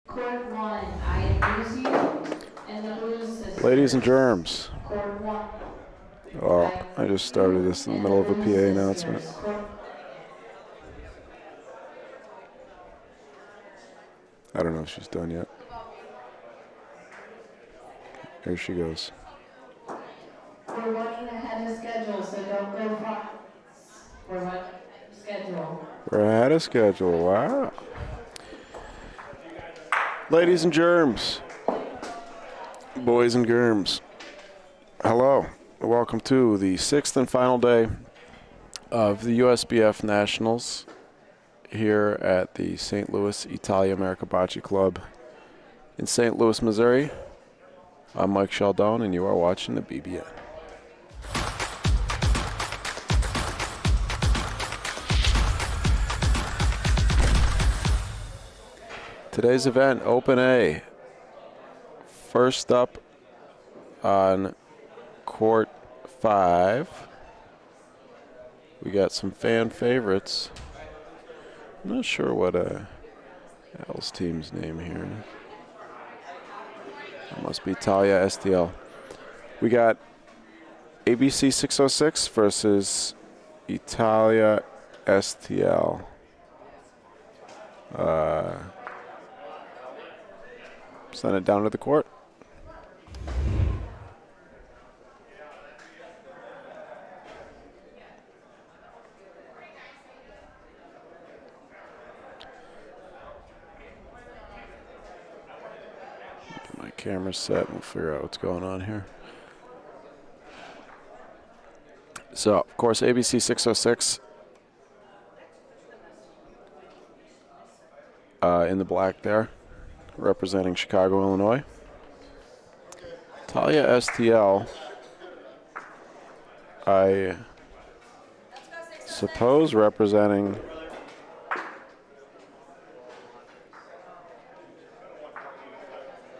Court 1, I introduce you, and the blues is Ladies and germs. Court 1. Oh, I just started this in the middle of a PA announcement. I don't know if she's done yet. Here she goes. We're running ahead of schedule, so don't go far. We're running ahead of schedule. We're ahead of schedule. Wow. Ladies and germs. Boys and germs. Hello. Welcome to the 6th and final day of the USBF Nationals here at the St. Louis Italia-America Bocce Club in St. Louis, Missouri. I'm Mike Showdown, and you are watching the BBN. Today's event, Open A. First up on Court 5, we got some fan favorites. I'm not sure what Al's team's name here. It must be Talia STL. We got ABC 606 versus Italia STL. Send it down to the court. Get my camera set and we'll figure out what's going on here. So, of course, ABC 606 in the black there, representing Chicago, Illinois. Talia STL, I suppose representing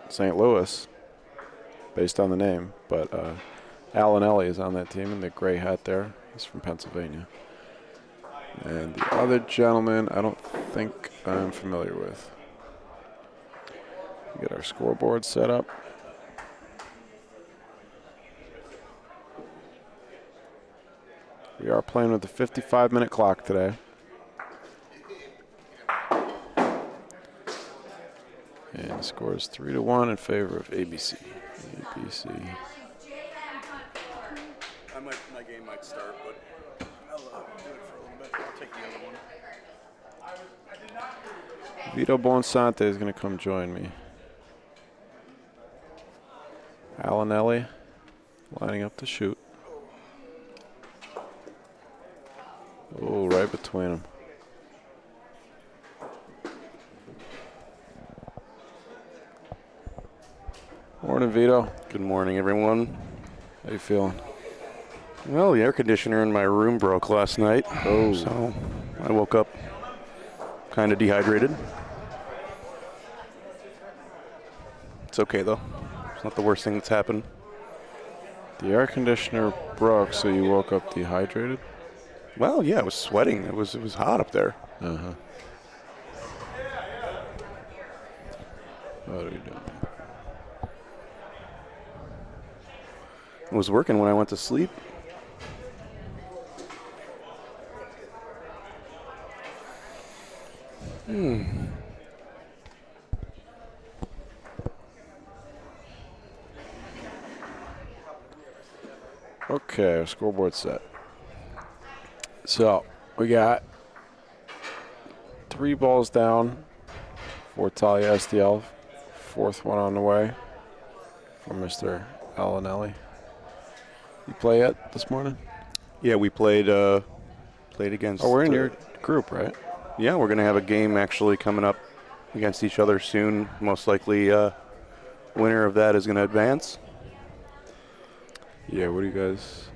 St. Louis, based on the name, but Alan Ellie is on that team in the gray hat there. He's from Pennsylvania. And the other gentleman, I don't think I'm familiar with. Get our scoreboard set up. We are playing with a 55-minute clock today. And the score is 3-1 in favor of ABC. ABC. My game might start, but I'll do it for a little bit. I'll take the other one. Vito Bonsante is going to come join me. Alanelli lining up to shoot. Oh, right between them. Morning, Vito. Good morning, everyone. How you feeling? Well, the air conditioner in my room broke last night, so I woke up kind of dehydrated. It's okay, though. It's not the worst thing that's happened. The air conditioner broke, so you woke up dehydrated? Well, yeah, I was sweating. It was hot up there. Uh-huh. What are you doing? It was working when I went to sleep. Okay, our scoreboard set. So, we got 3 balls down for Talia STL. 4th one on the way from Mr. Alanelli. You play yet this morning? Yeah, we played against... Oh, we're in your group, right? Yeah, we're going to have a game actually coming up against each other soon. Most likely winner of that is going to advance. Yeah, what do you guys...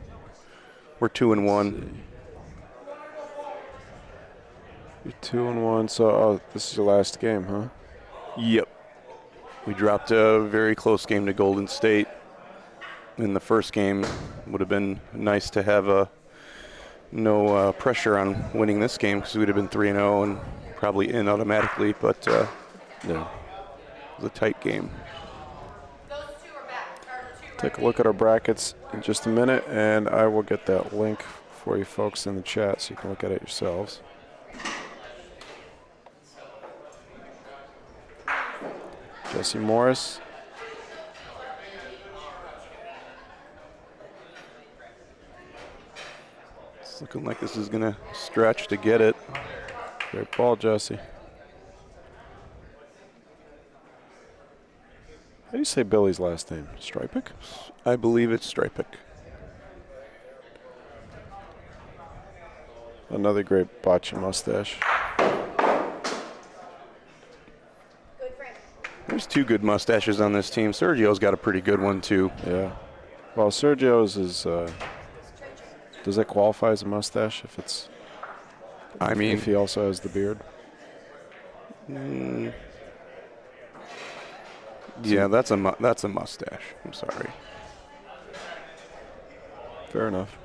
We're 2-1. You're 2-1, so this is your last game, huh? Yep. We dropped a very close game to Golden State. In the first game, would have been nice to have no pressure on winning this game because we'd have been 3-0 and probably in automatically. But yeah, was a tight game. Take a look at our brackets in just a minute, and I will get that link for you folks in the chat so you can look at it yourselves. Jesse Morris. It's looking like this is going to stretch to get it. Great ball, Jesse. How do you say Billy's last name? Stripik? I believe it's Stripik. Another great bocce mustache. There's two good mustaches on this team. Sergio's got a pretty good one, too. Yeah. Well, Sergio's is, does that qualify as a mustache if it's, I mean, if he also has the beard? Yeah, that's a mustache. I'm sorry. Fair enough.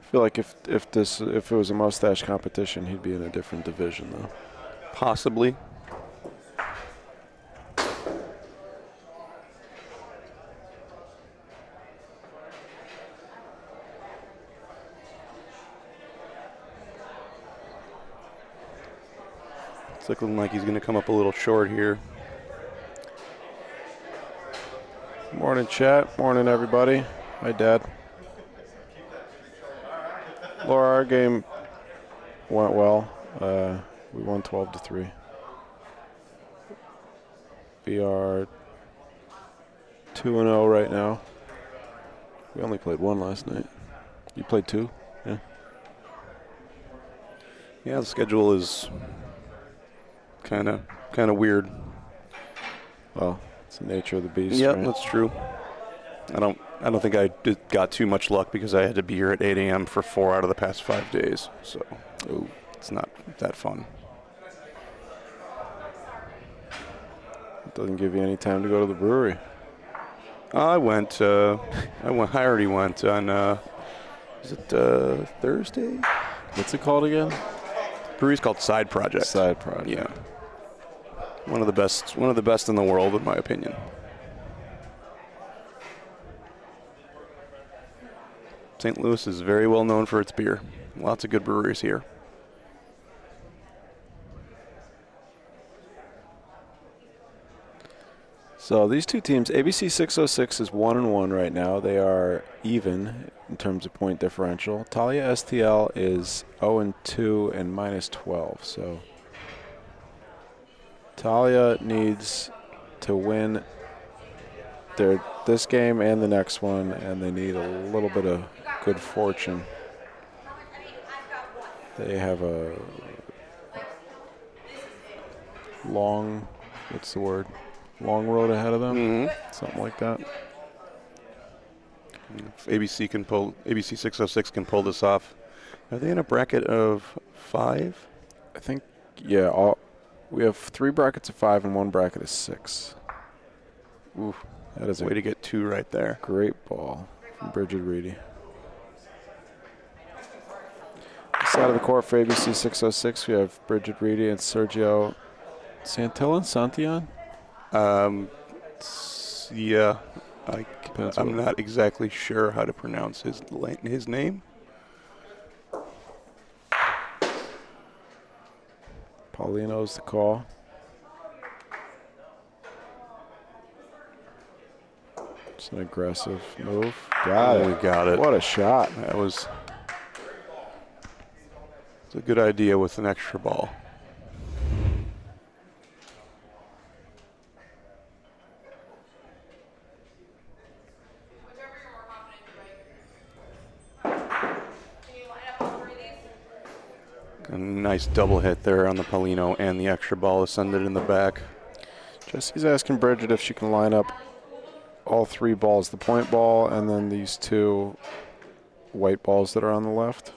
I feel like if it was a mustache competition, he'd be in a different division, though. Possibly. It's looking like he's going to come up a little short here. Morning, chat. Morning, everybody. Hi, Dad. Laura, our game went well. We won 12-3. We are 2-0 right now. We only played one last night. You played two? Yeah. Yeah, the schedule is kind of weird. Well, it's the nature of the beast. Yeah, right? that's true. I don't think I got too much luck because I had to be here at 8 a.m. for 4 out of the past 5 days. So it's not that fun. It doesn't give you any time to go to the brewery. I already went on, is it Thursday? What's it called again? Brewery's called Side Project. Side Project. Yeah. One of the best in the world, in my opinion. St. Louis is very well known for its beer. Lots of good breweries here. So these two teams, ABC 606 is 1-1 right now. They are even in terms of point differential. Talia STL is 0-2 and -12. So Talia needs to win this game and the next one, and they need a little bit of good fortune. They have a long, what's the word? Long road ahead of them, something like that. If ABC 606 can pull this off. Are they in a bracket of 5? I think, yeah. We have 3 brackets of 5 and 1 bracket of 6. Ooh, that is a way to get 2 right there. Great ball from Bridget Reedy. Side of the court for ABC 606, we have Bridget Reedy and Sergio Santillan. Yeah, I'm not exactly sure how to pronounce his name. Paulino's the call. It's an aggressive move. Got it. We got it. What a shot. It's a good idea with an extra ball. A nice double hit there on the Paulino, and the extra ball is sended in the back. Jesse's asking Bridget if she can line up all 3 balls, the point ball and then these 2 white balls that are on the left.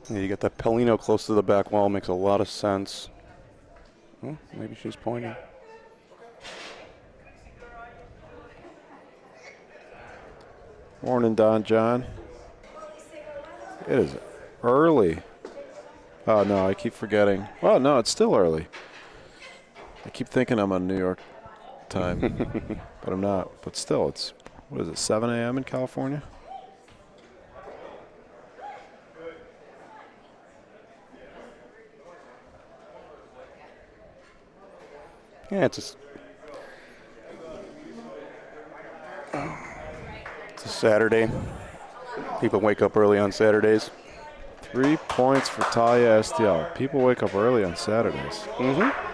Yeah, you got that Paulino close to the back wall, makes a lot of sense. Oh, maybe she's pointing. Morning, Don John. It is early. Oh, no, I keep forgetting. Oh, no, it's still early. keep thinking I'm on New York time, but I'm not. But still, it's, what is it, 7 a.m. in California? Yeah, it's a Saturday. People wake up early on Saturdays. 3 points for Talia STL. People wake up early on Saturdays. Mm-hmm.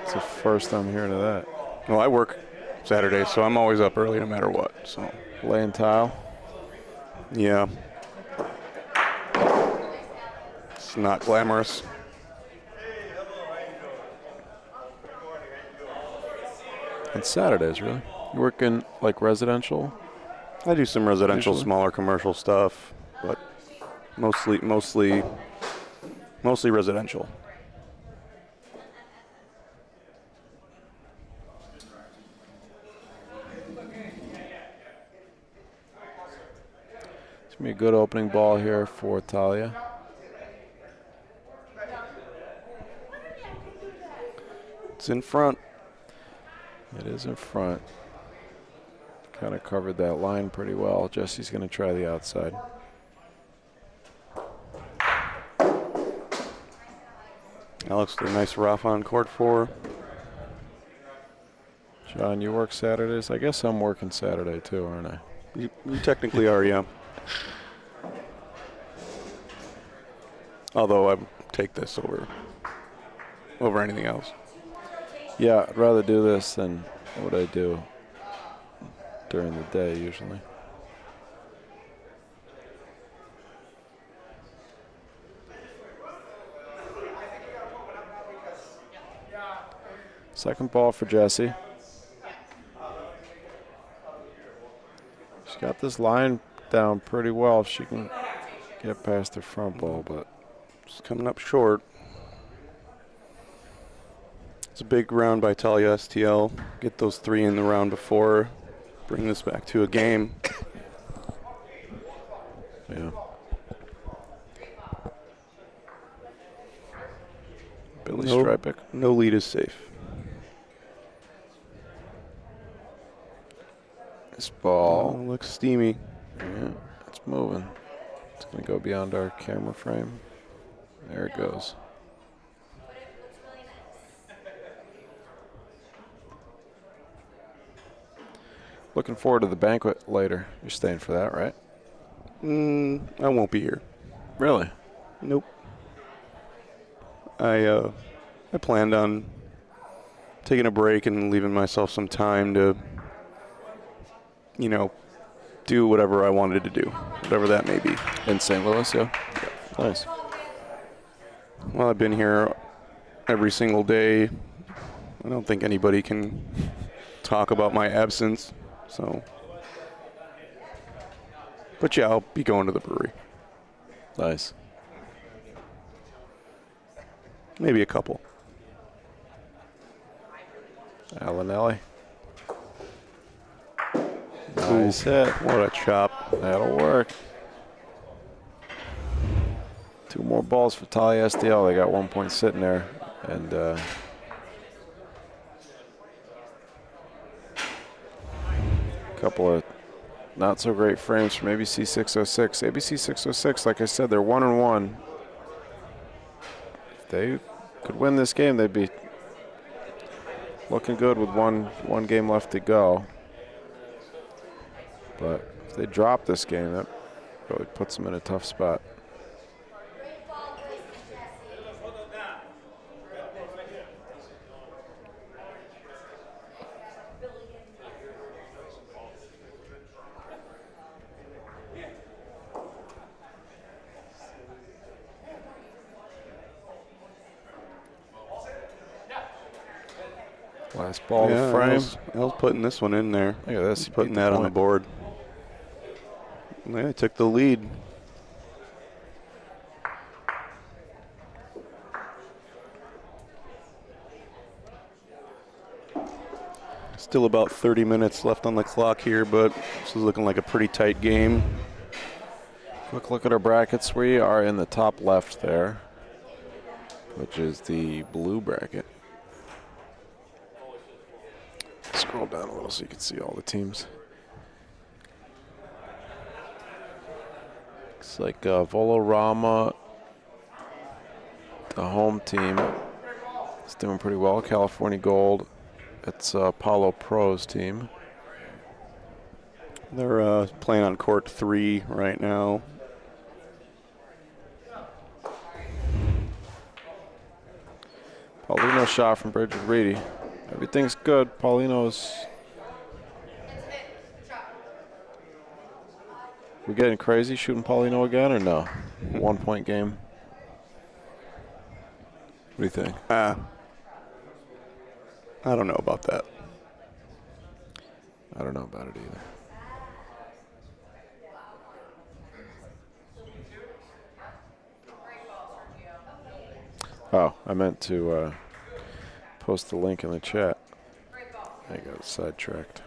It's the first I'm hearing of that. Well, I work Saturdays, so I'm always up early no matter what. So Laying tile. yeah, it's not glamorous. On Saturdays, really? You work in, like, residential? I do some residential, Usually. smaller commercial stuff, but mostly residential. It's going to be a good opening ball here for Talia. It's in front. It is in front. Kind of covered that line pretty well. Jesse's going to try the outside. Alex did a nice rough on court 4. John, you work Saturdays? I guess I'm working Saturday too, aren't I? You technically are, yeah. Although I take this over anything else. Yeah, I'd rather do this than what I do during the day usually. Second ball for Jesse. She's got this line down pretty well if she can get past her front ball, but It's coming up short. It's a big round by Talia STL. Get those 3 in the round before. Bring this back to a game. yeah. Billy Stripek. No lead is safe. This ball. Oh, looks steamy. Yeah, it's moving. It's going to go beyond our camera frame. There it goes. Looking forward to the banquet later. You're staying for that, right? I won't be here. Really? Nope. I planned on taking a break and leaving myself some time to, do whatever I wanted to do, whatever that may be. In St. Louis, yeah? Nice. Well, I've been here every single day. I don't think anybody can talk about my absence, so. But yeah, I'll be going to the brewery. Nice. Maybe a couple. Alanelli. Nice hit. What a chop. That'll work. 2 more balls for Talia STL. They got 1 point sitting there. And a couple of not so great frames from ABC 606. ABC 606, like I said, they're 1-1. If they could win this game, they'd be looking good with one game left to go. But if they drop this game, that really puts them in a tough spot. Last ball to frame. I was putting this one in there. Look at this. Putting that on the board. They took the lead. Still about 30 minutes left on the clock here, but this is looking like a pretty tight game. Quick look at our brackets. We are in the top left there, which is the blue bracket. Scroll down a little so you can see all the teams. Looks like Volorama, the home team, is doing pretty well. California Gold, it's Apollo Pro's team. They're playing on court 3 right now. Paulino shot from Bridget Reedy. Everything's good. Paulino's. We getting crazy shooting Paulino again or no? 1 point game. What do you think? I don't know about that. I don't know about it either. Oh, I meant to post the link in the chat. I got sidetracked.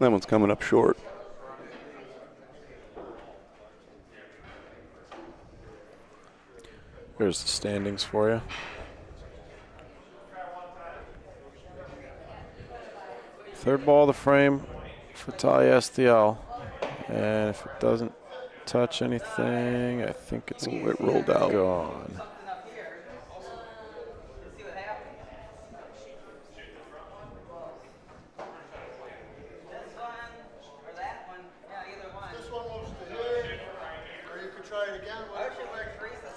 That one's coming up short. Here's the standings for you. Third ball of the frame for Talia STL. And if it doesn't touch anything, I think it's It rolled out. gone.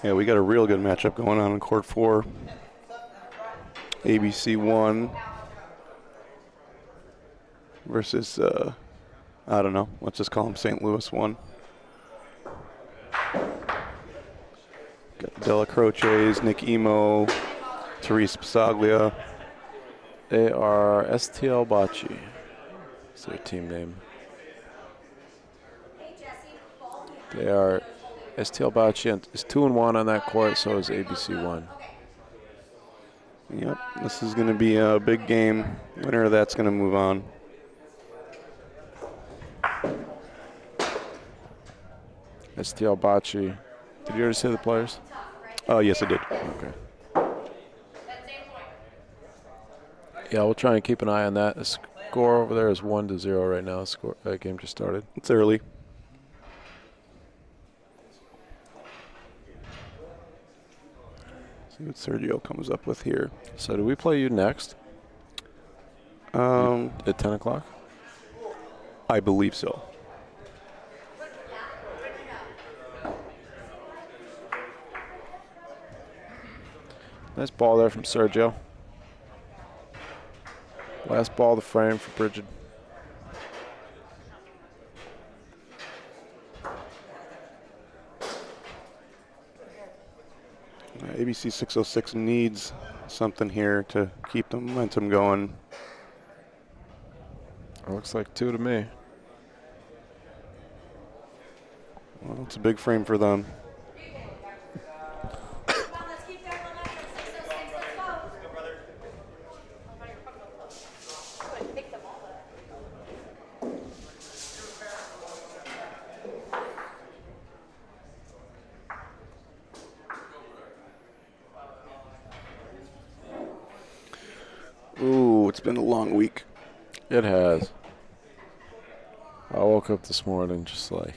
Yeah, we got a real good matchup going on in court 4. ABC 1 versus, I don't know, let's just call him St. Louis 1. Got Della Croce's, Nick Emo, Therese Pasaglia. They are STL Bocce. That's their team name. They are STL Bocce is 2-1 on that court, so is ABC 1. Yep, this is going to be a big game. Winner of that's going to move on. STL Bocce. Did you already say the players? Oh, yes, I did. Okay. Yeah, we'll try and keep an eye on that. The score over there is 1-0 right now. That game just started. It's early. See what Sergio comes up with here. So do we play you next? At 10 o'clock? I believe so. Nice ball there from Sergio. Last ball of the frame for Bridget. ABC 606 needs something here to keep the momentum going. It looks like 2 to me. Well, it's a big frame for them. Ooh, it's been a long week. It has. I woke up this morning just like,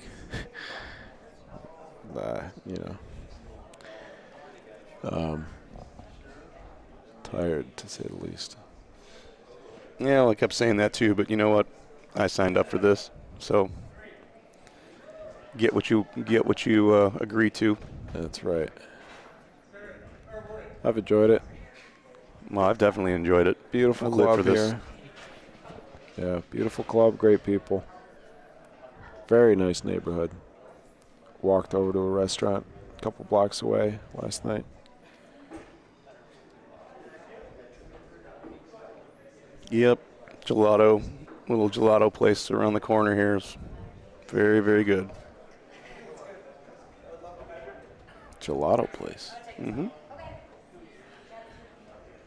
tired to say the least. Yeah, well, I kept saying that too, but you know what? I signed up for this, so get what you agree to. That's right. I've enjoyed it. Well, I've definitely enjoyed it. Beautiful I live club for this. here. Yeah, beautiful club, great people. Very nice neighborhood. Walked over to a restaurant a couple blocks away last night. Yep, gelato, little gelato place around the corner here is very, very good. Gelato place. Mm-hmm.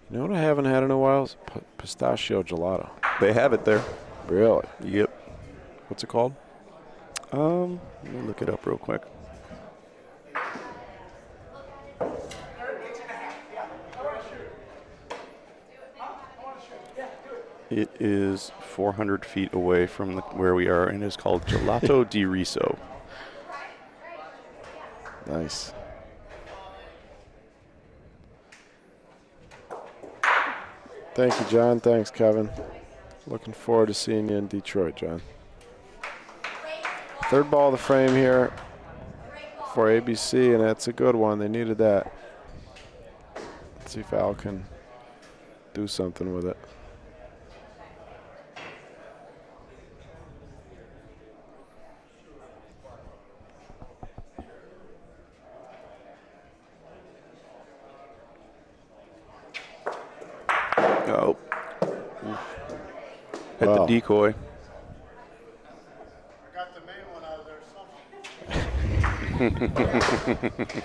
You know what I haven't had in a while? Is pistachio gelato. They have it there. Really? Yep. What's it called? Let me look it up real quick. It is 400 feet away from where we are, and it's called Gelato di Riso. Nice. Thank you, John. Thanks, Kevin. Looking forward to seeing you in Detroit, John. Third ball of the frame here for ABC, and that's a good one. They needed that. Let's see if Al can do something with it. Oh. Hit the decoy. I got the main one out of there somewhere.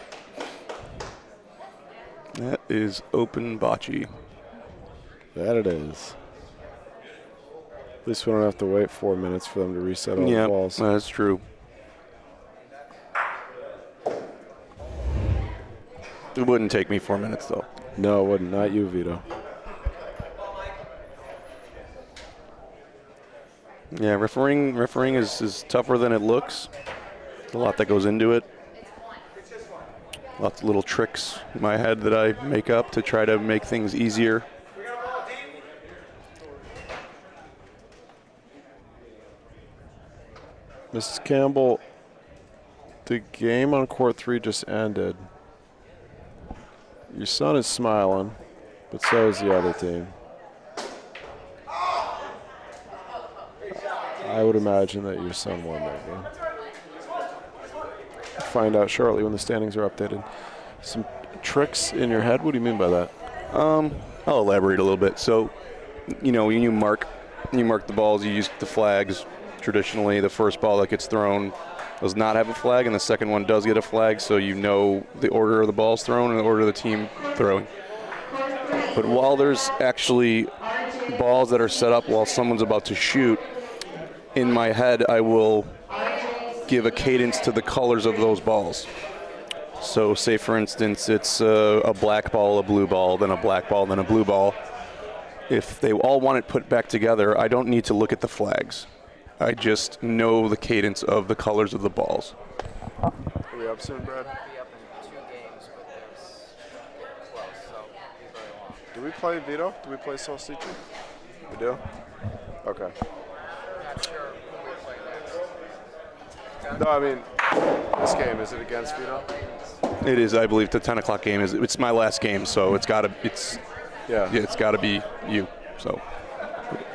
That is open bocce. That it is. At least we don't have to wait 4 minutes for them to reset all the balls. Yeah, that's true. It wouldn't take me 4 minutes, though. No, it wouldn't. Not you, Vito. Yeah, refereeing is tougher than it looks. There's a lot that goes into it. Lots of little tricks in my head that I make up to try to make things easier. Mrs. Campbell, the game on court 3 just ended. Your son is smiling, but so is the other team. I would imagine that your son won that game. Find out shortly when the standings are updated. Some tricks in your head? What do you mean by that? I'll elaborate a little bit. So, you know, when you mark the balls, you use the flags. Traditionally, the first ball that gets thrown does not have a flag, and the second one does get a flag, so you know the order of the balls thrown and the order of the team throwing. But while there's actually balls that are set up while someone's about to shoot, in my head I will give a cadence to the colors of those balls. So say, for instance, it's a black ball, a blue ball, then a black ball, then a blue ball. If they all want it put back together, I don't need to look at the flags. I just know the cadence of the colors of the balls. Are we up soon, Brad? Be up in 2 games, but they're close, so be very long. Do we play Vito? Do we play Solstici? We do? Okay. Not sure who we play next. No, I mean, this game, is it against Vito? It is, I believe, the 10 o'clock game. It's my last game, so it's gotta be you. So.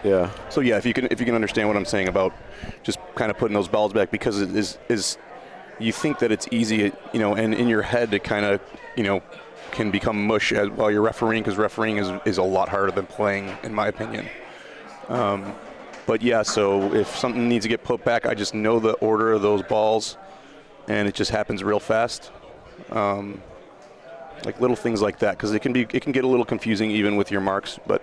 Yeah. So yeah, if you can understand what I'm saying about just kind of putting those balls back, because it is you think that it's easy, you know, and in your head it kind of, you know, can become mush while you're refereeing, because refereeing is a lot harder than playing, in my opinion. But yeah, so if something needs to get put back, I just know the order of those balls, and it just happens real fast. Like little things like that, because it can get a little confusing even with your marks, but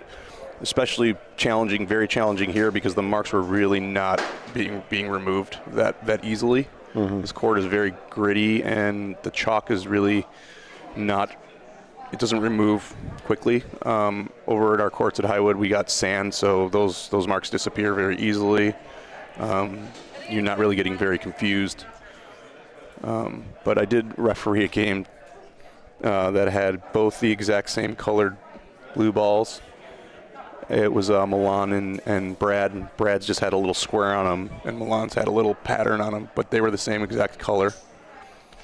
especially challenging, very challenging here, because the marks were really not being removed that easily. Mm-hmm. This court is very gritty, and the chalk is really not. It doesn't remove quickly. Over at our courts at Highwood, we got sand, so those marks disappear very easily. You're not really getting very confused. But I did referee a game that had both the exact same colored blue balls. It was Milan and Brad. And Brad's just had a little square on them, and Milan's had a little pattern on them, but they were the same exact color.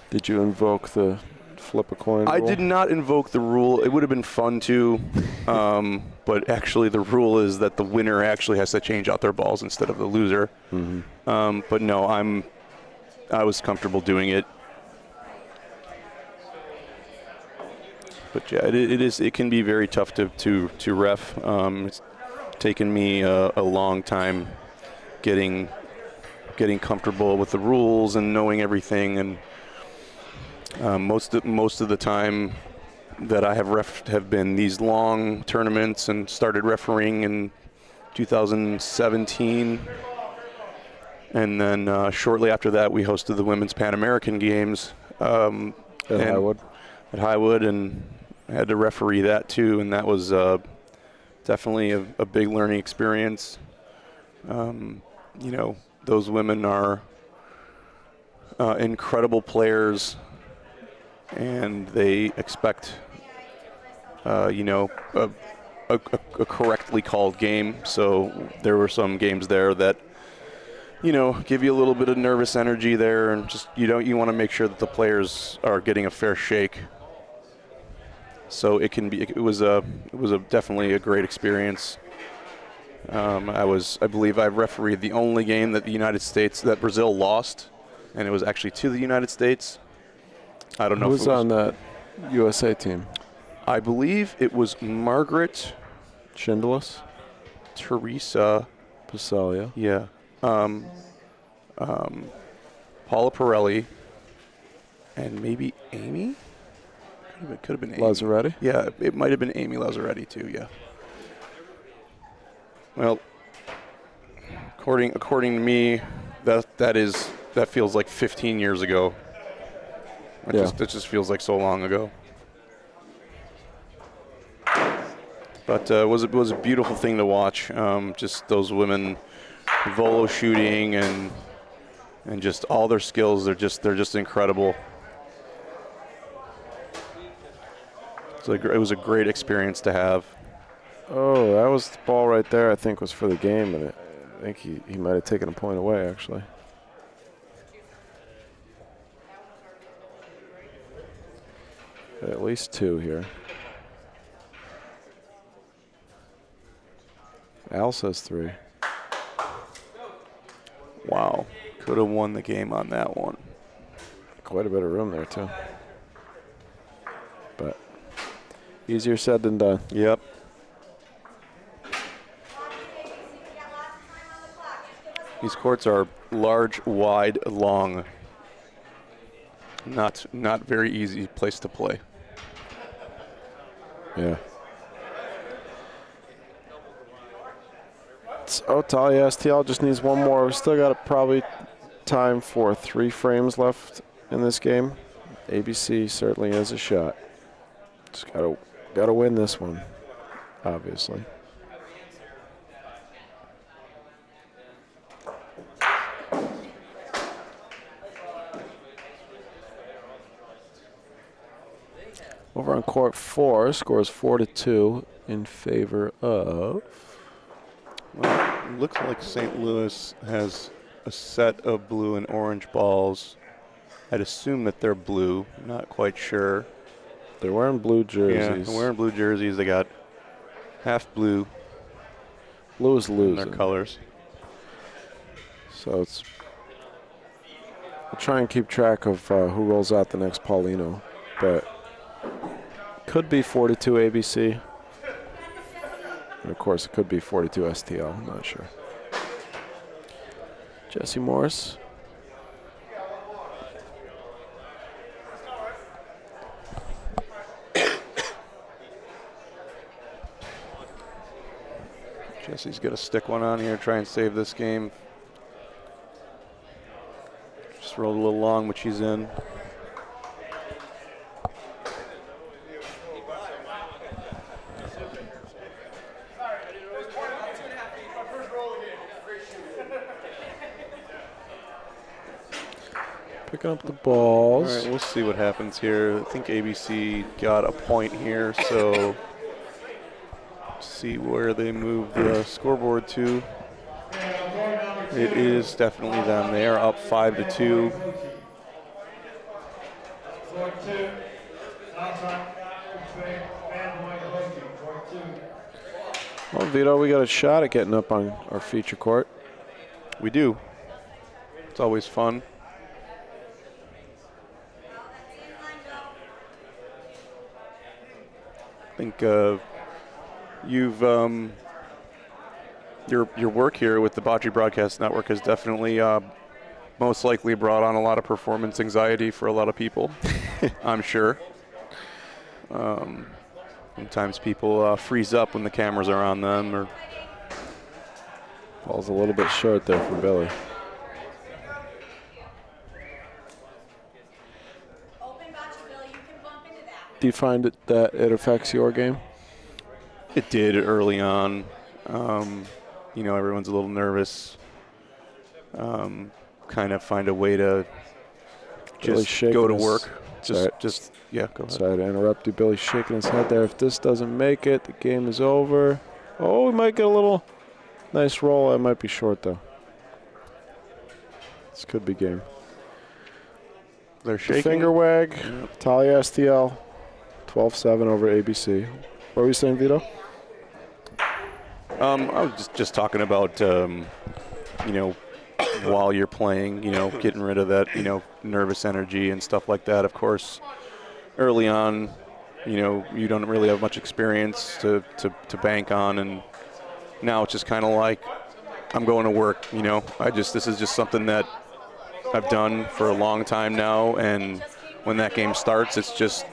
Did you invoke the flip a coin rule? I did not invoke the rule. It would have been fun to, but actually the rule is that the winner actually has to change out their balls instead of the loser. Mm-hmm. But no, I was comfortable doing it. But yeah, it can be very tough to ref. It's taken me a long time getting comfortable with the rules and knowing everything, and Most of the time that I have been these long tournaments, and started refereeing in 2017, and then shortly after that we hosted the Women's Pan American Games At Highwood. At Highwood, and I had to referee that too, and that was definitely a big learning experience. Those women are incredible players, and they expect a correctly called game. So there were some games there that give you a little bit of nervous energy there, and just you want to make sure that the players are getting a fair shake. So it was definitely a great experience. I believe I refereed the only game that Brazil lost, and it was actually to the United States. I don't know who's on that USA team. I believe it was Margaret Schindless, Teresa Pasalia. Yeah. Paula Pirelli, and maybe Amy? Could have been Amy. Lazzaretti? Yeah, it might have been Amy Lazzaretti too, yeah. Well, according to me, that feels like 15 years ago. It just feels like so long ago. But it was a beautiful thing to watch. Just those women volo shooting and just all their skills. They're just incredible. It was a great experience to have. Oh, that was the ball right there. I think was for the game, and I think he might have taken a point away actually. At least two here. Al says 3. Wow, could have won the game on that one. Quite a bit of room there too. But easier said than done. Yep. These courts are large, wide, long. Not very easy place to play. Yeah. Talia STL just needs one more. We still got probably time for 3 frames left in this game. ABC certainly has a shot. Just gotta win this one, obviously. Over on court 4, scores 4-2 in favor of. Well, it looks like St. Louis has a set of blue and orange balls. I'd assume that they're blue. Not quite sure. They're wearing blue jerseys. Yeah, they're wearing blue jerseys. They got half blue. Blue is losing. Their colors. So we'll try and keep track of who rolls out the next Paulino, but could be 42 ABC. And of course, it could be 42 STL. I'm not sure. Jesse Morris. Jesse's got to stick one on here, try and save this game. Just rolled a little long, which he's in. Picking up the balls. All right, we'll see what happens here. I think ABC got a point here, so see where they move the scoreboard to. It is definitely them. They are up 5-2. Well, Vito, we got a shot at getting up on our feature court. We do. It's always fun. I think you've your work here with the Bocce Broadcast Network has definitely most likely brought on a lot of performance anxiety for a lot of people. I'm sure. Sometimes people freeze up when the cameras are on them, or Ball's a little bit short there for Billy. Do you find that it affects your game? it did early on. Everyone's a little nervous. Kind of find a way to Billy's just go to shaking work. Sorry. Go ahead. Sorry to interrupt you. Billy's shaking his head there. If this doesn't make it, the game is over. Oh, we might get a little nice roll. It might be short, though. This could be game. They're The shaking. finger wag. Talia STL. 12-7 over ABC. What were you saying, Vito? I was just talking about, while you're playing, getting rid of that, nervous energy and stuff like that. Of course, early on, you don't really have much experience to bank on, and now it's just kind of like I'm going to work. This is just something that I've done for a long time now, and when that game starts, it's just,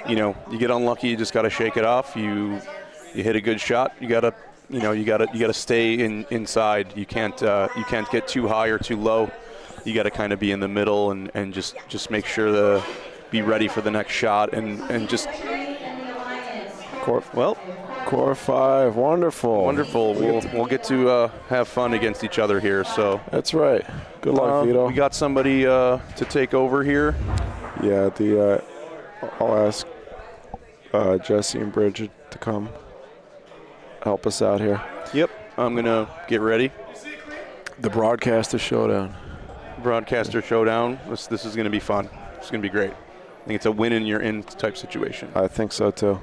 you get unlucky, you just got to shake it off. You hit a good shot, you got to stay inside. You can't get too high or too low. You got to kind of be in the middle and just make sure to be ready for the next shot and just Core 5. Wonderful. wonderful. We'll get to have fun against each other here. So That's right. Good luck, Vito. we got somebody to take over here. Yeah, I'll ask Jesse and Bridget to come help us out here. Yep, I'm gonna get ready. The broadcaster showdown. Broadcaster showdown. This is gonna be fun. It's gonna be great. I think it's a win and you're in type situation. I think so too.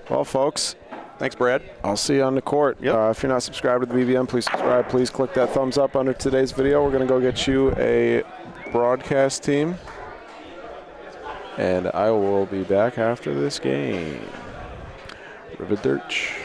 Well, folks, Thanks, Brad. I'll see you on the court. Yep. If you're not subscribed to the BBM, please subscribe. Please click that thumbs up under today's video. We're going to go get you a broadcast team. And I will be back after this game. Riverdirch.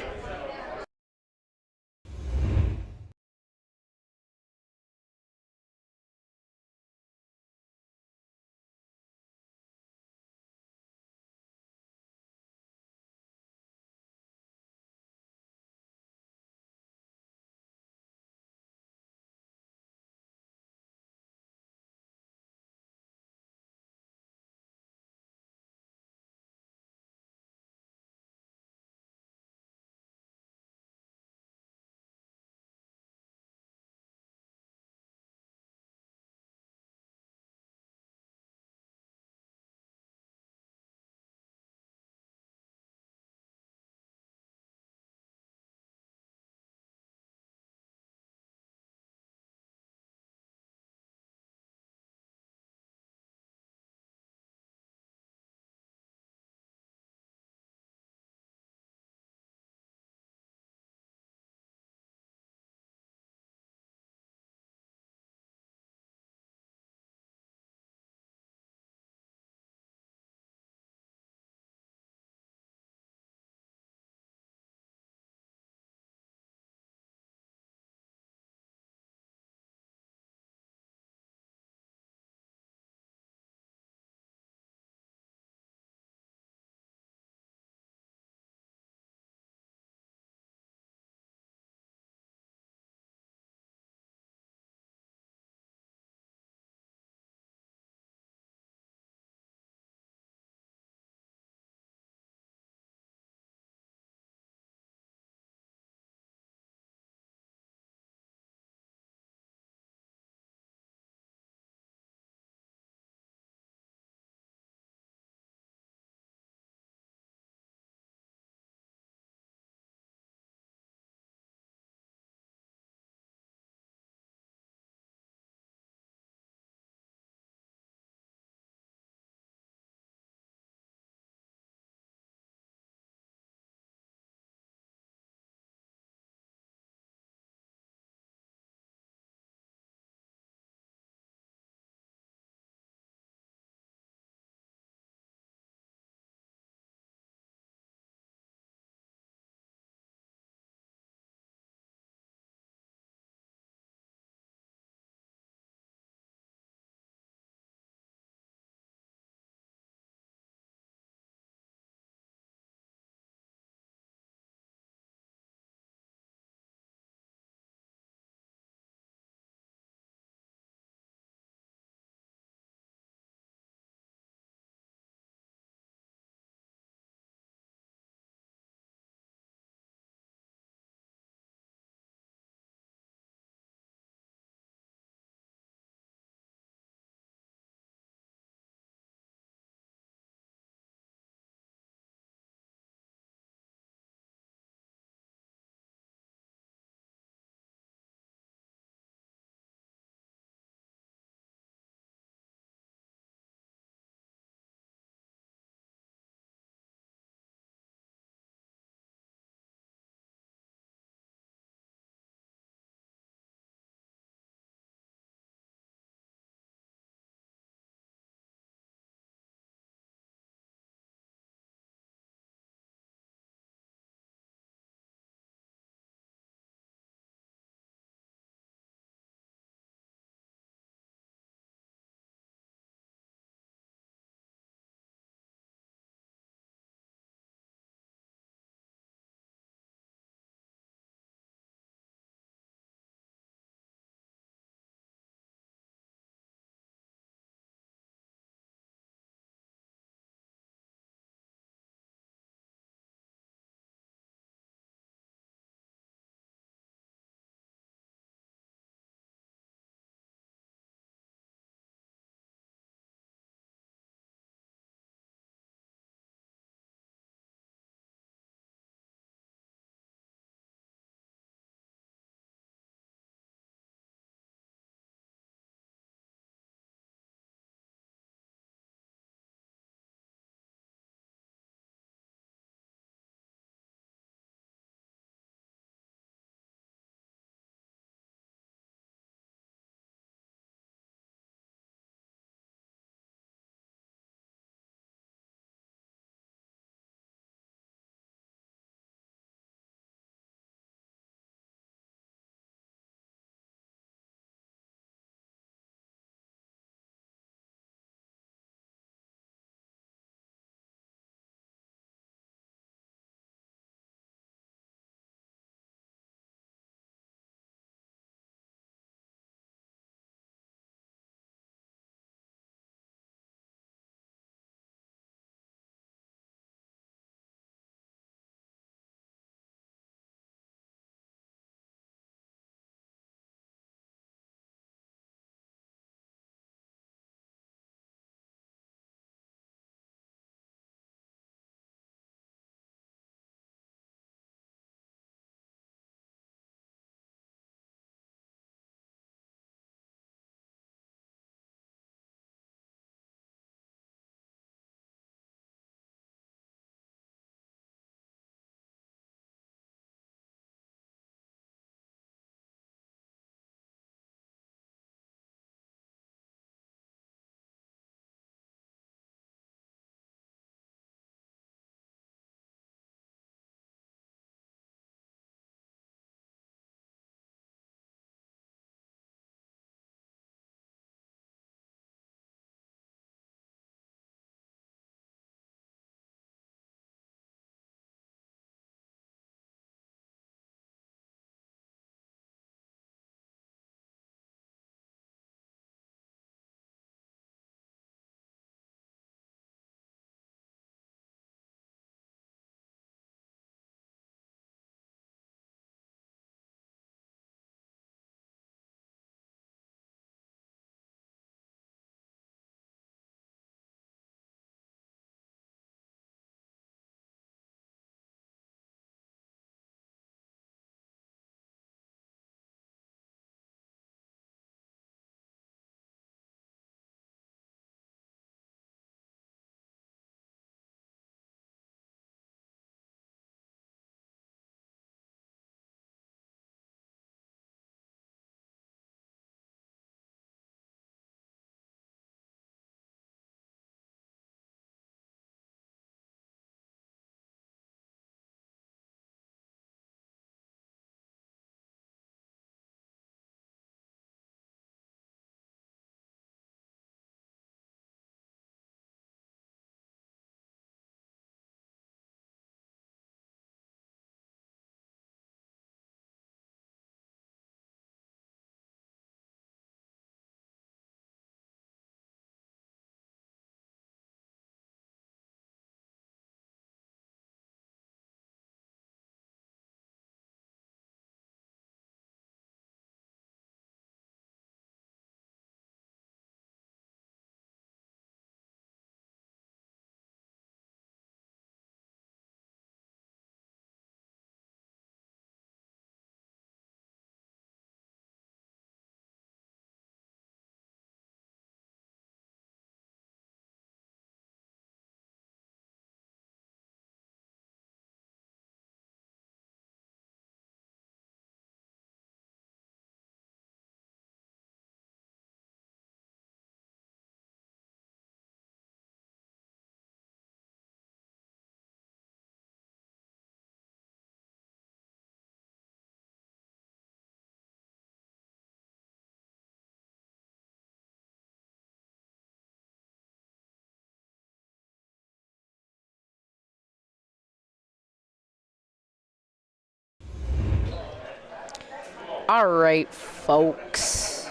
All right, folks.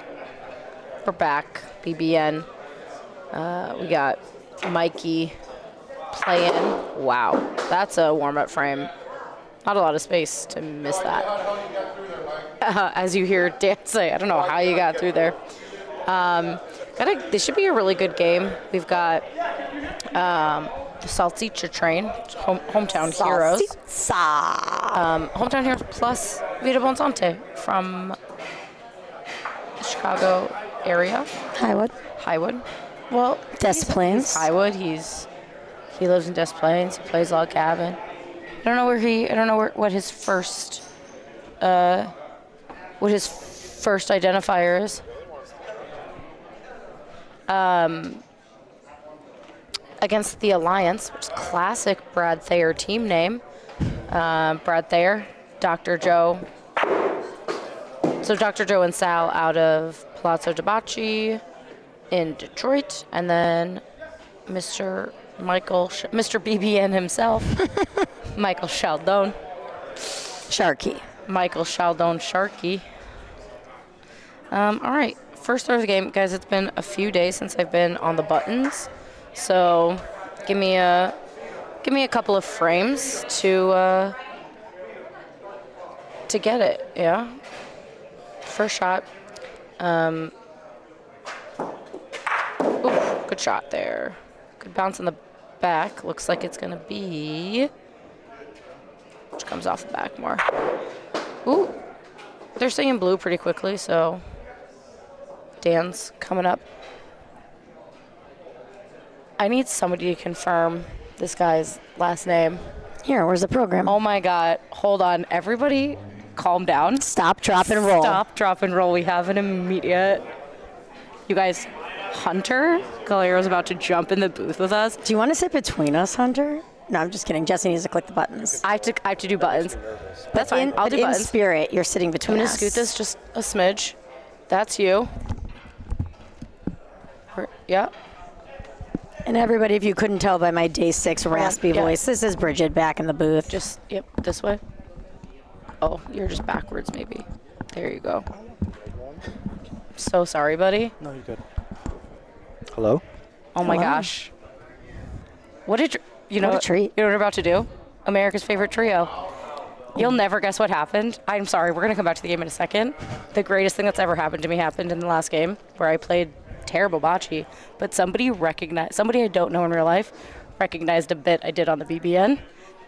We're back. BBN. We got Mikey playing. Wow, that's a warm-up frame. Not a lot of space to miss that. As you hear Dan say, I don't know how you got through there. This should be a really good game. We've got the Salsicha Train, hometown heroes. Hometown heroes plus Vita Bonsante from the Chicago area. Highwood. Well, Des Plaines. He's Highwood. He lives in Des Plaines. He plays log cabin. I don't know what his first identifier is. Against the Alliance, which is classic Brad Thayer team name. Brad Thayer, Dr. Joe. So Dr. Joe and Sal out of Palazzo de Bocce in Detroit, and then Mr. BBN himself, Michael Shaldon. Michael Shaldon Sharkey. All right, first throw of the game, guys. It's been a few days since I've been on the buttons, so give me a couple of frames to get it. Yeah. First shot. Ooh, good shot there. Good bounce in the back. Looks like it's gonna be. Which comes off the back more. Ooh, they're saying blue pretty quickly, so Dan's coming up. I need somebody to confirm this guy's last name. Here, where's the program? Oh my God, hold on. Everybody calm down. Stop, drop, and roll. Stop, drop, and roll. We have an immediate. You guys, Hunter Galero's about to jump in the booth with us. Do you want to sit between us, Hunter? No, I'm just kidding. Jesse needs to click the buttons. I have to do buttons. That's fine. I'll do in buttons. Spirit, you're sitting between I'm us. gonna scoot this just a smidge. That's you. Yeah. And everybody, if you couldn't tell by my day 6 raspy voice, this is Bridget back in the booth. Just, yep, this way. Oh, you're just backwards maybe. There you go. So sorry, buddy. No, you're good. Hello? Oh my Hello. gosh. What a treat. You know What a treat. You know what we're about to do? America's favorite trio. You'll never guess what happened. I'm sorry, we're gonna come back to the game in a second. The greatest thing that's ever happened to me happened in the last game where I played terrible bocce, but somebody I don't know in real life recognized a bit I did on the BBN.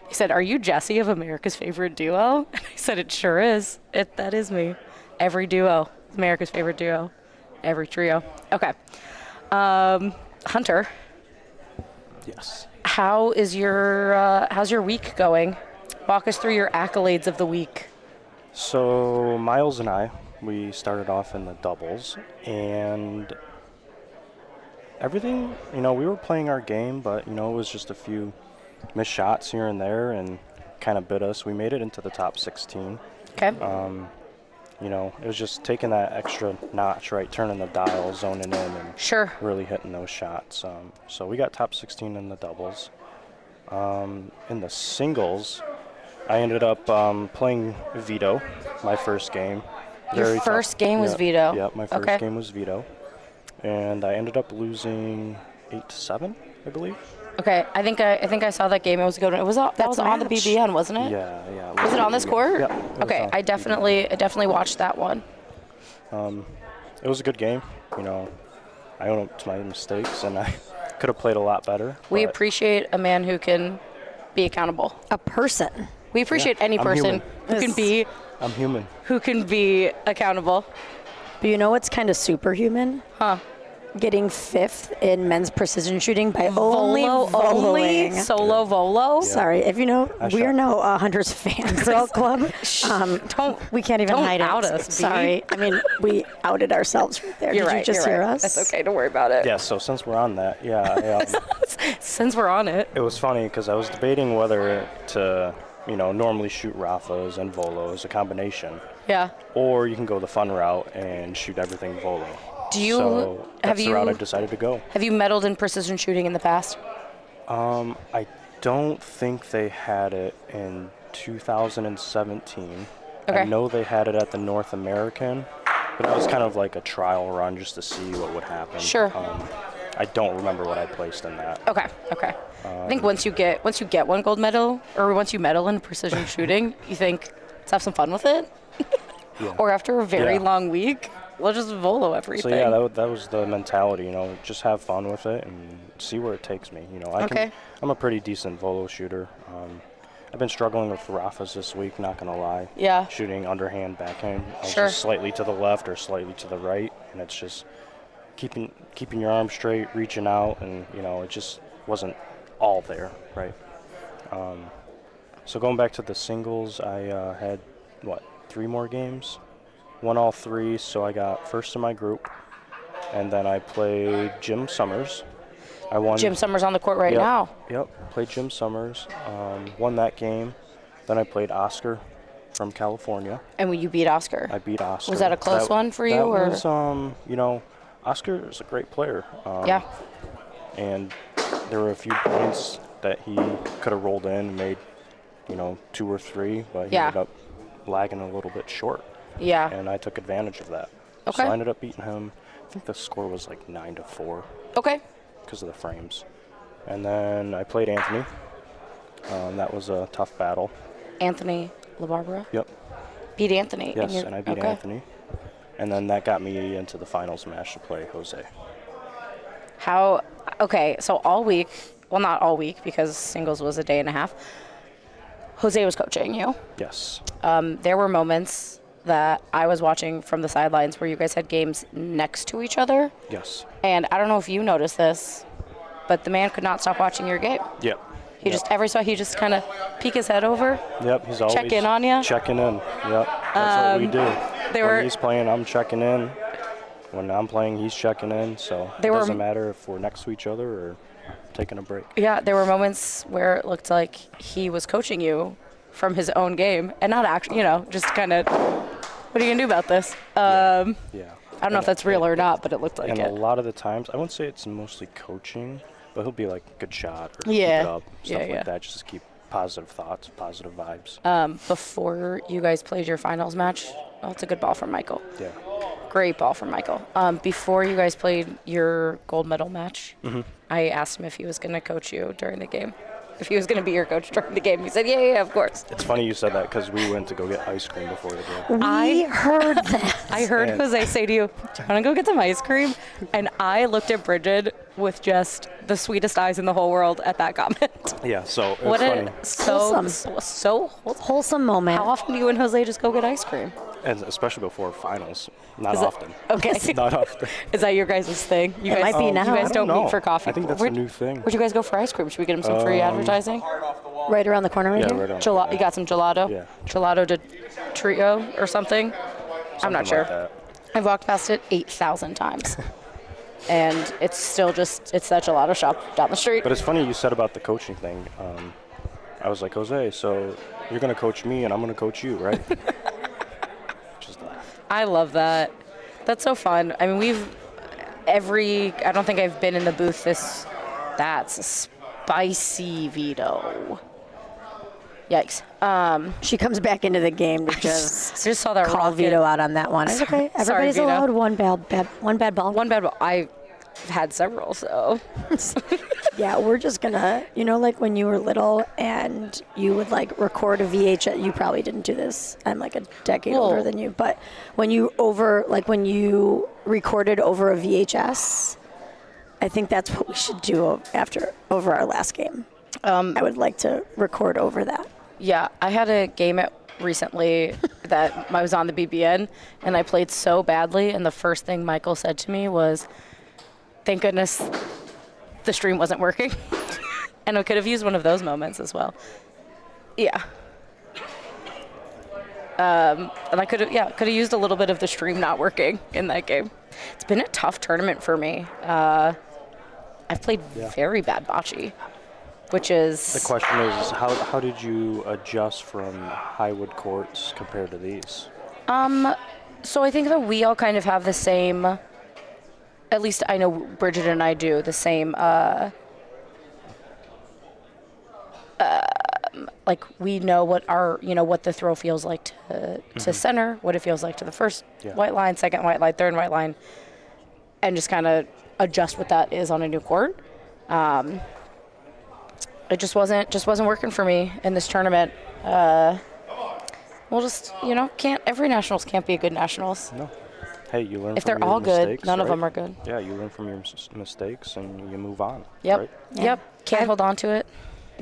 He said, "Are you Jesse of America's Favorite Duo?" And I said, "It sure is. That is me. Every duo, America's favorite duo, every trio." Okay, Hunter. Yes. How's your week going? Walk us through your accolades of the week. So Miles and I, we started off in the doubles, and everything, we were playing our game, but, it was just a few missed shots here and there and kind of bit us. We made it into the top 16. Okay. It was just taking that extra notch, right, turning the dial, zoning in, and Sure. really hitting those shots. So we got top 16 in the doubles. In the singles, I ended up playing Vito, my first game. Your first game was Vito? Yeah, my first game was Vito. And I ended up losing 8-7, I believe. Okay, I think I saw that game. It was a good one. That was on the BBN, wasn't it? Yeah. Was it on this court? Yeah. Okay, I definitely watched that one. It was a good game. I own up to my mistakes, and I could have played a lot better. We but appreciate a man who can be accountable. A person. We appreciate any person I'm human. who can be accountable. But you know what's kind of superhuman? Huh. Getting 5th in men's precision shooting by only voloing. Solo volo. Yeah. Sorry, if you know, I we are shot. now Hunter's fan girl club. We can't even don't hide out it. us, B. Sorry, I mean we outed ourselves right there. You're Did right. you just you're hear right. us? That's okay. Don't worry about it. Yeah, so since we're on that, Since we're on it. it was funny because I was debating whether to, normally shoot Rafas and Volos, a combination, Yeah. or you can go the fun route and shoot everything Volo. So that's the route I decided to go. Have you medaled in precision shooting in the past? I don't think they had it in 2017. Okay. I know they had it at the North American, but it was kind of like a trial run just to see what would happen. Sure. I don't remember what I placed in that. Okay. I think once you get one gold medal, or once you medal in precision shooting, you think, let's have some fun with it. Yeah. Or after a very Yeah. long week, we'll just volo everything. So yeah, that was the mentality. Just have fun with it and see where it takes me. I'm a pretty decent volo shooter. I've been struggling with Rafas this week, not gonna lie. Yeah. Shooting underhand, backhand. I was Sure. just slightly to the left or slightly to the right, and it's just keeping your arms straight, reaching out, and it just wasn't all there, right? So going back to the singles, I had 3 more games, won all 3, so I got first in my group, and then I played Jim Summers. I won. Jim Summers on the court right now. Yep, played Jim Summers, won that game. Then I played Oscar from California. And you beat Oscar. I beat Oscar. Was that a close one for you, or? That was, Oscar is a great player. Yeah. And there were a few points that he could have rolled in and made, 2 or 3, but he ended up lagging a little bit short. Yeah. And I took advantage of that. Okay. So I ended up beating him. I think the score was like 9-4 Okay. because of the frames. And then I played Anthony. That was a tough battle. Anthony LaBarbera? Yep. Beat Anthony. Yes, and I beat okay. Anthony. And then that got me into the finals match to play Jose. So all week, well, not all week because singles was a day and a half, Jose was coaching you. Yes. There were moments that I was watching from the sidelines where you guys had games next to each other. Yes. And I don't know if you noticed this, but the man could not stop watching your game. Yep. He just kind of peek his head over. Yep, he's always check in on you. Checking in. Yep. That's what we do. When he's playing, I'm checking in. When I'm playing, he's checking in. So it doesn't matter if we're next to each other or taking a break. Yeah, there were moments where it looked like he was coaching you from his own game and not actually, just kind of, what are you going to do about this? Yeah. I don't know if that's real or not, but it looked like and it. And a lot of the times, I wouldn't say it's mostly coaching, but he'll be like, good shot or keep Yeah. it up, stuff Yeah. like that, just to keep positive thoughts, positive vibes. Before you guys played your finals match, it's a good ball from Michael. Yeah. Great ball from Michael. Before you guys played your gold medal match, I asked him if he was going to coach you during the game. If he was going to be your coach during the game. He said, yeah, of course. It's funny you said that because we went to go get ice cream before the game. We heard that. I heard Jose say to you, do you want to go get some ice cream? And I looked at Bridget with just the sweetest eyes in the whole world at that comment. Yeah, so it was funny. So Wholesome moment. How often do you and Jose just go get ice cream? And especially before finals. Not Is it- often. Okay. Not often. Is that your guys' thing? You It guys, might be now. You guys I don't know. meet for coffee. I think that's a new thing. Where'd you guys go for ice cream? Should we get him some free advertising? Right around the corner right Yeah, here? right on. You got some gelato? Yeah. Gelato de trio or something? I'm not Something sure. like that. I've walked past it 8,000 times. And it's still it's that gelato shop down the street. But it's funny you said about the coaching thing. I was like, Jose, so you're going to coach me and I'm going to coach you, right? Just laugh. I love that. That's so fun. I mean, I don't think I've been in the booth that's a spicy veto. Yikes. She comes back into the game to just Just saw that call rocket. Vito out on that one. It's okay. Sorry, Everybody's Vito. allowed one bad ball. One bad ball. I've had several, so. Yeah, we're just gonna, like when you were little and you would like record a VHS. You probably didn't do this. I'm like a decade older than you. But when you recorded over a VHS, I think that's what we should do over our last game. I would like to record over that. Yeah, I had a game recently that I was on the BBN, and I played so badly, and the first thing Michael said to me was, thank goodness the stream wasn't working. And I could have used one of those moments as well. Yeah. And I could have used a little bit of the stream not working in that game. It's been a tough tournament for me. I've played very bad bocce, which is... The question is, how did you adjust from Highwood courts compared to these? So I think that we all kind of have the same, at least I know Bridget and I do, the same like we know what what the throw feels like to center, what it feels like to the first white line, second white line, third white line, and just kind of adjust what that is on a new court. It just wasn't working for me in this tournament. We'll just every nationals can't be a good nationals. No. Hey, you learn If from they're your all good, mistakes, none of right? them are good. Yeah, you learn from your mistakes and you move on. Yep. Right? Yep. Can't hold on to it.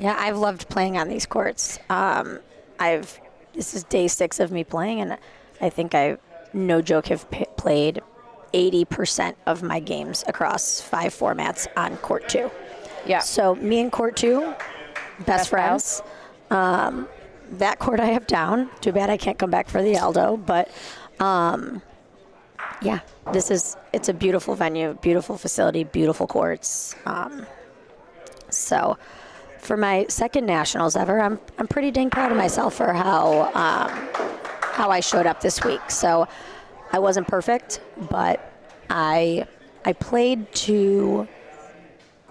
Yeah, I've loved playing on these courts. This is day 6 of me playing, and I think I, no joke, have played 80% of my games across 5 formats on court 2. Yeah. So me and court 2, best friends. That court I have down. Too bad I can't come back for the Aldo, but yeah, it's a beautiful venue, beautiful facility, beautiful courts. So for my second nationals ever, I'm pretty dang proud of myself for how I showed up this week. So I wasn't perfect, but I played to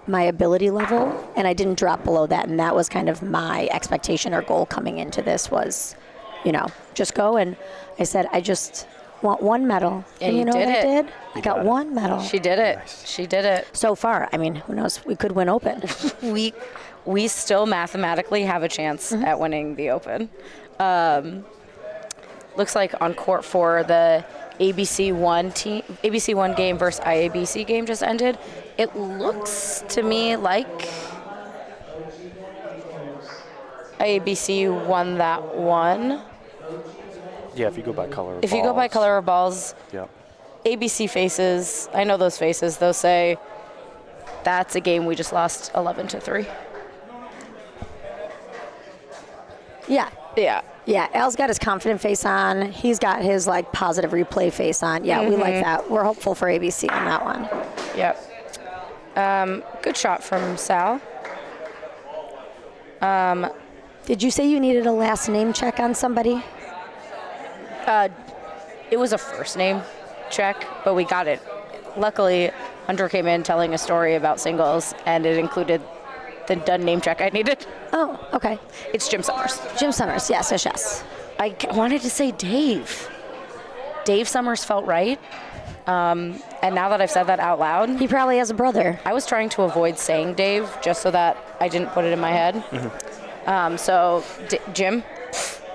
my ability level, and I didn't drop below that, and that was kind of my expectation or goal coming into this was, just go. And I said, I just want one medal. And you know what I did? I got one medal. She did it. Nice. She did it. So far, I mean, who knows? We could win Open. We still mathematically have a chance at winning the Open. Looks like on court 4, the ABC1 game versus IABC game just ended. It looks to me like IABC won that one. Yeah, if you go by color of If you go by balls. color of balls, Yeah. ABC faces, I know those faces, they'll say that's a game we just lost 11-3. Yeah. Yeah. Yeah, Al's got his confident face on. He's got his positive replay face on. Yeah, we like that. We're hopeful for ABC on that one. Yep. Good shot from Sal. Did you say you needed a last name check on somebody? It was a first name check, but we got it. Luckily, Hunter came in telling a story about singles, and it included the done name check I needed. Oh, okay. It's Jim Summers. Jim Summers, yes. I wanted to say Dave. Dave Summers felt right. And now that I've said that out loud, He probably has a brother. I was trying to avoid saying Dave just so that I didn't put it in my head. So, Jim,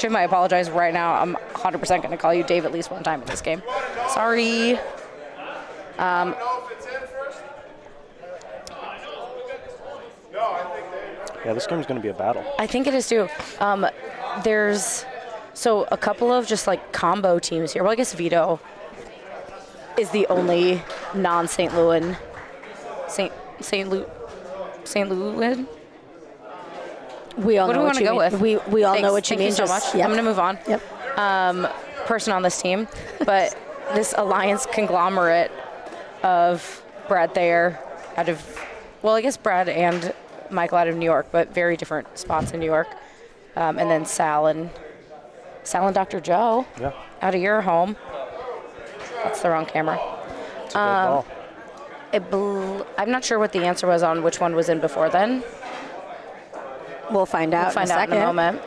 I apologize right now. I'm 100% going to call you Dave at least one time in this game. Sorry. Yeah, this game's going to be a battle. I think it is too. There's a couple of just combo teams here. Well, I guess Vito is the only non-St. Louis. St. Louis. We all What do know we what want to you go mean. with? We all know what you Thank mean. you so much. Yep. I'm going to move on. Yep. Person on this team, but this alliance conglomerate of Brad Thayer out of, I guess Brad and Michael out of New York, but very different spots in New York. And then Sal and Dr. Joe out of your home. That's the wrong camera. It's a good ball. I'm not sure what the answer was on which one was in before then. We'll find out We'll find out in a moment.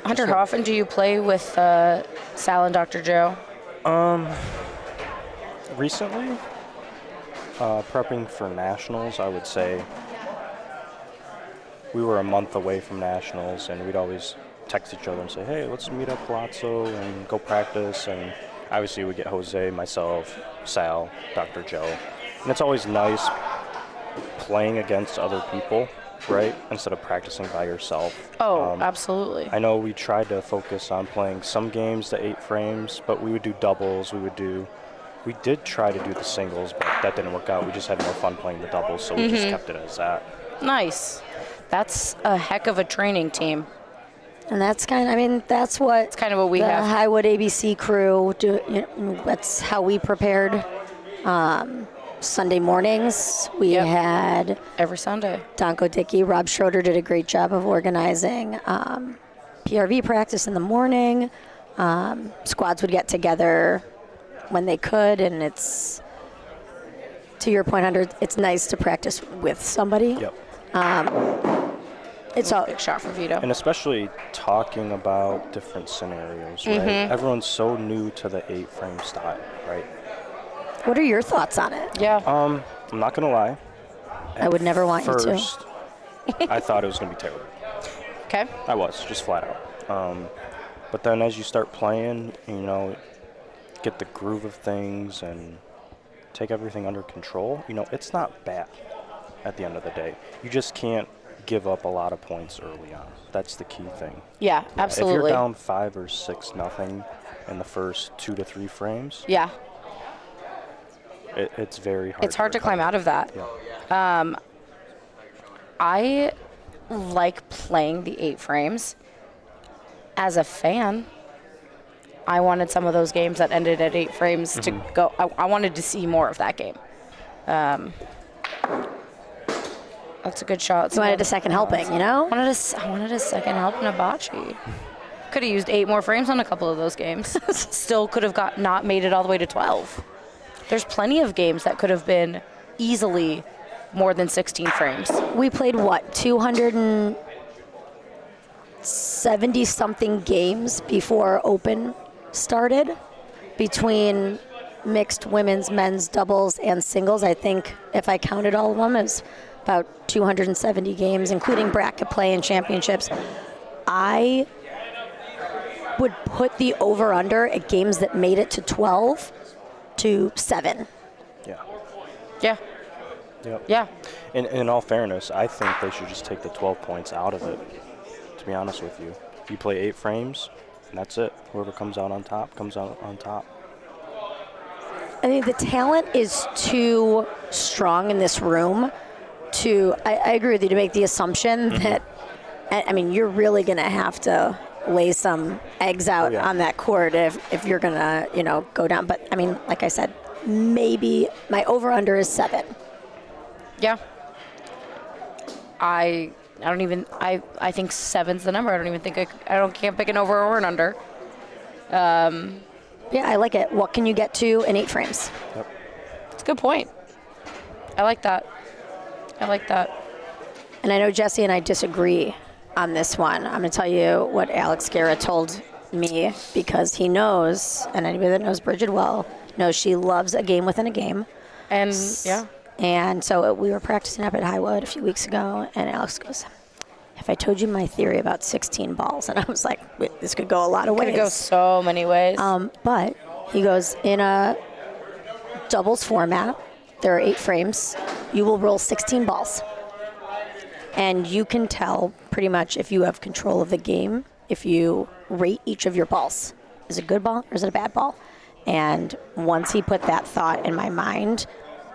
Hunter, how often do you play with Sal and Dr. Joe? Recently, prepping for nationals, I would say we were a month away from nationals, and we'd always text each other and say, hey, let's meet up Palazzo and go practice. And obviously we'd get Jose, myself, Sal, Dr. Joe. And it's always nice playing against other people, right, instead of practicing by yourself. Oh, absolutely. I know we tried to focus on playing some games to 8 frames, but we would do doubles. We did try to do the singles, but that didn't work out. We just had more fun playing the doubles, so we just kept it as that. Nice. That's a heck of a training team. And that's that's what It's kind of what we the have. Highwood ABC crew do. That's how we prepared. Sunday mornings, we had Every Sunday. Donko Dickey, Rob Schroeder did a great job of organizing PRV practice in the morning. Squads would get together when they could, and it's, to your point, Hunter, it's nice to practice with somebody. Yep. It's all Big shot for Vito. And especially talking about different scenarios, right? Everyone's so new to the 8-frame style, right? What are your thoughts on it? Yeah. I'm not gonna lie. I would never want you to. First, I thought it was gonna be terrible. Okay. I was, just flat out. But then as you start playing, get the groove of things and take everything under control, it's not bad at the end of the day. You just can't give up a lot of points early on. That's the key thing. Yeah, absolutely. If you're down 5 or 6-0 in the first 2 to 3 frames, Yeah. it's very hard. It's hard to climb out of that. Yeah. I like playing the 8 frames. As a fan, I wanted some of those games that ended at 8 frames to go. I wanted to see more of that game. That's a good shot. You wanted a second helping, I wanted a second help in a bocce. Could have used 8 more frames on a couple of those games. Still could have not made it all the way to 12. There's plenty of games that could have been easily more than 16 frames. We played, 270-something games before Open started between mixed women's, men's, doubles, and singles. I think if I counted all of them, it was about 270 games, including bracket play and championships. I would put the over-under at games that made it to 12 to 7. Yeah. Yeah. Yep. Yeah. In all fairness, I think they should just take the 12 points out of it, to be honest with you. You play 8 frames, and that's it. Whoever comes out on top, comes out on top. I think the talent is too strong in this room I agree with you, to make the assumption that, you're really going to have to lay some eggs out on that court if you're going to, go down. But, like I said, maybe my over-under is 7. Yeah. I think 7's the number. I don't even think can't pick an over or an under. Yeah, I like it. What can you get to in 8 frames? Yep. It's a good point. I like that. And I know Jesse and I disagree on this one. I'm going to tell you what Alex Guerra told me, because he knows, and anybody that knows Bridget well knows she loves a game within a game. And, yeah. And so we were practicing up at Highwood a few weeks ago, and Alex goes, if I told you my theory about 16 balls, and I was like, this could go a lot of ways. It could go so many ways. But he goes, in a doubles format, there are 8 frames. You will roll 16 balls. And you can tell pretty much if you have control of the game, if you rate each of your balls. Is it a good ball or is it a bad ball? And once he put that thought in my mind,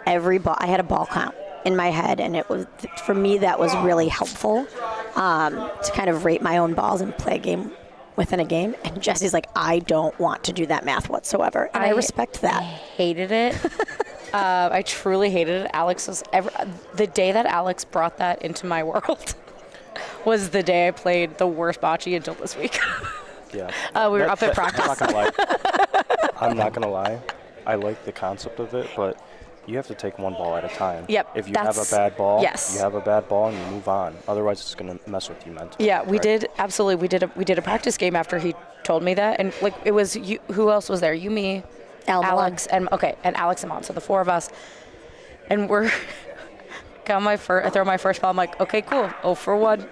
every ball, I had a ball count in my head, and it was, for me, that was really helpful to kind of rate my own balls and play a game within a game. And Jesse's like, I don't want to do that math whatsoever. And I respect that. I hated it. I truly hated it. The day that Alex brought that into my world was the day I played the worst bocce until this week. Yeah. We were up at practice. I'm not gonna lie. I like the concept of it, but you have to take one ball at a time. Yep. If you have a bad ball, yes. you have a bad ball and you move on. Otherwise, it's gonna mess with you mentally. Yeah, we did absolutely. We did a practice game after he told me that, and like it was you. Who else was there? You, me, Alex, and Alex and Mon. So the 4 of us, and we're I throw my first ball. I'm like, okay, cool, 0 for 1.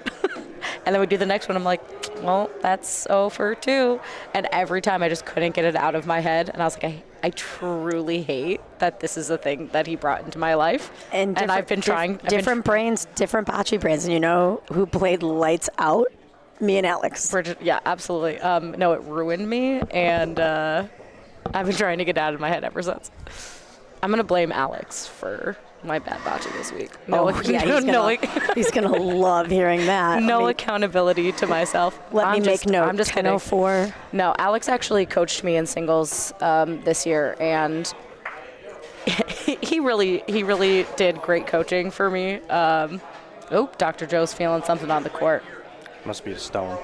And then we do the next one. I'm like, well, that's 0 for 2. And every time I just couldn't get it out of my head. And I was like, I truly hate that this is a thing that he brought into my life. And I've been trying. Different brains, different bocce brains. And you know who played lights out? Me and Alex. Bridget, yeah, absolutely. No, it ruined me. And I've been trying to get it out of my head ever since. I'm going to blame Alex for my bad bocce this week. He's gonna love hearing that. Accountability to myself. Let me make note. I'm just 10:04. No, Alex actually coached me in singles this year, and he really did great coaching for me. Dr. Joe's feeling something on the court. Must be a stone.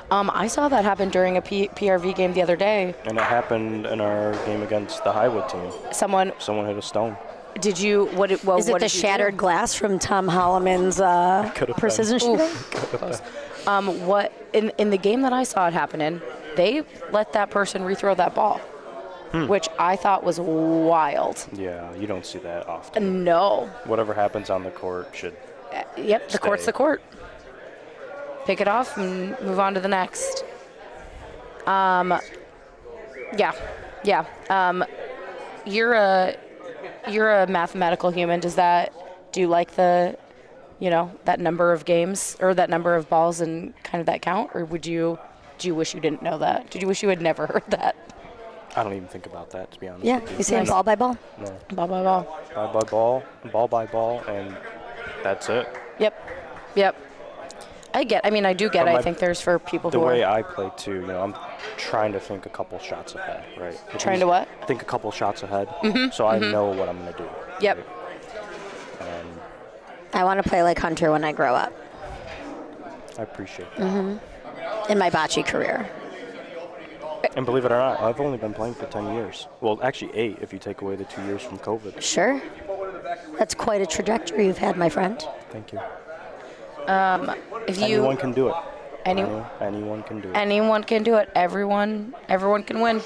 I saw that happen during a PRV game the other day. And it happened in our game against the Highwood team. Someone hit a stone. Did you? What? Is it what the did you do? shattered glass from Tom Holloman's precision shooting? Close. What in the game that I saw it happen in, they let that person rethrow that ball, which I thought was wild. Yeah, you don't see that often. No. Whatever happens on the court should. Yep, the Stay. court's the court. Pick it off and move on to the next. Yeah. You're a mathematical human. Do you like the, that number of games or that number of balls and kind of that count, or do you wish you didn't know that? Did you wish you had never heard that? I don't even think about that, to be honest. Yeah, with you. you saying ball by ball? No. Ball by ball. Ball by ball, and that's it. Yep. I do get. But I think there's for people The who way are I play too, I'm trying to think a couple shots ahead, right? trying to what? Think a couple shots ahead, so I know what I'm gonna do. Yep. Right? And I want to play like Hunter when I grow up I appreciate that. in my bocce career. And believe it or not, I've only been playing for 10 years. Well, actually 8 if you take away the 2 years from COVID. Sure. That's quite a trajectory you've had, my friend. Thank you. If Anyone can do it. anyone Anyone can do it. anyone can do it. Everyone can win.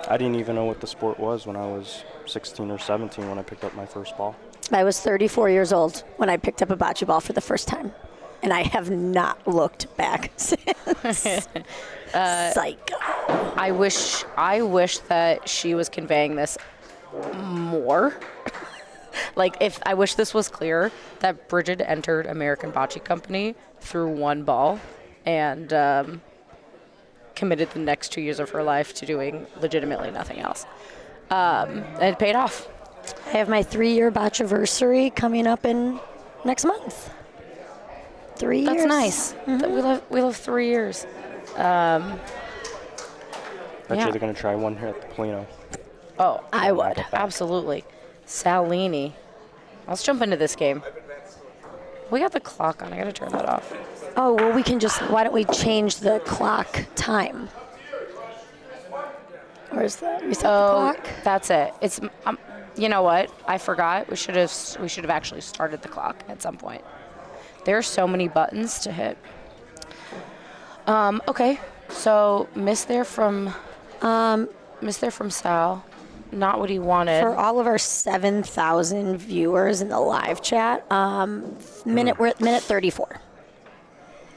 I didn't even know what the sport was when I was 16 or 17 when I picked up my first ball. I was 34 years old when I picked up a bocce ball for the first time, and I have not looked back since. Psycho. I wish that she was conveying this more. I wish this was clear that Bridget entered American Bocce Company through one ball and committed the next 2 years of her life to doing legitimately nothing else. And it paid off. I have my 3-year bocce-versary coming up in next month. 3 years. That's nice. We love 3 years. Bet Yeah. you're going to try one here at the Polino. Oh, I would. absolutely. Salini. Let's jump into this game. We got the clock on. I gotta turn that off. Oh, well, why don't we change the clock time? Where's the reset the clock? That's it. It's you know what? I forgot. We should have actually started the clock at some point. There's so many buttons to hit. Okay. So miss there from Sal. Not what he wanted. For all of our 7,000 viewers in the live chat, we're at minute 34.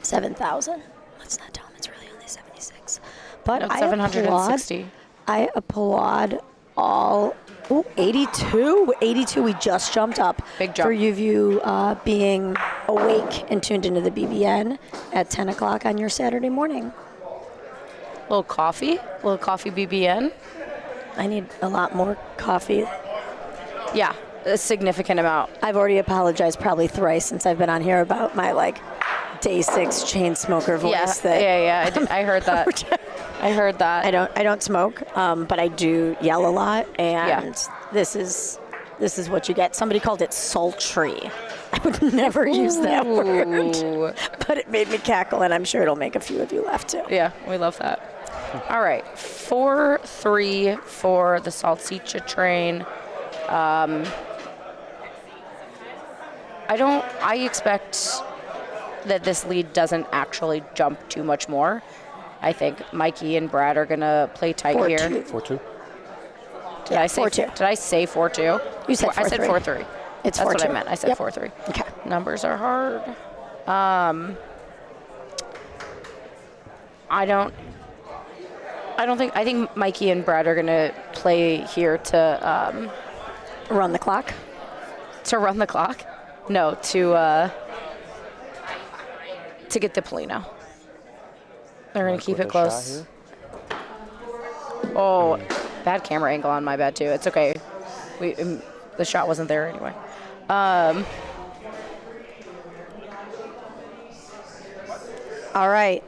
7,000. Let's not tell them it's really only 76. But No, I 760. applaud all. Ooh, 82. 82. We just jumped up. Big jump. For you being awake and tuned into the BBN at 10 o'clock on your Saturday morning. Little coffee BBN. I need a lot more coffee. Yeah, a significant amount. I've already apologized probably thrice since I've been on here about my day 6 chain smoker voice. Yeah. I heard that. I heard that. I don't smoke, but I do yell a lot, and this is what you get. Somebody called it sultry. I would never use that word, but it made me cackle, and I'm sure it'll make a few of you laugh too. Yeah, we love that. All right, 4-3 for the Salsicha train. I expect that this lead doesn't actually jump too much more. I think Mikey and Brad are gonna play tight 4-2. here. 4-2. Did I say 4-2. Did I say 4-2? You said 4-3. I said 4-3. It's That's 4-2. what I meant. I said Yep. 4-3. Okay. Numbers are hard. I think Mikey and Brad are gonna play here to Run the clock. run the clock. No, to get the Polino. They're gonna keep it close. Oh, bad camera angle on my bad too. It's okay. The shot wasn't there anyway. All right.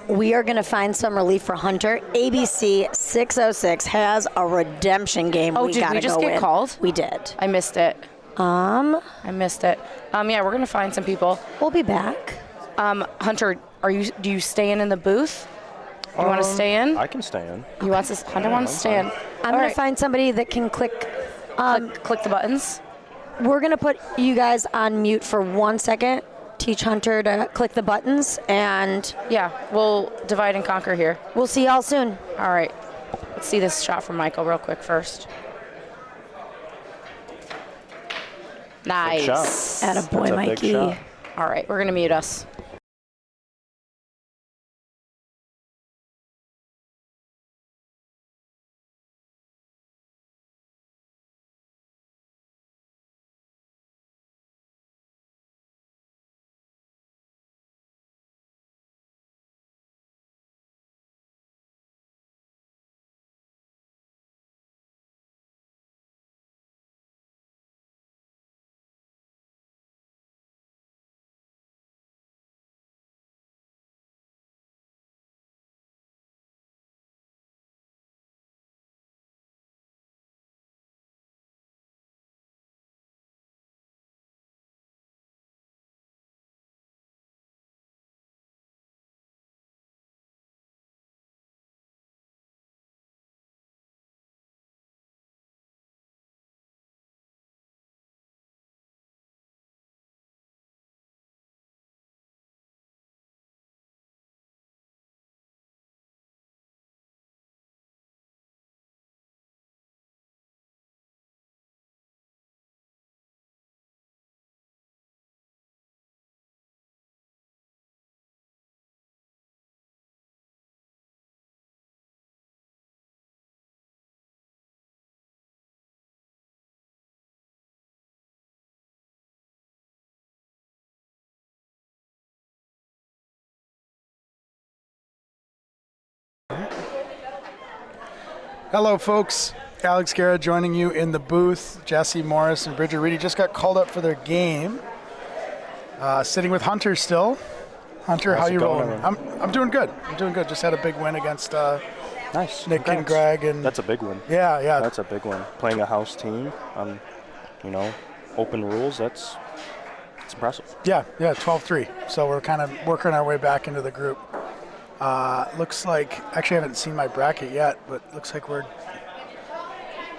We are going to find some relief for Hunter. ABC 606 has a redemption game. Oh, we did gotta we just go get win. called? We did. I missed it. Um, Yeah, we're gonna find some people. we'll be back. Hunter, do you stay in the booth? You want to stay in? I can stay in. Hunter wants to stay in. I'm going to find somebody that can click Click the buttons. We're going to put you guys on mute for 1 second. Teach Hunter to click the buttons, and Yeah, we'll divide and conquer here. we'll see y'all soon. All right. Let's see this shot from Michael real quick first. Nice. shot. Attaboy, That's a big Mikey. shot. All right, we're going to mute us. Hello, folks. Alex Guerra joining you in the booth. Jesse Morris and Bridget Reedy just got called up for their game. Sitting with Hunter still. Hunter, how How's it you going, rolling? I'm doing good. I'm doing good. Just had a big win against Nice. Nick and Congrats. Greg, and That's a big one. yeah. That's a big one. Playing a house team on, open rules. That's impressive. Yeah, 12-3. So we're kind of working our way back into the group. Looks like, actually I haven't seen my bracket yet, but looks like we're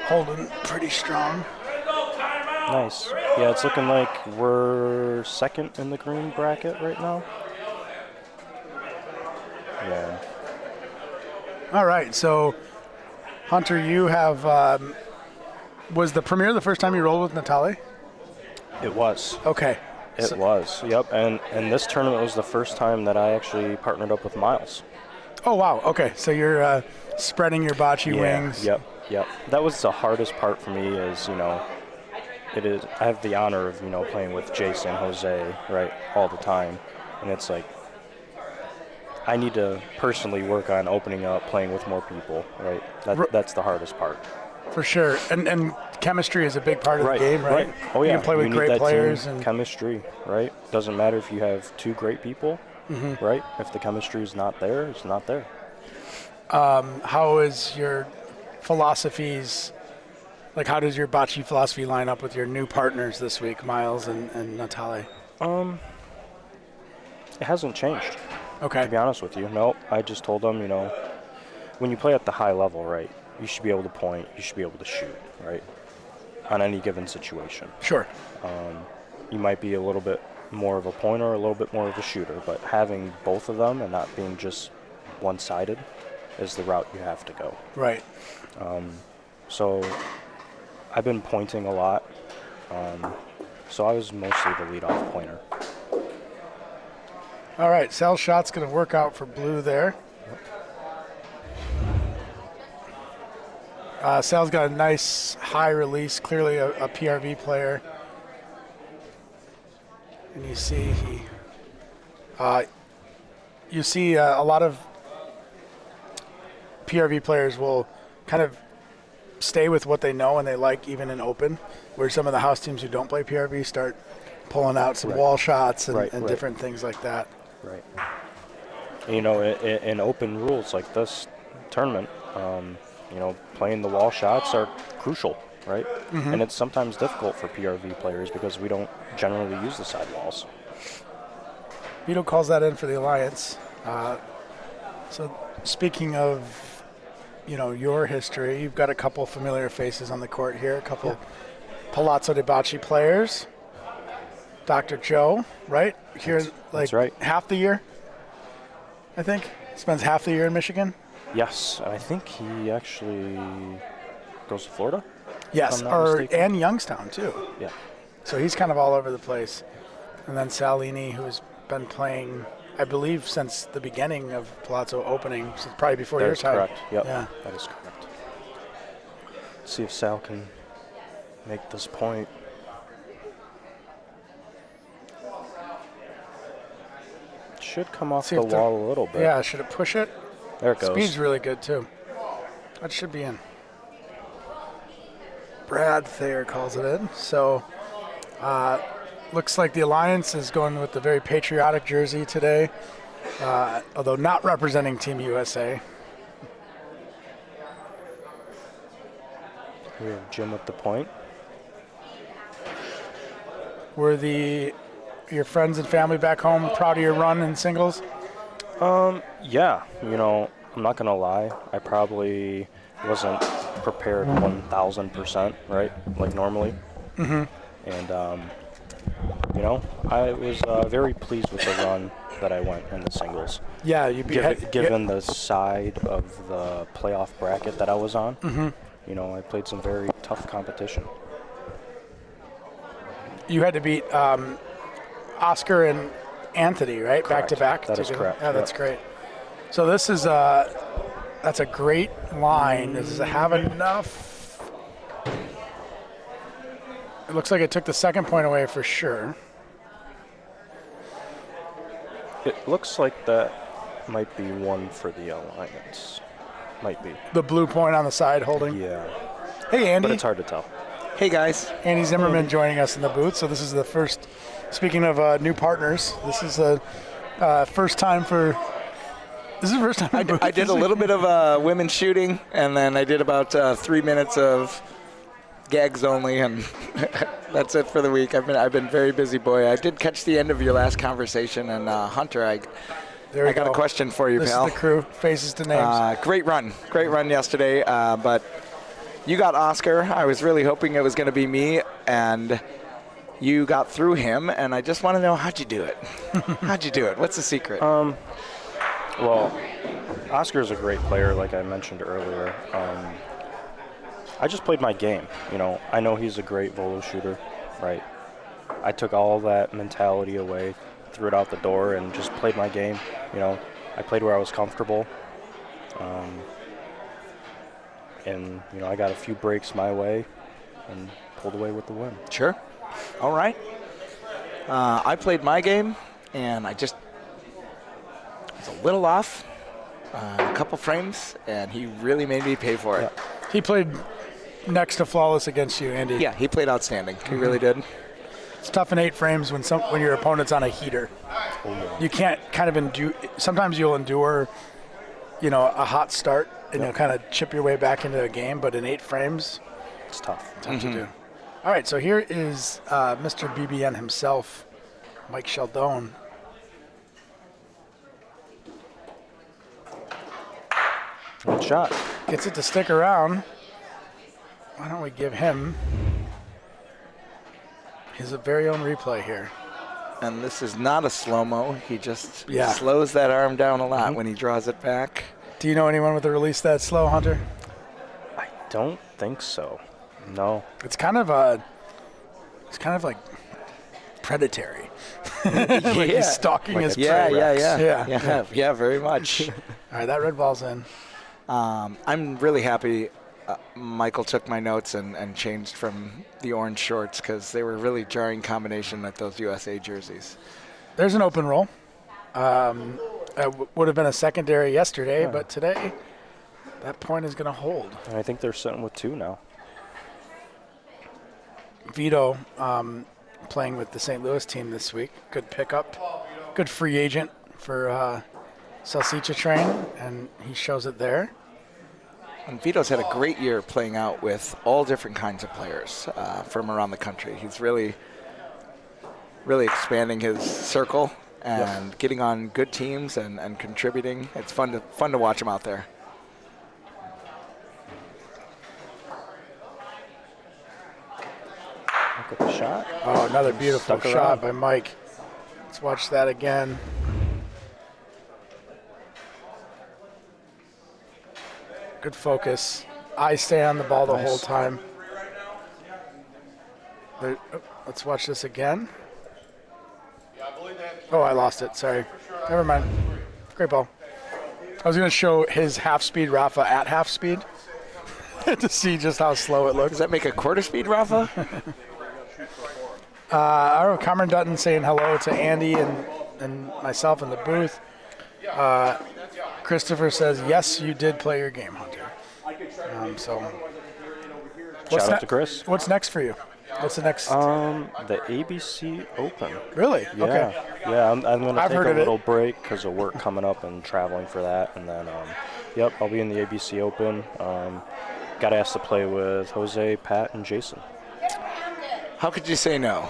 holding pretty strong. Nice. Yeah, it's looking like we're second in the green bracket right now. Yeah. All right, so Hunter, you have, was the premiere the first time you rolled with Natalie? It was. Okay. It was. Yep. And this tournament was the first time that I actually partnered up with Miles. Oh, wow. Okay, so you're spreading your bocce wings. Yep. That was the hardest part for me is, it is, I have the honor of, playing with Jason, Jose, right, all the time. And it's like, I need to personally work on opening up, playing with more people, right? That's the hardest part. For sure. And chemistry is a big part of the game, right? Oh, yeah. You can play with need great that players. team And chemistry, right? Doesn't matter if you have two great people, Mm-hmm. right? If the chemistry is not there, it's not there. how is your philosophies, like how does your bocce philosophy line up with your new partners this week, Miles and Natalie? It hasn't changed. Okay. To be honest with you, no. I just told them, when you play at the high level, right, you should be able to point, you should be able to shoot, right, on any given situation. Sure. You might be a little bit more of a pointer, a little bit more of a shooter, but having both of them and not being just one-sided is the route you have to go. Right. So I've been pointing a lot, so I was mostly the leadoff pointer. All right, Sal's shot's going to work out for blue there. Sal's got a nice high release, clearly a PRV player. And you see a lot of PRV players will kind of stay with what they know and they like even in open, where some of the house teams who don't play PRV start pulling out some wall shots and different things like that. Right. In open rules like this tournament, playing the wall shots are crucial, right? Mm-hmm. And it's sometimes difficult for PRV players because we don't generally use the sidewalls. Vito calls that in for the Alliance. So speaking of, your history. You've got a couple familiar faces on the court here, a couple Palazzo de Bocce players. Dr. Joe, right? Here, that's right. half the year, I think. Spends half the year in Michigan. Yes, I think he actually goes to Florida. Yes, and Youngstown, too. Yeah. So he's kind of all over the place. And then Salini, who's been playing, I believe, since the beginning of Palazzo opening, so probably before your time. That's correct. Yep. Yeah. That is correct. See if Sal can make this point. Should come off the wall a little bit. Yeah, should it push it? There it goes. Speed's really good, too. That should be in. Brad Thayer calls it in. So, looks like the Alliance is going with the very patriotic jersey today, although not representing Team USA. We have Jim at the point. Were your friends and family back home proud of your run in singles? Yeah, I'm not gonna lie. I probably wasn't prepared 1,000%, right? Like normally. Mm-hmm. And I was very pleased with the run that I went in the singles. Yeah, given the side of the playoff bracket that I was on. Mm-hmm. I played some very tough competition. You had to beat Oscar and Anthony, right? Correct. Back to back. That is correct. Yeah, that's great. So this is that's a great line. Does it have enough? It looks like it took the second point away for sure. It looks like that might be one for the Alliance. Might be. The blue point on the side holding. Yeah. Hey, Andy. But it's hard to tell. Hey, guys. Andy Zimmerman joining us in the booth. So this is the first, speaking of new partners, this is the first time for, this is the first time. I did a little bit of women's shooting, and then I did about 3 minutes of gags only, and that's it for the week. I've been very busy, boy. I did catch the end of your last conversation, and Hunter, I got a question for you, pal. This is the crew, faces to names. Great run yesterday, but you got Oscar. I was really hoping it was going to be me, and you got through him, and I just want to know, how'd you do it? How'd you do it? What's the secret? Well, Oscar's a great player, like I mentioned earlier. I just played my game. I know he's a great volo shooter, right? I took all that mentality away, threw it out the door, and just played my game. I played where I was comfortable. And I got a few breaks my way and pulled away with the win. Sure. All right. I played my game, and I just was a little off, a couple frames, and he really made me pay for it. Yeah. He played next to flawless against you, Andy. Yeah, he played outstanding. He really did. It's tough in 8 frames when your opponent's on a heater. You can't kind of endure. Sometimes you'll endure, a hot start, and you'll kind of chip your way back into a game. But in 8 frames, it's tough. To do. All right, so here is Mr. BBN himself, Mike Sheldon. Good shot. Gets it to stick around. Why don't we give him his very own replay here? And this is not a slow-mo. He just slows that arm down a lot when he draws it back. Do you know anyone with a release that slow, Hunter? I don't think so. No. It's kind of like predatory. Like he's stalking his prey. Yeah, very much. All right, that red ball's in. I'm really happy Michael took my notes and changed from the orange shorts because they were really jarring combination with those USA jerseys. There's an open roll. Would have been a secondary yesterday, but today that point is going to hold. And I think they're sitting with 2 now. Vito playing with the St. Louis team this week. Good pickup. Good free agent for Salsicha Train, and he shows it there. And Vito's had a great year playing out with all different kinds of players from around the country. He's really expanding his circle and getting on good teams and contributing. It's fun to watch him out there. Oh, another beautiful Stuck shot around. by Mike. Let's watch that again. Good focus. Eyes stay on the ball the Nice. whole time. Let's watch this again. Oh, I lost it. Sorry. Never mind. Great ball. I was going to show his half speed Rafa at half speed to see just how slow it looks. Does that make a quarter speed, Rafa? I don't know, Cameron Dutton saying hello to Andy and myself in the booth. Christopher says, yes, you did play your game, Hunter. Shout out to Chris. What's next for you? What's the next? The ABC Open. Really? Yeah. Okay. Yeah, I'm going to I've take heard a of it. little break because of work coming up and traveling for that. And then, yep, I'll be in the ABC Open. Got asked to play with Jose, Pat, and Jason. How could you say no?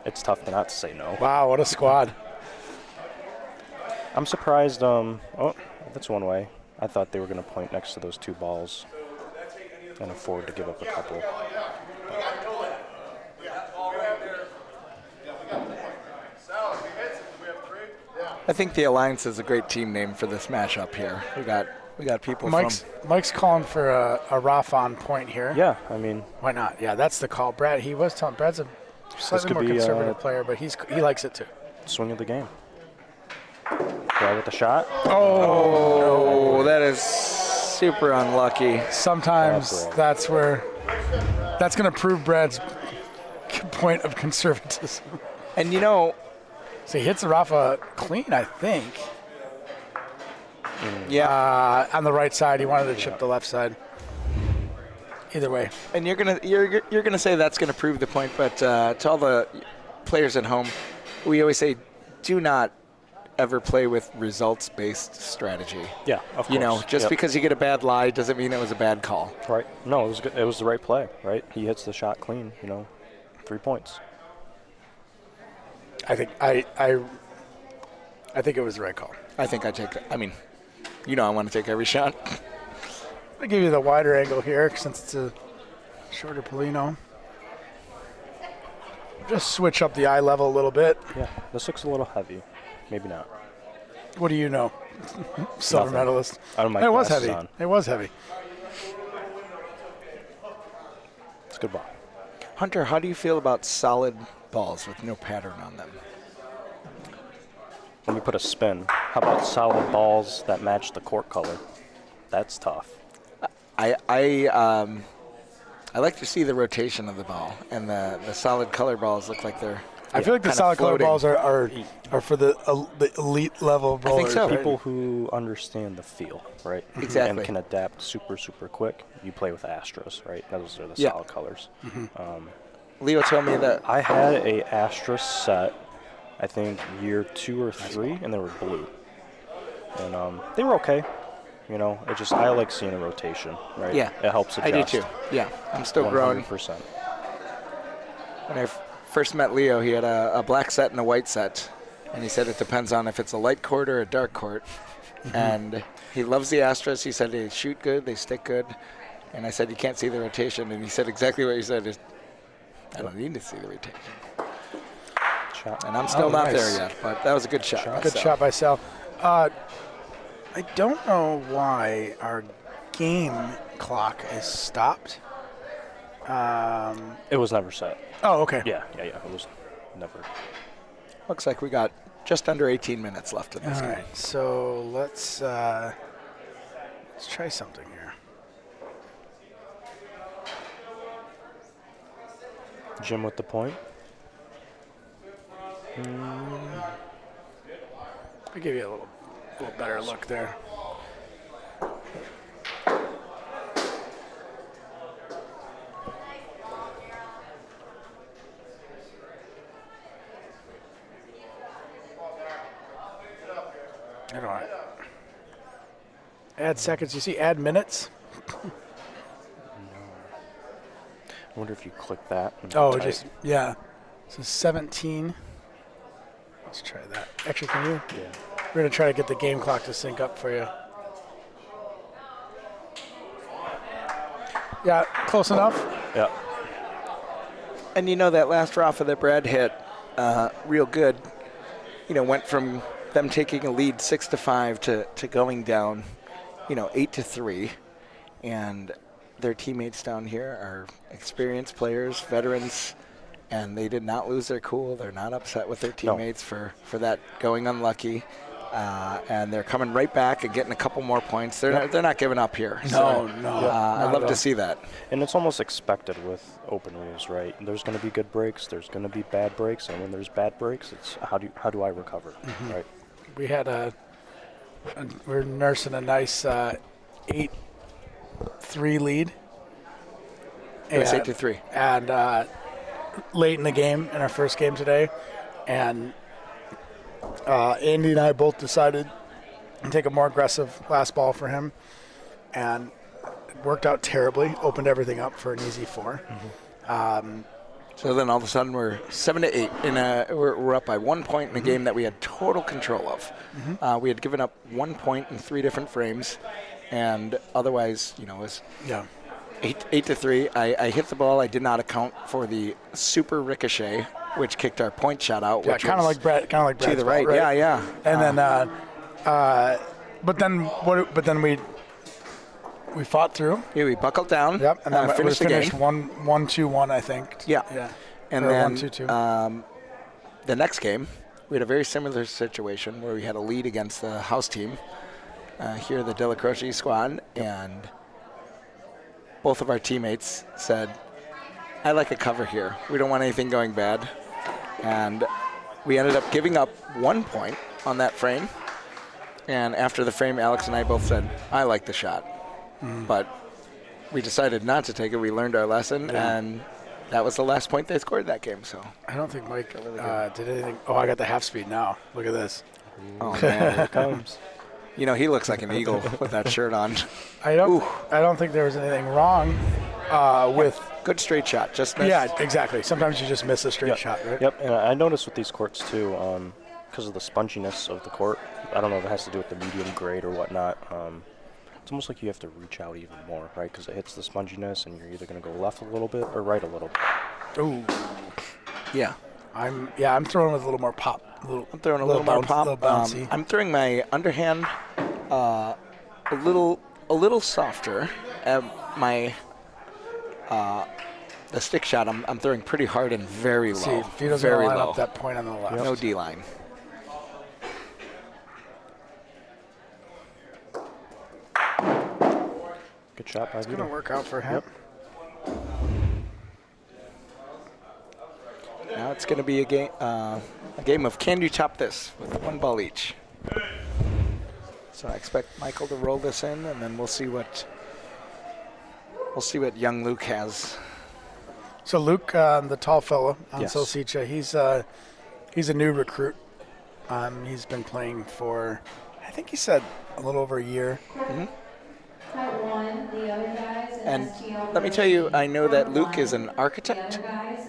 It's tough not to say no. Wow, what a squad. I'm surprised. Oh, that's one way. I thought they were going to point next to those two balls and afford to give up a couple. I think the Alliance is a great team name for this matchup here. We got people Mike's calling for a Rafa on point here. Yeah, I mean, Why not? Yeah, that's the call. Brad's a slightly could more be, conservative player, but he likes it too. swing of the game. Guy with the shot. Oh, that is super unlucky. Sometimes That's right. that's going to prove Brad's point of conservatism. And you know, So he hits the Rafa clean, I think. yeah. On the right side, he wanted to chip the left side. Either way, And you're gonna say that's gonna prove the point, but to all the players at home, we always say, do not ever play with results-based strategy. Yeah, of course. You know, just Yep. because you get a bad lie doesn't mean it was a bad call. Right. No, it was good. It was the right play, right? He hits the shot clean, 3 points. I think it was the right call. I think I want to take every shot. I'll give you the wider angle here since it's a shorter Polino. Just switch up the eye level a little bit. Yeah, this looks a little heavy. Maybe not. What do you know? Silver Nothing. medalist. I have my It was glasses heavy. on. It was heavy. It's a good ball. Hunter, how do you feel about solid balls with no pattern on them? Let me put a spin. How about solid balls that match the court color? That's tough. I like to see the rotation of the ball, and the solid color balls look like they're. I feel like the kinda solid color floating. balls are for the elite level bowlers. think so. right? People who understand the feel, right? Exactly. And can adapt super, super quick. You play with Astros, right? Those are the Yeah. solid colors. Leo told me that. I had a Astros set, I think year 2 or 3, and they were blue. And they were okay. I like seeing a rotation, right? Yeah, It helps adjust. I do too. Yeah, I'm still growing. 100%. When I first met Leo, he had a black set and a white set, and he said it depends on if it's a light court or a dark court. And he loves the Astros. He said they shoot good, they stick good. And I said you can't see the rotation, and he said exactly what you said. Is I don't need to see the rotation. Shot. And I'm still not nice. there yet, but that was a good shot. by Good Sal. shot by Sal. I don't know why our game clock is stopped. It was never set. Oh, okay. Yeah. It was never. Looks like we got just under 18 minutes left in this All game. right, so let's try something here. Jim with the point. I'll give you a little better look there. I don't know. Add seconds. You see, add minutes. I wonder if you click that. and Oh, type. yeah. So 17. Let's try that. Actually, can you? Yeah. We're gonna try to get the game clock to sync up for you. Yeah, close enough. Yeah. And that last Rafa that Brad hit, real good, went from them taking a lead 6-5 to going down, 8-3. And their teammates down here are experienced players, veterans, and they did not lose their cool. They're not upset with their teammates for that going unlucky. And they're coming right back and getting a couple more points. They're not giving up here. No. I'd love to see that. And it's almost expected with open rules, right? There's going to be good breaks. There's going to be bad breaks. And when there's bad breaks, it's how do I recover, right? We had we're nursing a nice 8-3 lead. It was 8-3. And late in the game, in our first game today, and Andy and I both decided to take a more aggressive last ball for him, and it worked out terribly. Opened everything up for an easy 4. So then all of a sudden we're 7-8 we're up by 1 point in a game that we had total control of. We had given up 1 point in 3 different frames, and otherwise, it was 8-3. I hit the ball. I did not account for the super ricochet, which kicked our point shot out. Yeah, kind of like Brad's to the right. ball, right? Yeah. And then we fought through. Yeah, we buckled down. Yep, and then finished the game. 1-2-1, I think. Yeah. And or then 1-2-2. The next game, we had a very similar situation where we had a lead against the house team. Here, the De La Croce squad, and both of our teammates said, I like a cover here. We don't want anything going bad. And we ended up giving up 1 point on that frame. And after the frame, Alex and I both said, I like the shot. But we decided not to take it. We learned our lesson, and that was the last point they scored that game. So I don't think Mike did anything. Oh, I got the half speed now. Look at this. Oh, man, here it comes. He looks like an eagle with that shirt on. I don't think there was anything wrong with good straight shot. Just missed. Yeah, exactly. Sometimes you just miss a straight shot, right? Yep. And I noticed with these courts too, because of the sponginess of the court. I don't know if it has to do with the medium grade or whatnot. It's almost like you have to reach out even more, right? Because it hits the sponginess, and you're either going to go left a little bit or right a little bit. Ooh. Yeah. I'm throwing with a little more pop. I'm throwing a little more pop. A little bouncy. I'm throwing my underhand a little softer. The stick shot, I'm throwing pretty hard and very low. See, if he doesn't line up that point on the left. No D-line. Good shot by It's going to work out for him. Yep. Now it's going to be a game of can you top this with 1 ball each. So I expect Michael to roll this in, and then we'll see what young Luke has. So Luke, the tall fellow on Yes. Solsicha, he's a new recruit. He's been playing for, I think he said, a little over a year. And let me tell you, I know that Luke is an architect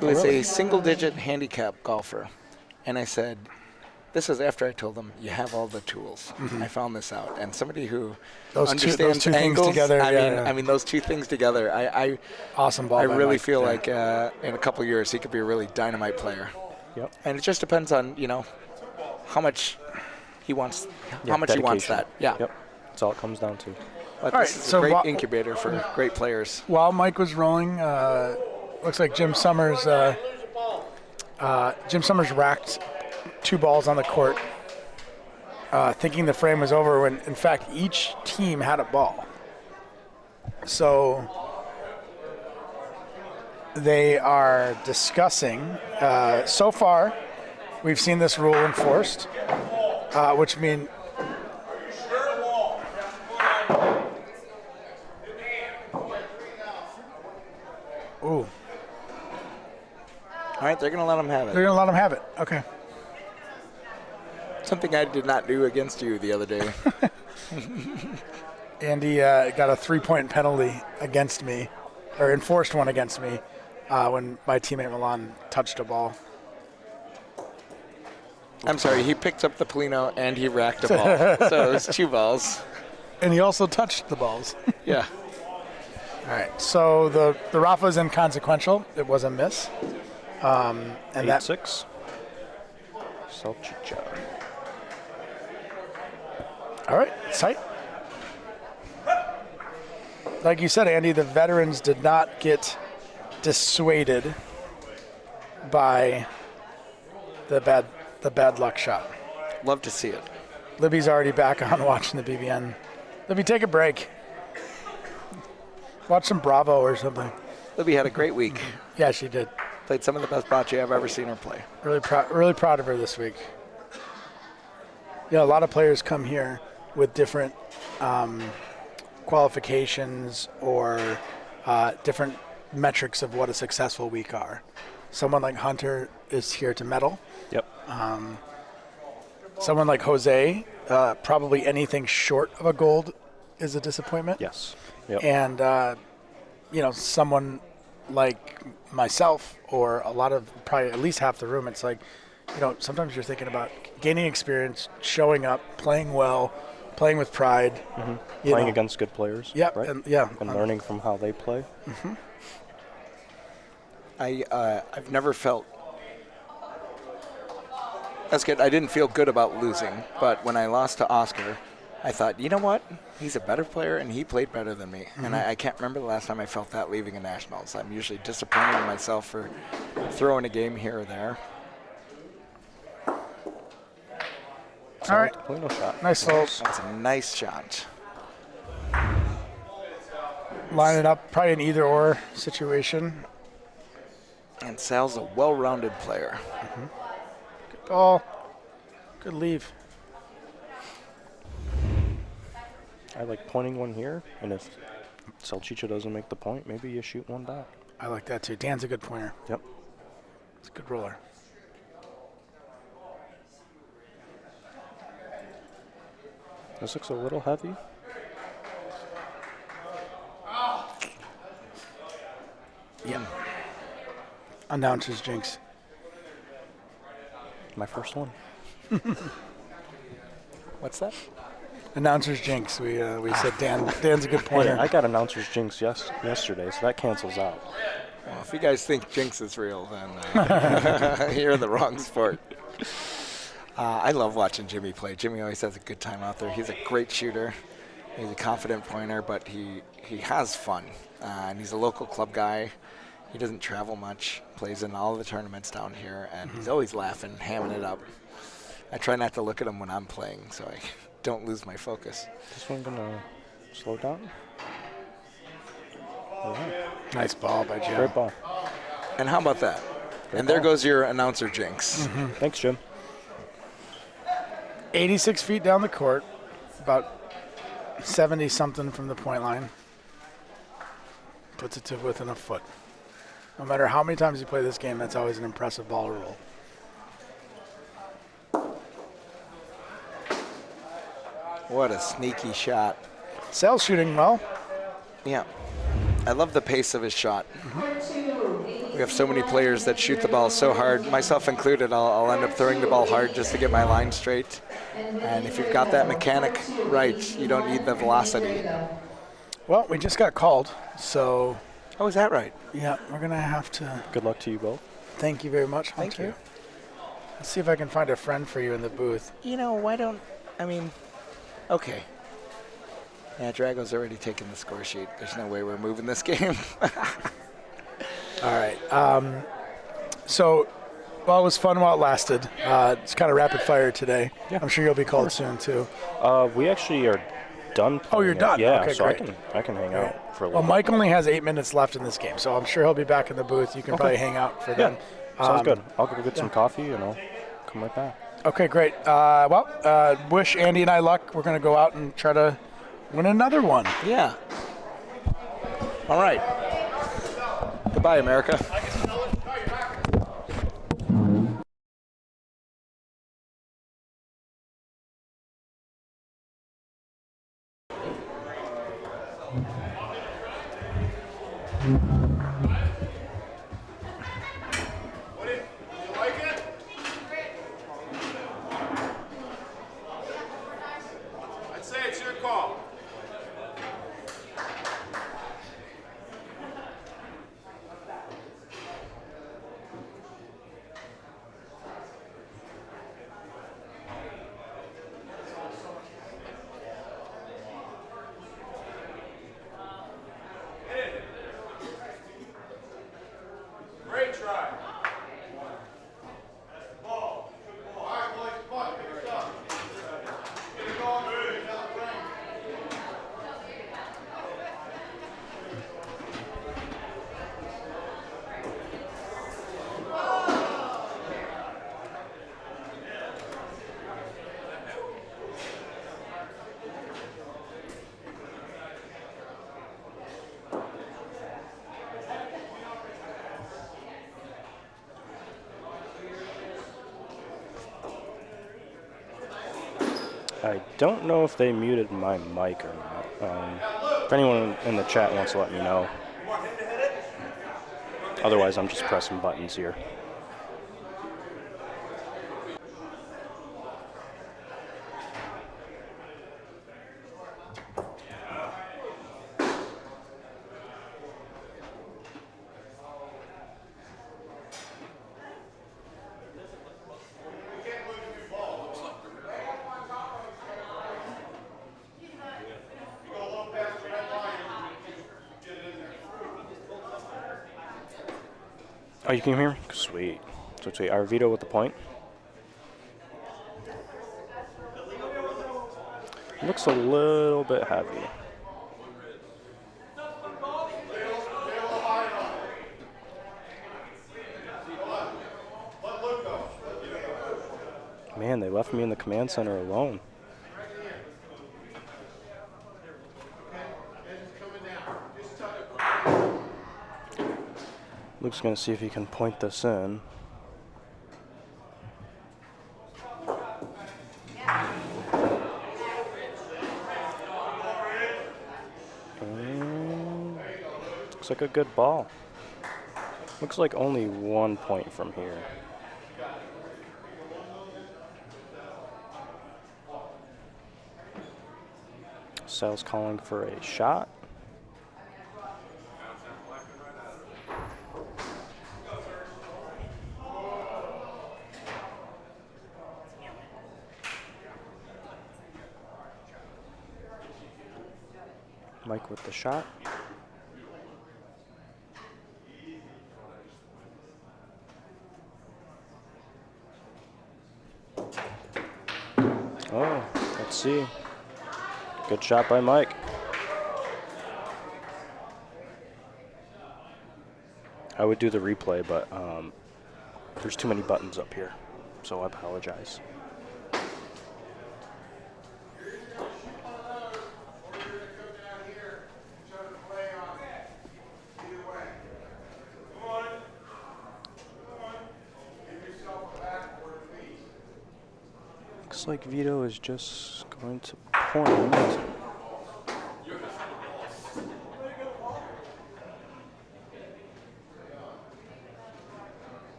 who is a single-digit handicap golfer. And I said, this is after I told him, you have all the tools. I found this out. And somebody who understands two angles, things together. I mean, those two things together, awesome ball. I really Mike. feel like in a couple years he could be a really dynamite player. Yep. And it just depends on, how much he wants, how much he wants that. Yeah. Yep. That's all it comes down to. But All this right, is so a great incubator for great players. While Mike was rolling, looks like Jim Summers racked 2 balls on the court, thinking the frame was over when, in fact, each team had a ball. So they are discussing. So far, we've seen this rule enforced, which means ooh. All right, they're going to let him have it. They're going to let him have it. Okay. Something I did not do against you the other day. Andy got a 3-point penalty against me, or enforced one against me, when my teammate Milan touched a ball. I'm sorry, he picked up the Polino and he racked a ball. So it was 2 balls. And he also touched the balls. Yeah. All right, so the Rafa is inconsequential. It was a miss. And 8-6. Salchicha. All right, it's tight. Like you said, Andy, the veterans did not get dissuaded by the bad luck shot. Love to see it. Libby's already back on watching the BBN. Libby, take a break. Watch some Bravo or something. Libby had a great week. Yeah, she did. Played some of the best bocce I've ever seen her play. Really proud of her this week. Yeah, a lot of players come here with different qualifications or different metrics of what a successful week are. Someone like Hunter is here to medal. Yep. Someone like Jose, probably anything short of a gold is a disappointment. Yes. Yep. And, someone like myself or a lot of, probably at least half the room, it's like, sometimes you're thinking about gaining experience, showing up, playing well, playing with pride. Mm-hmm. Playing against good players. Yep, right? and learning from how they play. Mm-hmm. I've never felt that's good. I didn't feel good about losing, but when I lost to Oscar, I thought, you know what? He's a better player, and he played better than me. Mm-hmm. And I can't remember the last time I felt that leaving a nationals. I'm usually disappointed in myself for throwing a game here or there. All right. Shot. Nice little. That's a nice shot. Line it up, probably an either-or situation. And Sal's a well-rounded player. Mm-hmm. Good ball. Good leave. I like pointing one here, and if Salchicha doesn't make the point, maybe you shoot one back. I like that too. Dan's a good pointer. Yep. It's a good roller. This looks a little heavy. Yeah. Announcer's jinx. My first one. What's that? Announcer's jinx. We said Dan's a good pointer. Hey, I got announcer's jinx yesterday, so that cancels out. Well, if you guys think jinx is real, then you're in the wrong sport. I love watching Jimmy play. Jimmy always has a good time out there. He's a great shooter. He's a confident pointer, but he has fun. And he's a local club guy. He doesn't travel much, plays in all the tournaments down here, and he's always laughing, hamming it up. I try not to look at him when I'm playing, so I don't lose my focus. This one gonna slow down? Yeah. Nice ball by Jim. Great ball. And how about that? Great and there ball. goes your announcer jinx. Mm-hmm. Thanks, Jim. 86 feet down the court, about 70-something from the point line. Puts it to within a foot. No matter how many times you play this game, that's always an impressive ball to roll. What a sneaky shot. Sal's shooting well. Yeah. I love the pace of his shot. Mm-hmm. We have so many players that shoot the ball so hard, myself included. I'll end up throwing the ball hard just to get my line straight. And if you've got that mechanic right, you don't need the velocity. Well, we just got called, so... Oh, is that right? Yeah, we're going to have to... Good luck to you both. Thank you very much, Hunter. Thank you. Let's see if I can find a friend for you in the booth. Okay. Yeah, Drago's already taken the score sheet. There's no way we're moving this game. All right. So, well, it was fun while it lasted. It's kind of rapid fire today. Yeah. I'm sure you'll be called soon, too. We actually are done playing. Oh, you're done? Yeah, Okay, so great. I can hang out for a little Well, bit. Mike only has 8 minutes left in this game, so I'm sure he'll be back in the booth. You can probably hang out for them. Sounds good. I'll go get some coffee and I'll come right back. Okay, great. Wish Andy and I luck. We're going to go out and try to win another one. Yeah. All right. Goodbye, America. I don't know if they muted my mic or not. If anyone in the chat wants to let me know. Otherwise, I'm just pressing buttons here. Oh, you can hear me? Sweet. So sweet. Arvido with the point. Looks a little bit heavy. Man, they left me in the command center alone. Luke's going to see if he can point this in. Looks like a good ball. Looks like only 1 point from here. Sal's calling for a shot. Mike with the shot. Oh, let's see. Good shot by Mike. I would do the replay, but there's too many buttons up here, so I apologize. Looks like Vito is just going to point.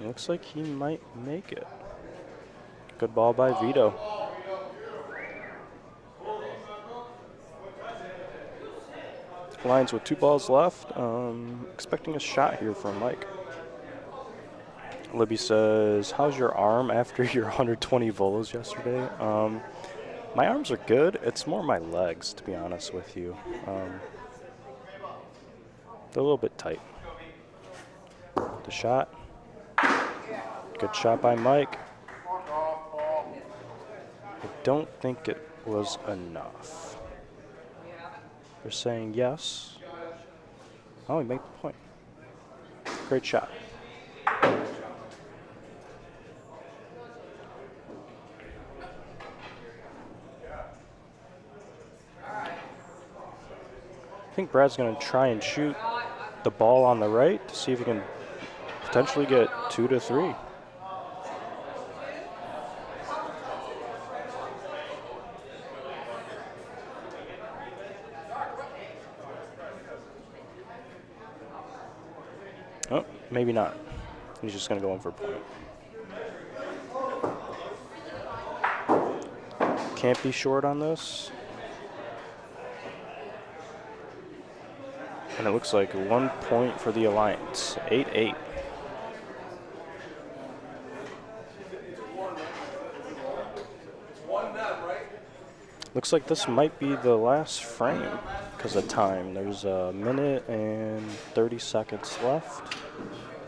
Looks like he might make it. Good ball by Vito. Lions with 2 balls left. Expecting a shot here from Mike. Libby says, how's your arm after your 120 volos yesterday? My arms are good. It's more my legs, to be honest with you. They're a little bit tight. The shot. Good shot by Mike. I don't think it was enough. They're saying yes. Oh, he made the point. Great shot. I think Brad's going to try and shoot the ball on the right to see if he can potentially get 2 to 3. Oh, maybe not. He's just going to go in for a point. Can't be short on this. And it looks like 1 point for the Alliance. 8-8. Looks like this might be the last frame because of time. There's 1 minute and 30 seconds left.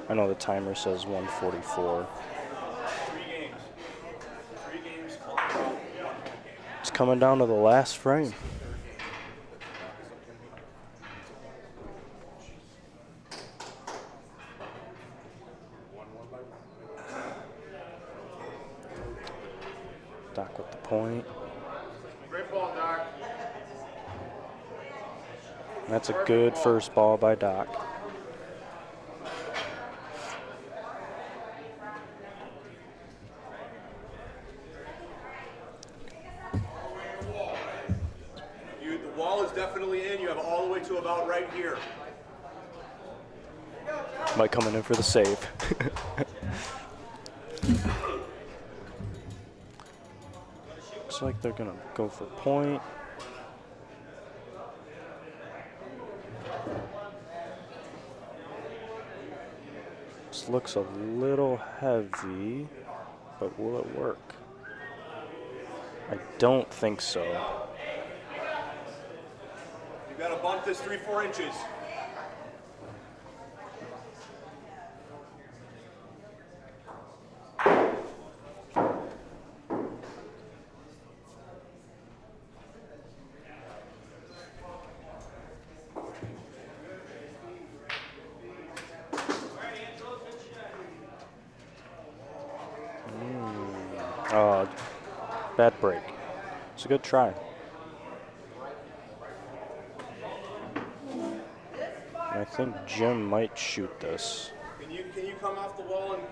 I know the timer says 1:44. It's coming down to the last frame. Doc with the point. Great ball, Doc. That's a good first ball by Doc. to about right here. Might coming in for the save. Looks like they're gonna go for point. This looks a little heavy, but will it work? I don't think so. You gotta bump this 3-4 inches. Bad break. It's a good try. I think Jim might shoot this. Can you come off the wall and?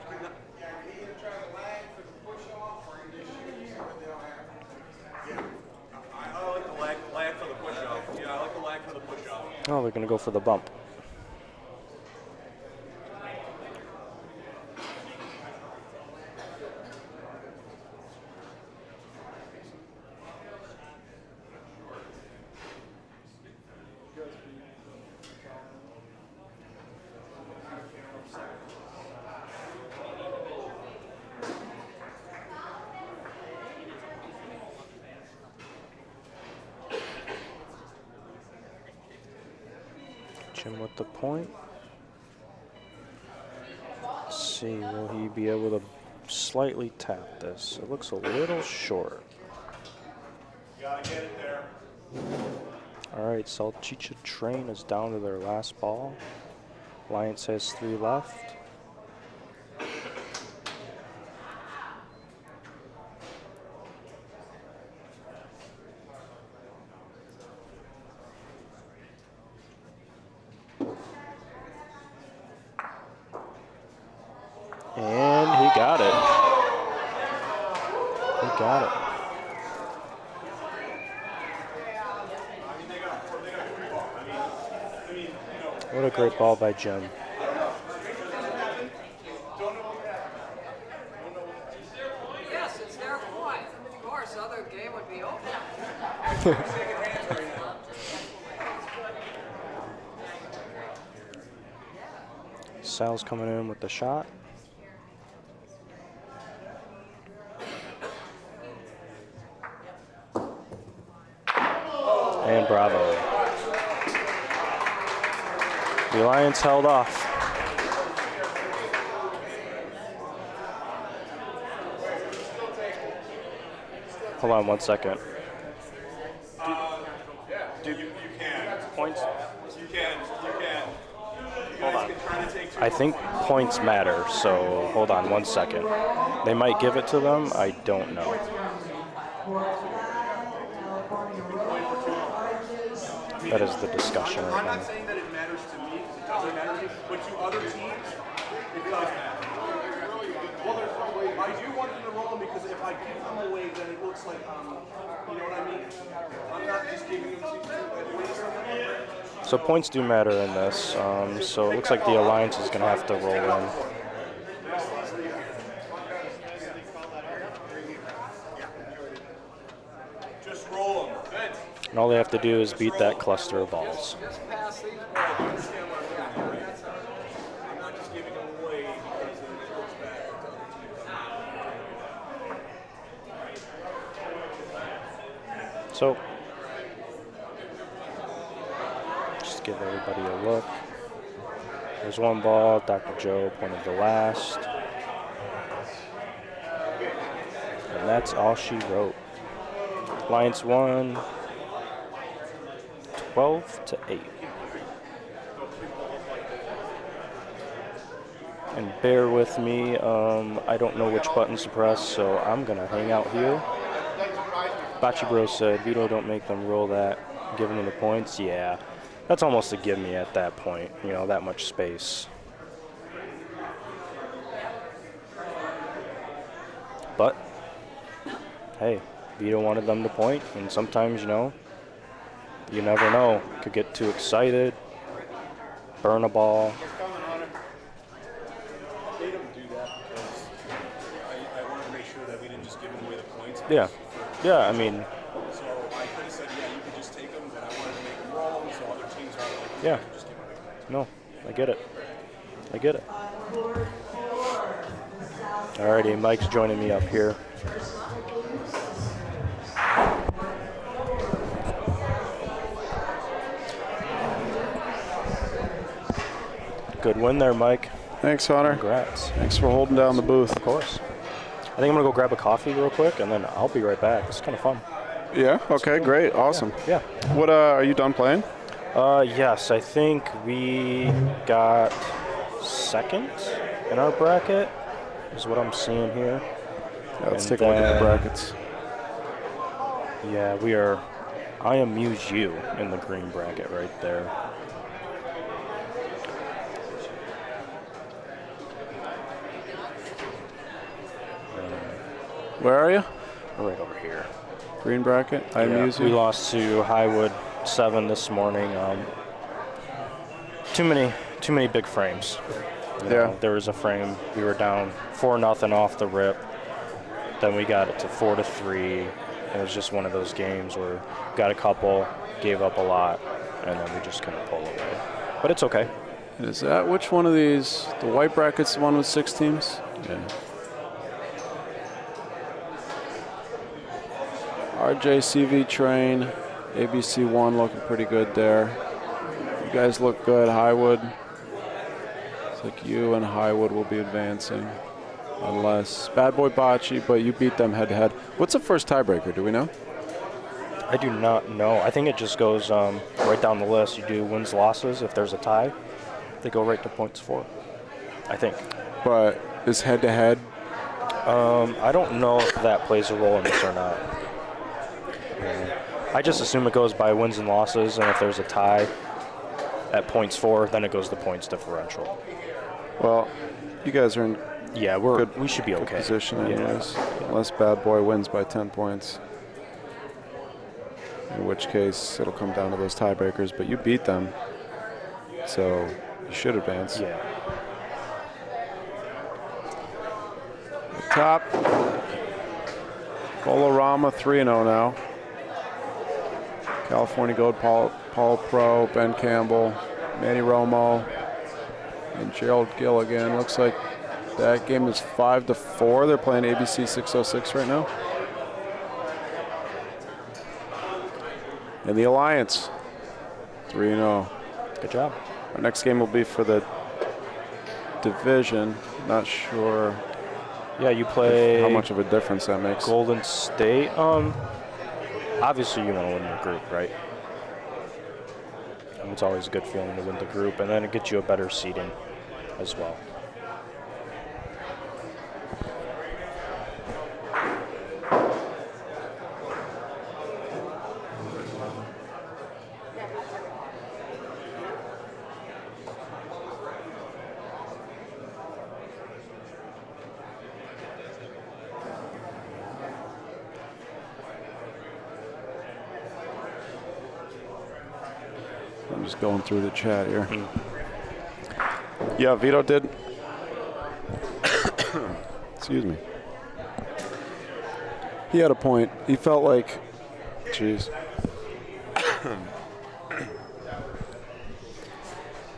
Yeah, I like the lag for the push off. Yeah, I like the lag for the push off. Oh, they're gonna go for the bump. Jim with the point. Let's see, will he be able to slightly tap this? It looks a little short. You gotta get it there. All right, Salchicha Train is down to their last ball. Alliance has 3 left. And he got it. He got it. What a great ball by Jim. Yes, it's their point. Of course, other game would be over. Sal's coming in with the shot. And bravo. The Alliance held off. Hold on 1 second. You can. Points? You can. Hold on. I think points matter, so hold on 1 second. They might give it to them, I don't know. That is the discussion right I'm now. not saying that it matters to me because it doesn't matter to me, but to other teams, it does matter. Well, there's no way. I do want them to roll them because if I give them away, then it looks like, you know what I mean? I'm not just giving them to So points do matter in this, so it looks like the Alliance is going to have to roll in. Just roll them. Good. And all they have to do is beat that cluster of balls. Just pass these I'm not just giving them away because it looks bad to other teams. So, just give everybody a look. There's one ball, Dr. Joe pointed the last. And that's all she wrote. Alliance won 12-8. And bear with me, I don't know which buttons to press, so I'm gonna hang out here. Bocce Bro said, Vito, don't make them roll that, giving them the points. Yeah, that's almost a give me at that point, you know, that much space. But, hey, Vito wanted them to point, and sometimes, you know, You never know. Could get too excited, burn a ball. They don't do that because I wanted to make sure that we didn't just give them away the points. Yeah. Yeah, I mean, So I could have said, yeah, you could just take them, but I wanted to make them roll, so other teams are like, yeah. just give them away the points. No, I get it. I get it. Alrighty, Mike's joining me up here. Good win there, Mike. Thanks, Hunter. Congrats. Thanks for holding down the booth. Of course. I think I'm going to go grab a coffee real quick, and then I'll be right back. It's kind of fun. Yeah? Okay, great. Awesome. Yeah. What, are you done playing? Yes, I think we got second in our bracket, is what I'm seeing here. Yeah, let's And take a look at the then- brackets. Yeah, we are IMU's in the green bracket right there. Where are you? We're right over here. Green bracket? I amuse We you? lost to Highwood 7 this morning. Too many big frames. You know, there was a frame, we were down 4-0 off the rip. Then we got it to 4-3. It was just one of those games where we got a couple, gave up a lot, and then we just couldn't pull away. But it's okay. Is that which one of these? The white bracket's the one with 6 teams? Yeah. RJCV train, ABC1 looking pretty good there. You guys look good. Highwood. It's like you and Highwood will be advancing. Unless Bad Boy Bocce, but you beat them head to head. What's the first tiebreaker? Do we know? I do not know. I think it just goes right down the list. You do wins, losses. If there's a tie, they go right to points 4. I think. But is head to head? I don't know if that plays a role in this or not. I just assume it goes by wins and losses, and if there's a tie at points 4, then it goes to points differential. Well, you guys are in we should be good okay. position anyways, unless Bad Boy wins by 10 points. In which case, it'll come down to those tiebreakers, but you beat them, so you should advance. Yeah. Top, Bolorama 3-0 now. California Gold, Paul Pro, Ben Campbell, Manny Romo, and Gerald Gilligan. Looks like that game is 5-4. They're playing ABC 606 right now. And the Alliance, 3-0. Good job. Our next game will be for the division. Not sure Yeah, you play how much of a difference that makes. Golden State. Obviously you want to win the group, right? And it's always a good feeling to win the group, and then it gets you a better seeding as well. I'm just going through the chat here. Yeah, Vito did. Excuse me. He had a point. He felt like, jeez.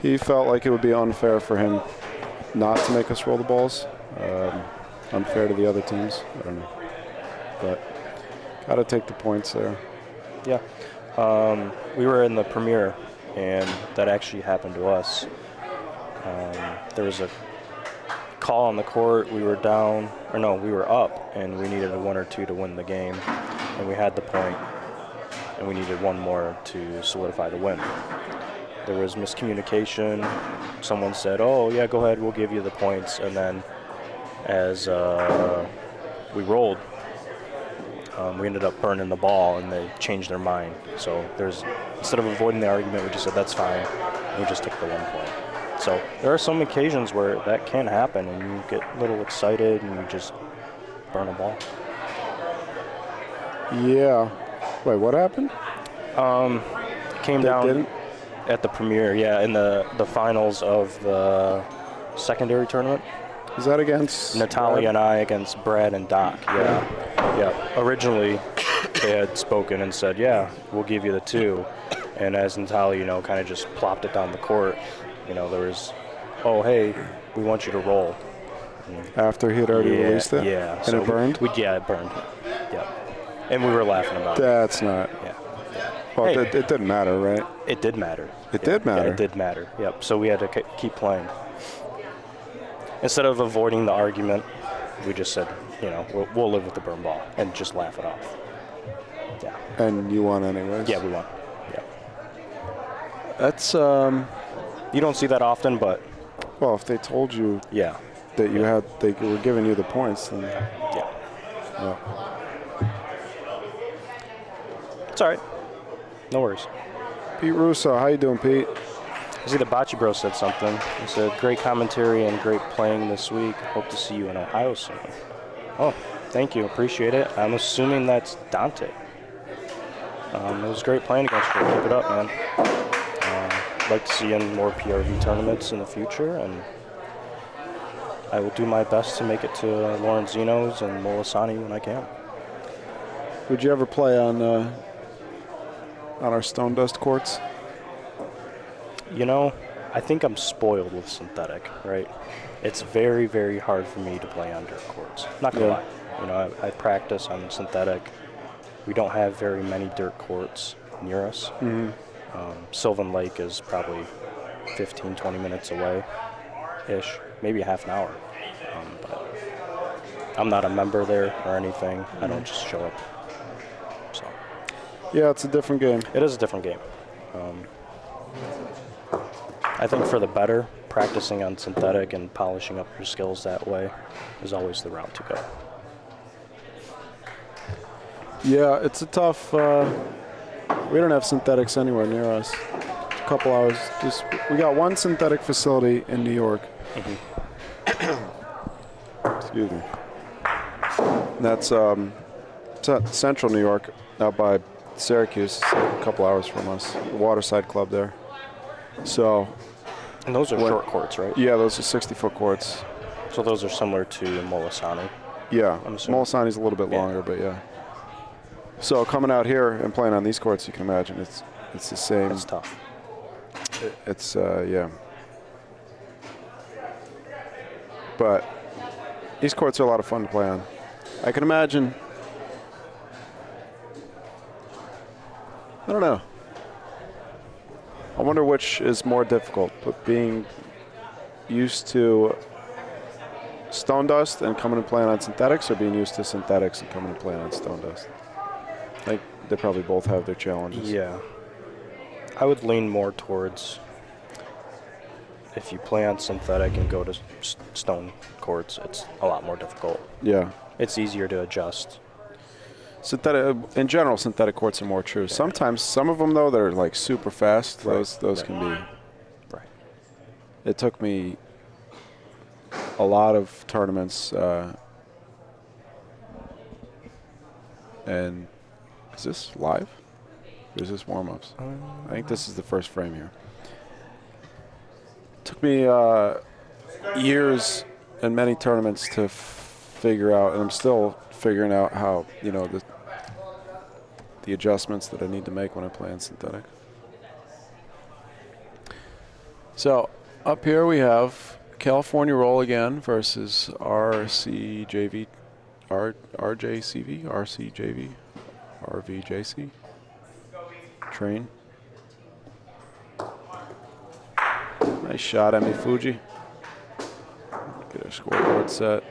He felt like it would be unfair for him not to make us roll the balls. Unfair to the other teams. I don't know. But got to take the points there. Yeah. We were in the premiere, and that actually happened to us. There was a call on the court. We were down, or no, we were up, and we needed a 1 or 2 to win the game. And we had the point, and we needed 1 more to solidify the win. There was miscommunication. Someone said, oh, yeah, go ahead, we'll give you the points. And then as we rolled, we ended up burning the ball, and they changed their mind. So instead of avoiding the argument, we just said, that's fine. And we just took the 1 point. So there are some occasions where that can happen, and you get a little excited, and you just burn a ball. Yeah. Wait, what happened? came They down didn't? at the premiere, yeah, in the finals of the secondary tournament. Is that against Natalia Brad? and I against Brad and Doc, yeah. Originally, they had spoken and said, yeah, we'll give you the 2. And as Natalia, kind of just plopped it down the court, there was, oh, hey, we want you to roll. After he had already released it? Yeah. And So it burned? it burned. Yeah. And we were laughing about it. That's not. Yeah. Well, Hey. it didn't matter, right? It did matter. It did matter? Yeah, it did matter. Yep. So we had to keep playing. Instead of avoiding the argument, we just said, we'll live with the burn ball and just laugh it off. Yeah. And you won anyways? Yeah, we won. Yeah. That's, You don't see that often, but well, if they told you yeah. that they were giving you the points, then Yeah. well, It's all right. No worries. Pete Russo, how you doing, Pete? I see the Bocce Bro said something. He said, great commentary and great playing this week. Hope to see you in Ohio soon. Oh, thank you. Appreciate it. I'm assuming that's Dante. It was great playing against you. Keep it up, man. I'd like to see you in more PRV tournaments in the future, and I will do my best to make it to Lorenzino's and Molisani when I can. Would you ever play on our Stone Dust courts? I think I'm spoiled with synthetic, right? It's very, very hard for me to play on dirt courts. Not gonna lie. I practice on synthetic. We don't have very many dirt courts near us. Mm-hmm. Sylvan Lake is probably 15, 20 minutes away-ish, maybe half an hour. But I'm not a member there or anything. I don't just show up. So Yeah, it's a different game. it is a different game. I think for the better, practicing on synthetic and polishing up your skills that way is always the route to go. Yeah, it's a tough. We don't have synthetics anywhere near us. A couple hours. We got one synthetic facility in New York. Excuse me. And that's it's at Central New York, out by Syracuse. It's a couple hours from us. The Waterside Club there. So. And those are short courts, right? Yeah, those are 60-foot courts. So those are similar to Molisani. Yeah, I'm assuming. Molisani's a little bit longer, but yeah. So coming out here and playing on these courts, you can imagine it's the same. It's tough. It's yeah. But these courts are a lot of fun to play on. I can imagine. I don't know. I wonder which is more difficult, but being used to stone dust and coming and playing on synthetics, or being used to synthetics and coming and playing on stone dust. I think they probably both have their challenges. Yeah. I would lean more towards if you play on synthetic and go to stone courts, it's a lot more difficult. Yeah. It's easier to adjust. Synthetic, in general, synthetic courts are more true. Sometimes, some of them though, they're like super fast. Those can be. Right. It took me a lot of tournaments, and is this live? Or is this warm-ups? I think this is the first frame here. It took me years and many tournaments to figure out, and I'm still figuring out how, the adjustments that I need to make when I play on synthetic. So up here we have California Roll again versus RCJV, RJCV, RCJV, RVJC. Train. Nice shot, Emi Fuji. Get our scoreboard set.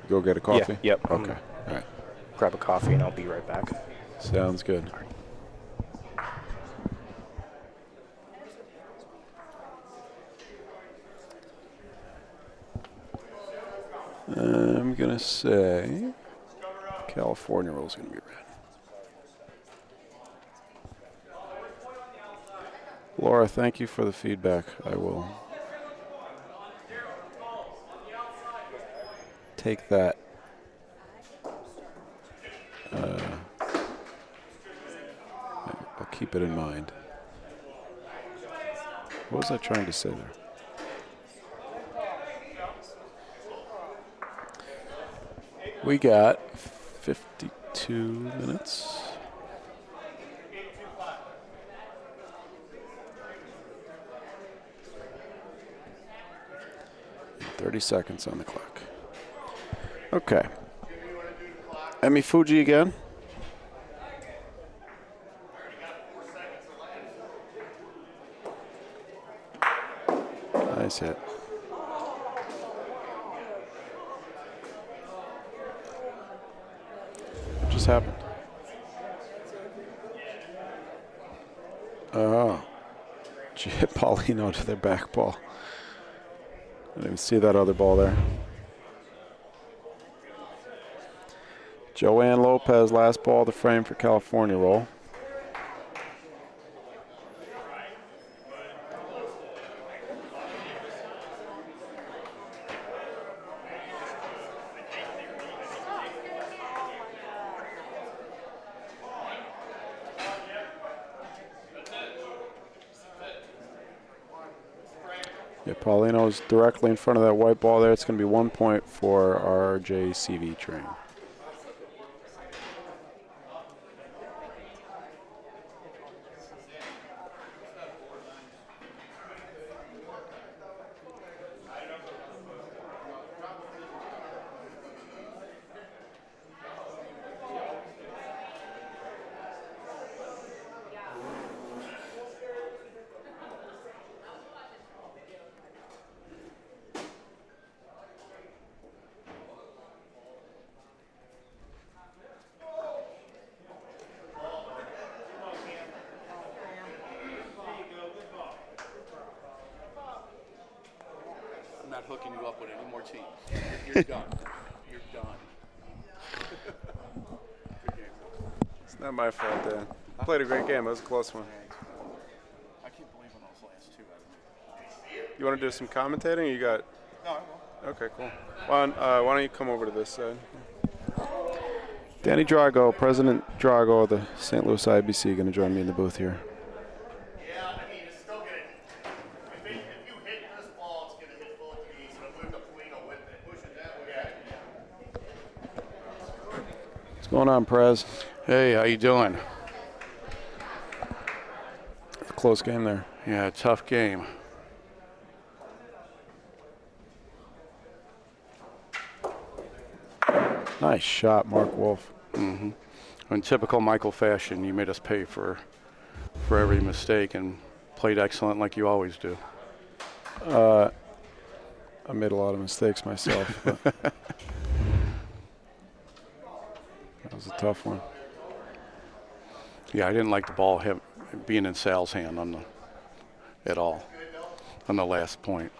Go get a coffee? Yeah, yep. Okay. All right. Grab a coffee and I'll be right back. Sounds good. I'm going to say California Roll is going to be red. Laura, thank you for the feedback. I will take that. I'll keep it in mind. What was I trying to say there? We got 52 minutes. And 30 seconds on the clock. Okay. Emi Fuji again. Nice hit. What just happened? Oh. She hit Paulino to their back ball. I didn't even see that other ball there. Joanne Lopez, last ball of the frame for California roll. Yeah, Paulino's directly in front of that white ball there. It's going to be 1 point for our JCV train. I'm not hooking you up with any more teams. You're done. You're done. Good game. It's not my fault, Dan. Played a great game. It was a close one. I keep believing those last two. You want to do some commentating? Or you got? No, I will. Okay, cool. Why don't you come over to this side? Danny Drago, President Drago of the St. Louis IBC, going to join me in the booth here. Yeah, I mean, it's still going to. If you hit this ball, it's going to hit both of these. So move the Polino with it. Push it that way. Yeah. What's going on, Prez? Hey, how you doing? It's a close game there. Yeah, tough game. Nice shot, Mark Wolf. Mm-hmm. In typical Michael fashion, you made us pay for every mistake and played excellent like you always do. I made a lot of mistakes myself. But that was a tough one. Yeah, I didn't like the ball being in Sal's hand at all on the last point.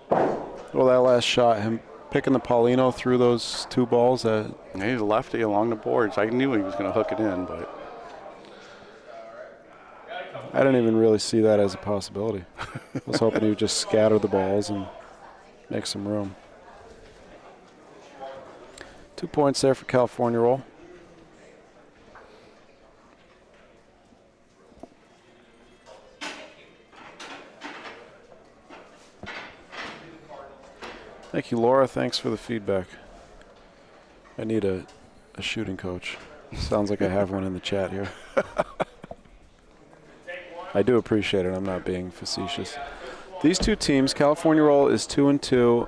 Well, that last shot, him picking the Paulino through those two balls. He's a lefty along the boards. I knew he was going to hook it in, but I didn't even really see that as a possibility. I was hoping he would just scatter the balls and make some room. 2 points there for California roll. Thank you, Laura. Thanks for the feedback. I need a shooting coach. Sounds like I have one in the chat here. I do appreciate it. I'm not being facetious. These two teams, California Roll is 2-2.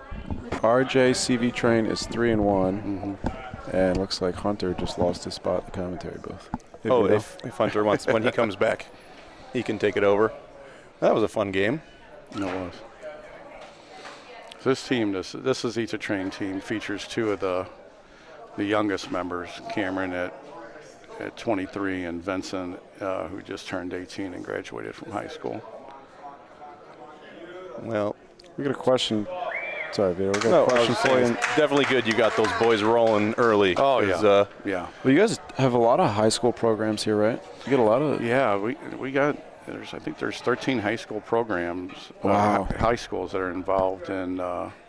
RJCV Train is 3-1. Mm-hmm. And looks like Hunter just lost his spot in the commentary booth. If Hunter wants, when he comes back, he can take it over. That was a fun game. It was. This team, this is Eat to Train team, features two of the youngest members, Cameron at 23 and Vincent, who just turned 18 and graduated from high school. Well, we got a question. Sorry, Vito. We got a question for you. Definitely good you got those boys rolling early. Oh, yeah. Yeah. Well, you guys have a lot of high school programs here, right? You get a lot of. Yeah, we got. I think there's 13 high school programs, wow. High schools that are involved in.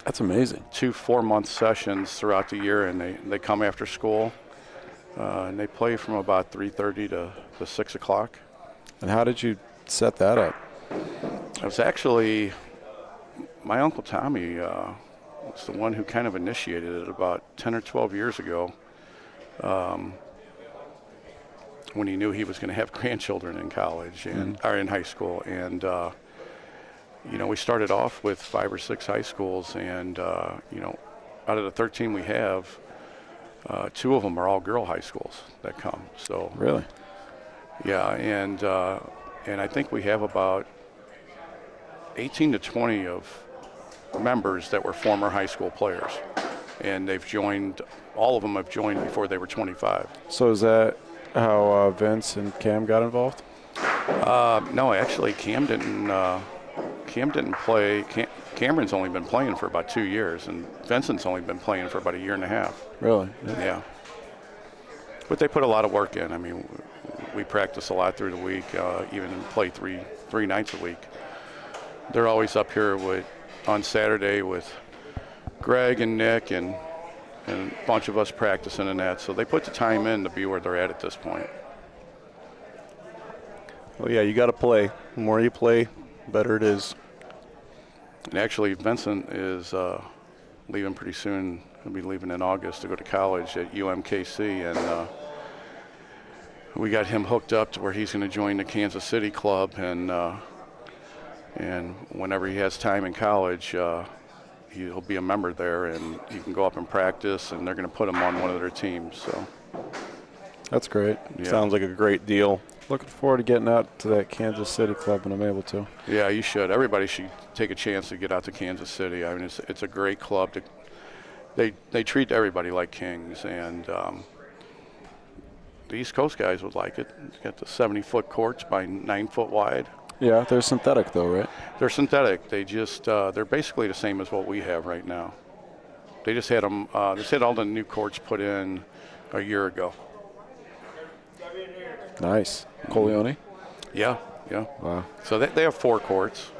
That's amazing. 2 4-month sessions throughout the year, and they come after school. And they play from about 3:30 to 6 o'clock. And how did you set that up? It was actually my Uncle Tommy was the one who kind of initiated it about 10 or 12 years ago, when he knew he was going to have grandchildren in college and or in high school. And you know, we started off with 5 or 6 high schools, and you know, out of the 13 we have, 2 of them are all girl high schools that come. So really, yeah, and I think we have about 18 to 20 of members that were former high school players, and they've joined. All of them have joined before they were 25. So is that how Vince and Cam got involved? No, actually, Cam didn't play. Cameron's only been playing for about 2 years, and Vincent's only been playing for about a year and a half. Really? Yeah. But they put a lot of work in. I mean, we practice a lot through the week, even play three nights a week. They're always up here on Saturday with Greg and Nick and a bunch of us practicing and that. So they put the time in to be where they're at this point. Well, yeah, you got to play. The more you play, better it is. And actually, Vincent is leaving pretty soon. He'll be leaving in August to go to college at UMKC, and we got him hooked up to where he's going to join the Kansas City club, and whenever he has time in college, he'll be a member there, and he can go up and practice, and they're going to put him on one of their teams. So that's great. Yeah. Sounds like a great deal. Looking forward to getting out to that Kansas City club when I'm able to. Yeah, you should. Everybody should take a chance to get out to Kansas City. I mean, it's a great club. They treat everybody like kings, and the East Coast guys would like it. You got the 70-foot courts by 9 foot wide. Yeah, they're synthetic though, right? They're synthetic. They just they're basically the same as what we have right now. They just had them. They just had all the new courts put in a year ago. Nice. Coleone? Yeah. Wow. So they have 4 courts.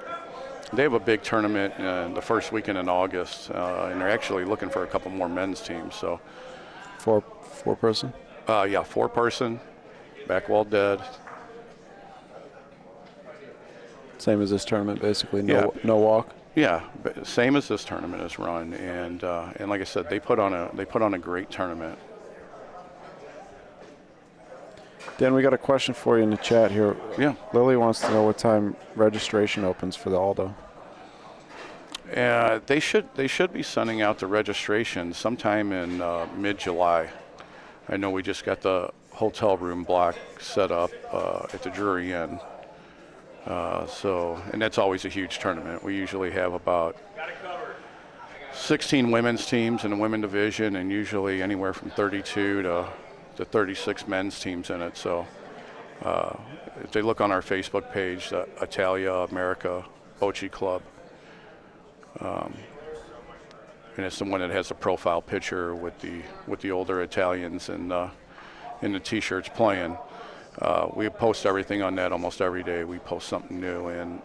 They have a big tournament the first weekend in August, and they're actually looking for a couple more men's teams. So, four person? Yeah, 4 person, back wall dead. Same as this tournament, basically. No walk. Yeah, same as this tournament is run, and like I said, they put on a great tournament. Dan, we got a question for you in the chat here. Yeah. Lily wants to know what time registration opens for the Aldo. They should be sending out the registration sometime in mid-July. I know we just got the hotel room block set up at the Drury Inn. And that's always a huge tournament. We usually have about 16 women's teams in the women division, and usually anywhere from 32 to 36 men's teams in it. So if they look on our Facebook page, the Italia-America Bocce Club, and it's the one that has a profile picture with the older Italians in the T-shirts playing. We post everything on that almost every day. We post something new, and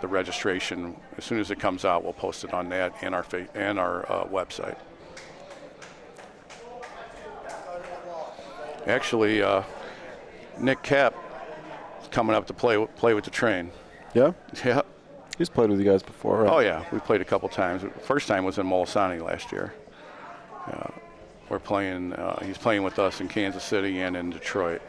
the registration, as soon as it comes out, we'll post it on that and our website. Actually, Nick Kapp is coming up to play with the train. Yeah? Yeah. He's played with you guys before, right? Oh, yeah. We played a couple times. First time was in Molisani last year. We're playing. He's playing with us in Kansas City and in Detroit.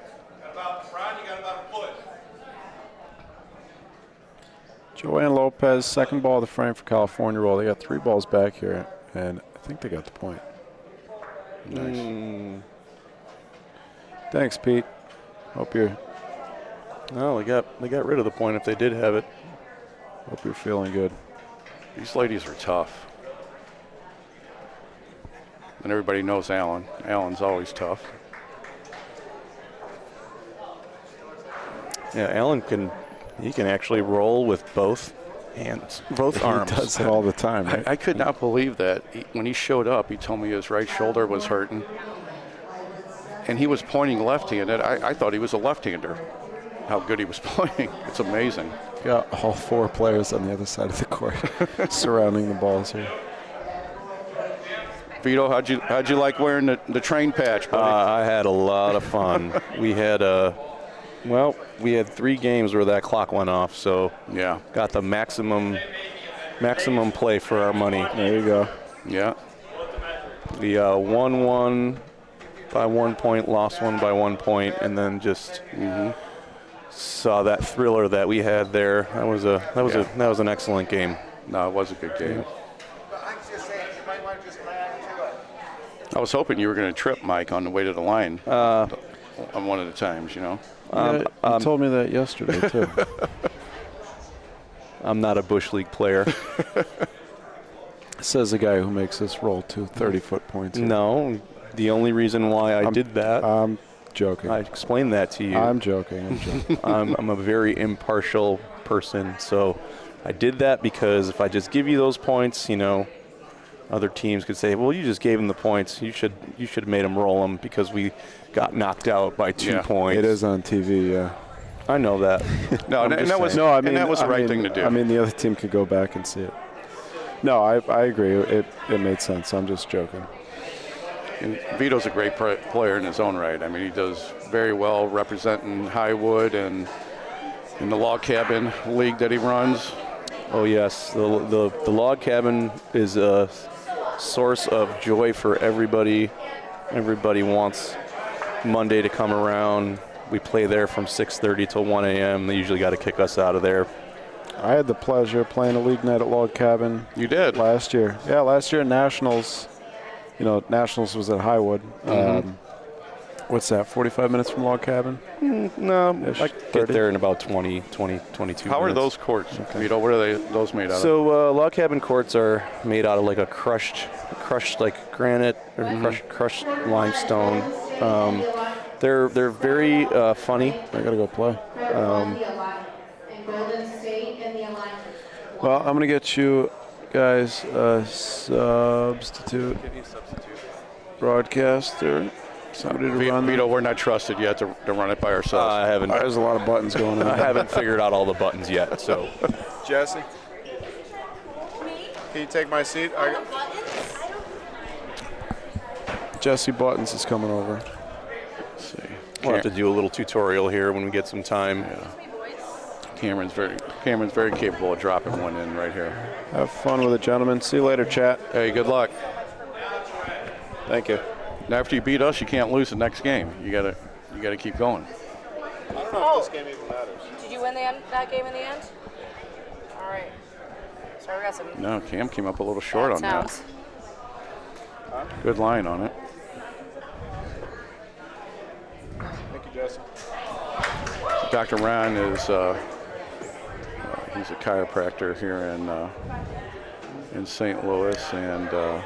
Joanne Lopez, second ball of the frame for California roll. They got 3 balls back here, and I think they got the point. Nice. Thanks, Pete. Hope you're. Well, they got rid of the point if they did have it. Hope you're feeling good. These ladies are tough. And everybody knows Alan. Alan's always tough. Yeah, Alan can actually roll with both hands, both arms. He does it all the time, right? I could not believe that. When he showed up, he told me his right shoulder was hurting. And he was pointing left-handed. I thought he was a left-hander, how good he was playing. It's amazing. Got all 4 players on the other side of the court surrounding the balls here. Vito, how'd you like wearing the train patch, buddy? I had a lot of fun. we had 3 games where that clock went off, so yeah, got the maximum play for our money. There you go. Yeah. The won one by 1 point, lost one by 1 point, and then just saw that thriller that we had there. That was an excellent game. No, it was a good game. I was hoping you were going to trip Mike on the way to the line on one of the times, you know. You told me that yesterday, too. I'm not a Bush League player. Says the guy who makes this roll, too, 30-foot points. No, the only reason why I did that. I'm joking. I explained that to you. I'm joking. I'm a very impartial person, so I did that because if I just give you those points, you know, other teams could say, well, you just gave them the points. You should have made them roll them because we got knocked out by 2 points. It is on TV, yeah. I know that. No, and that was the right thing to do. I mean, the other team could go back and see it. No, I agree. It made sense. I'm just joking. And Vito's a great player in his own right. I mean, he does very well representing Highwood and in the log cabin league that he runs. Oh yes, the log cabin is a source of joy for everybody. Everybody wants Monday to come around. We play there from 6:30 till 1 a.m. They usually got to kick us out of there. I had the pleasure of playing a league night at Log Cabin. You did? Last year. Yeah, last year at Nationals. You know, Nationals was at Highwood. What's that, 45 minutes from Log Cabin? No, I get there in about 22 minutes. How are those courts, Vito? What are those made out of? So log cabin courts are made out of like a crushed like granite or crushed limestone. They're very funny. I gotta go play. Well, I'm gonna get you guys a substitute broadcaster. Somebody to run. Vito, we're not trusted yet to run it by ourselves. I haven't. There's a lot of buttons going on. I haven't figured out all the buttons yet. So, Jesse, can you take my seat? Jesse Buttons is coming over. Let's see. We'll have to do a little tutorial here when we get some time. Yeah. Cameron's very capable of dropping one in right here. Have fun with it, gentlemen. See you later, chat. Hey, good luck. Thank you. Now, after you beat us, you can't lose the next game. You gotta keep going. I don't know if this game even matters. Did you win that game in the end? All right. Sorry, we got some. No, Cam came up a little short on sounds. that. Good line on it. Thank you, Jesse. Dr. Ron is he's a chiropractor here in St. Louis, and a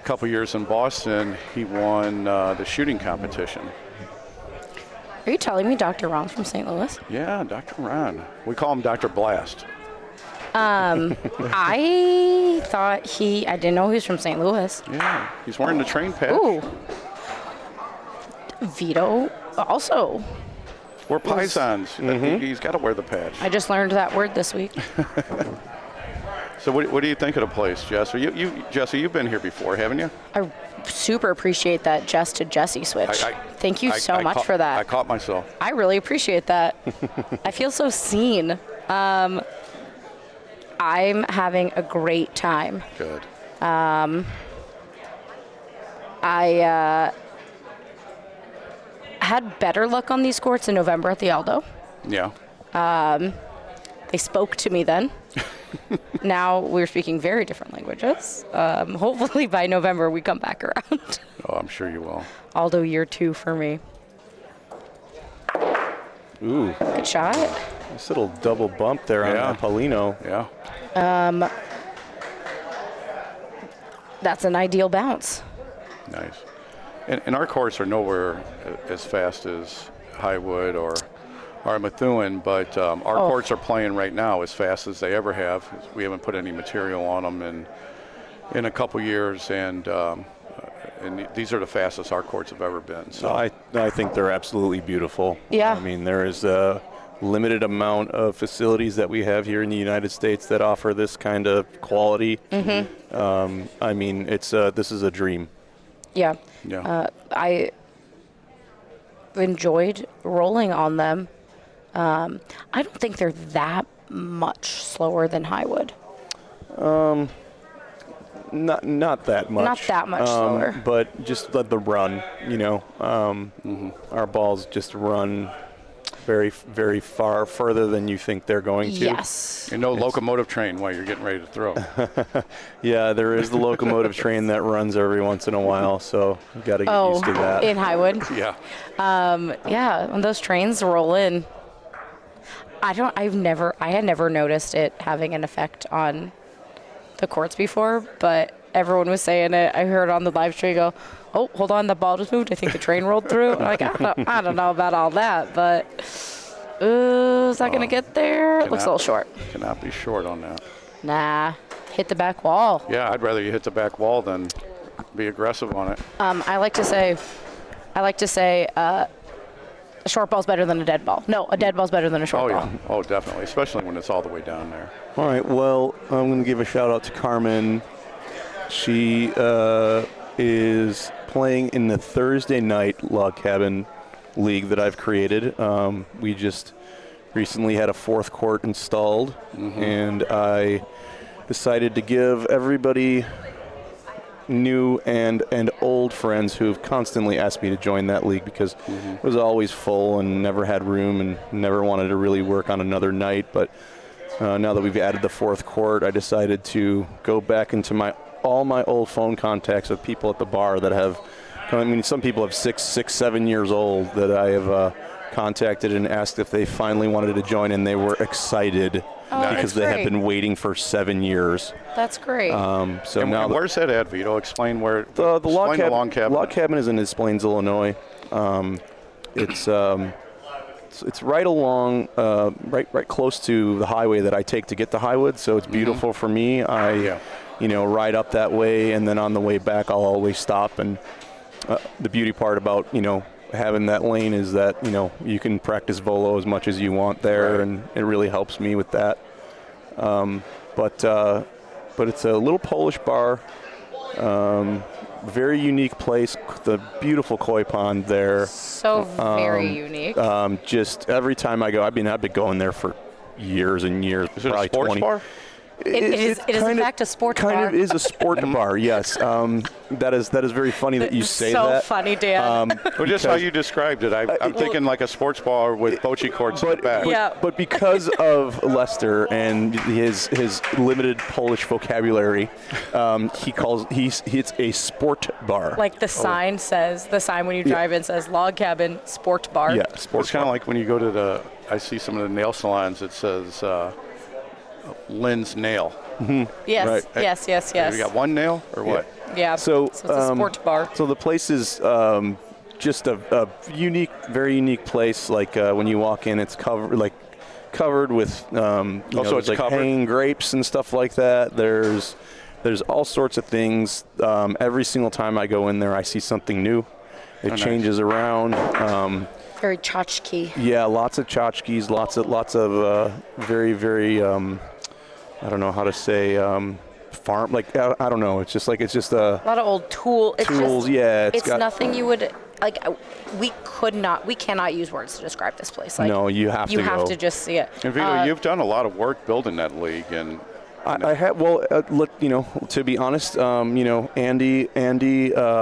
couple years in Boston, he won the shooting competition. Are you telling me Dr. Ron from St. Louis? Yeah, Dr. Ron. We call him Dr. Blast. I didn't know he was from St. Louis. Yeah, he's wearing the train patch. Ooh. Vito also. We're paisans. He's got to wear the patch. I just learned that word this week. So what do you think of the place, Jess? Jesse, you've been here before, haven't you? I super appreciate that Jess to Jesse switch. Thank you so much for that. I caught myself. I really appreciate that. I feel so seen. I'm having a great time. Good. I had better luck on these courts in November at the Aldo. Yeah. They spoke to me then. Now we're speaking very different languages. Hopefully by November we come back around. Oh, I'm sure you will. Aldo year 2 for me. Ooh. Good shot. Nice little double bump there on Paulino. Yeah. That's an ideal bounce. Nice. And our courts are nowhere as fast as Highwood or Methuen, but our courts are playing right now as fast as they ever have. We haven't put any material on them in a couple years, and these are the fastest our courts have ever been. So I think they're absolutely beautiful. Yeah. I mean, there is limited amount of facilities that we have here in the United States that offer this kind of quality. I mean, it's this is a dream. Yeah. Yeah. I enjoyed rolling on them. I don't think they're that much slower than Highwood. Not that much. Not that much slower. But just let the run, you know. Our balls just run very, very far, further than you think they're going to. Yes. And no locomotive train while you're getting ready to throw. Yeah, there is the locomotive train that runs every once in a while, so you got to get used to that. In Highwood. Yeah. Yeah, when those trains roll in, I had never noticed it having an effect on the courts before, but everyone was saying it. I heard on the live stream go, "Oh, hold on, the ball just moved. I think the train rolled through." I'm like, I don't know about all that, but is that gonna get there? It looks a little short. Cannot be short on that. Nah, hit the back wall. Yeah, I'd rather you hit the back wall than be aggressive on it. I like to say, a short ball's better than a dead ball. No, a dead ball's better than a short ball. Yeah. Oh, definitely, especially when it's all the way down there. All right, well, I'm going to give a shout out to Carmen. She is playing in the Thursday night log cabin league that I've created. We just recently had a fourth court installed, and I decided to give everybody, new and old friends who have constantly asked me to join that league because it was always full and never had room and never wanted to really work on another night. But now that we've added the fourth court, I decided to go back into all my old phone contacts of people at the bar that have, I mean, some people have 6, 7 years old that I have contacted and asked if they finally wanted to join, and they were excited because they had been waiting for 7 years. That's great. So and now where's that at, Vito? Explain where. The log cabin. Log cabin is in Des Plaines, Illinois. It's right along, right close to the highway that I take to get to Highwood. So it's beautiful for me. I ride up that way, and then on the way back, I'll always stop. And the beauty part about having that lane is that you can practice volo as much as you want there, and it really helps me with that. But it's a little Polish bar, very unique place. The beautiful koi pond there. So very unique. Just every time I go, I've been going there for years and years. Is it probably a sports 20. bar? It is in fact a sport bar. Kind of is a sport bar, yes. That is very funny that you say that. So funny, Dan. Well, just how you described it, I'm thinking like a sports bar with bocce courts in the back. But because of Lester and his limited Polish vocabulary, it's a sport bar. Like the sign says, when you drive in says log cabin sport bar. Yeah, sports. It's kind of like when you go to I see some of the nail salons, it says Lynn's Nail. Yes, right. yes. You got one nail or what? Yeah. So it's a sports bar. So the place is just a unique, very unique place. Like when you walk in, it's covered with it's like covered? hanging grapes and stuff like that. There's all sorts of things. Every single time I go in there, I see something new. It changes around. Very tchotchke. Yeah, lots of tchotchkes, lots of very, very, I don't know how to say, farm, like, I don't know. It's just a lot of old tools. Yeah. It's nothing you would, like, we cannot use words to describe this place. Like, no, you have to just see it. And Vito, you've done a lot of work building that league, and I have. Well, look, to be honest, Andy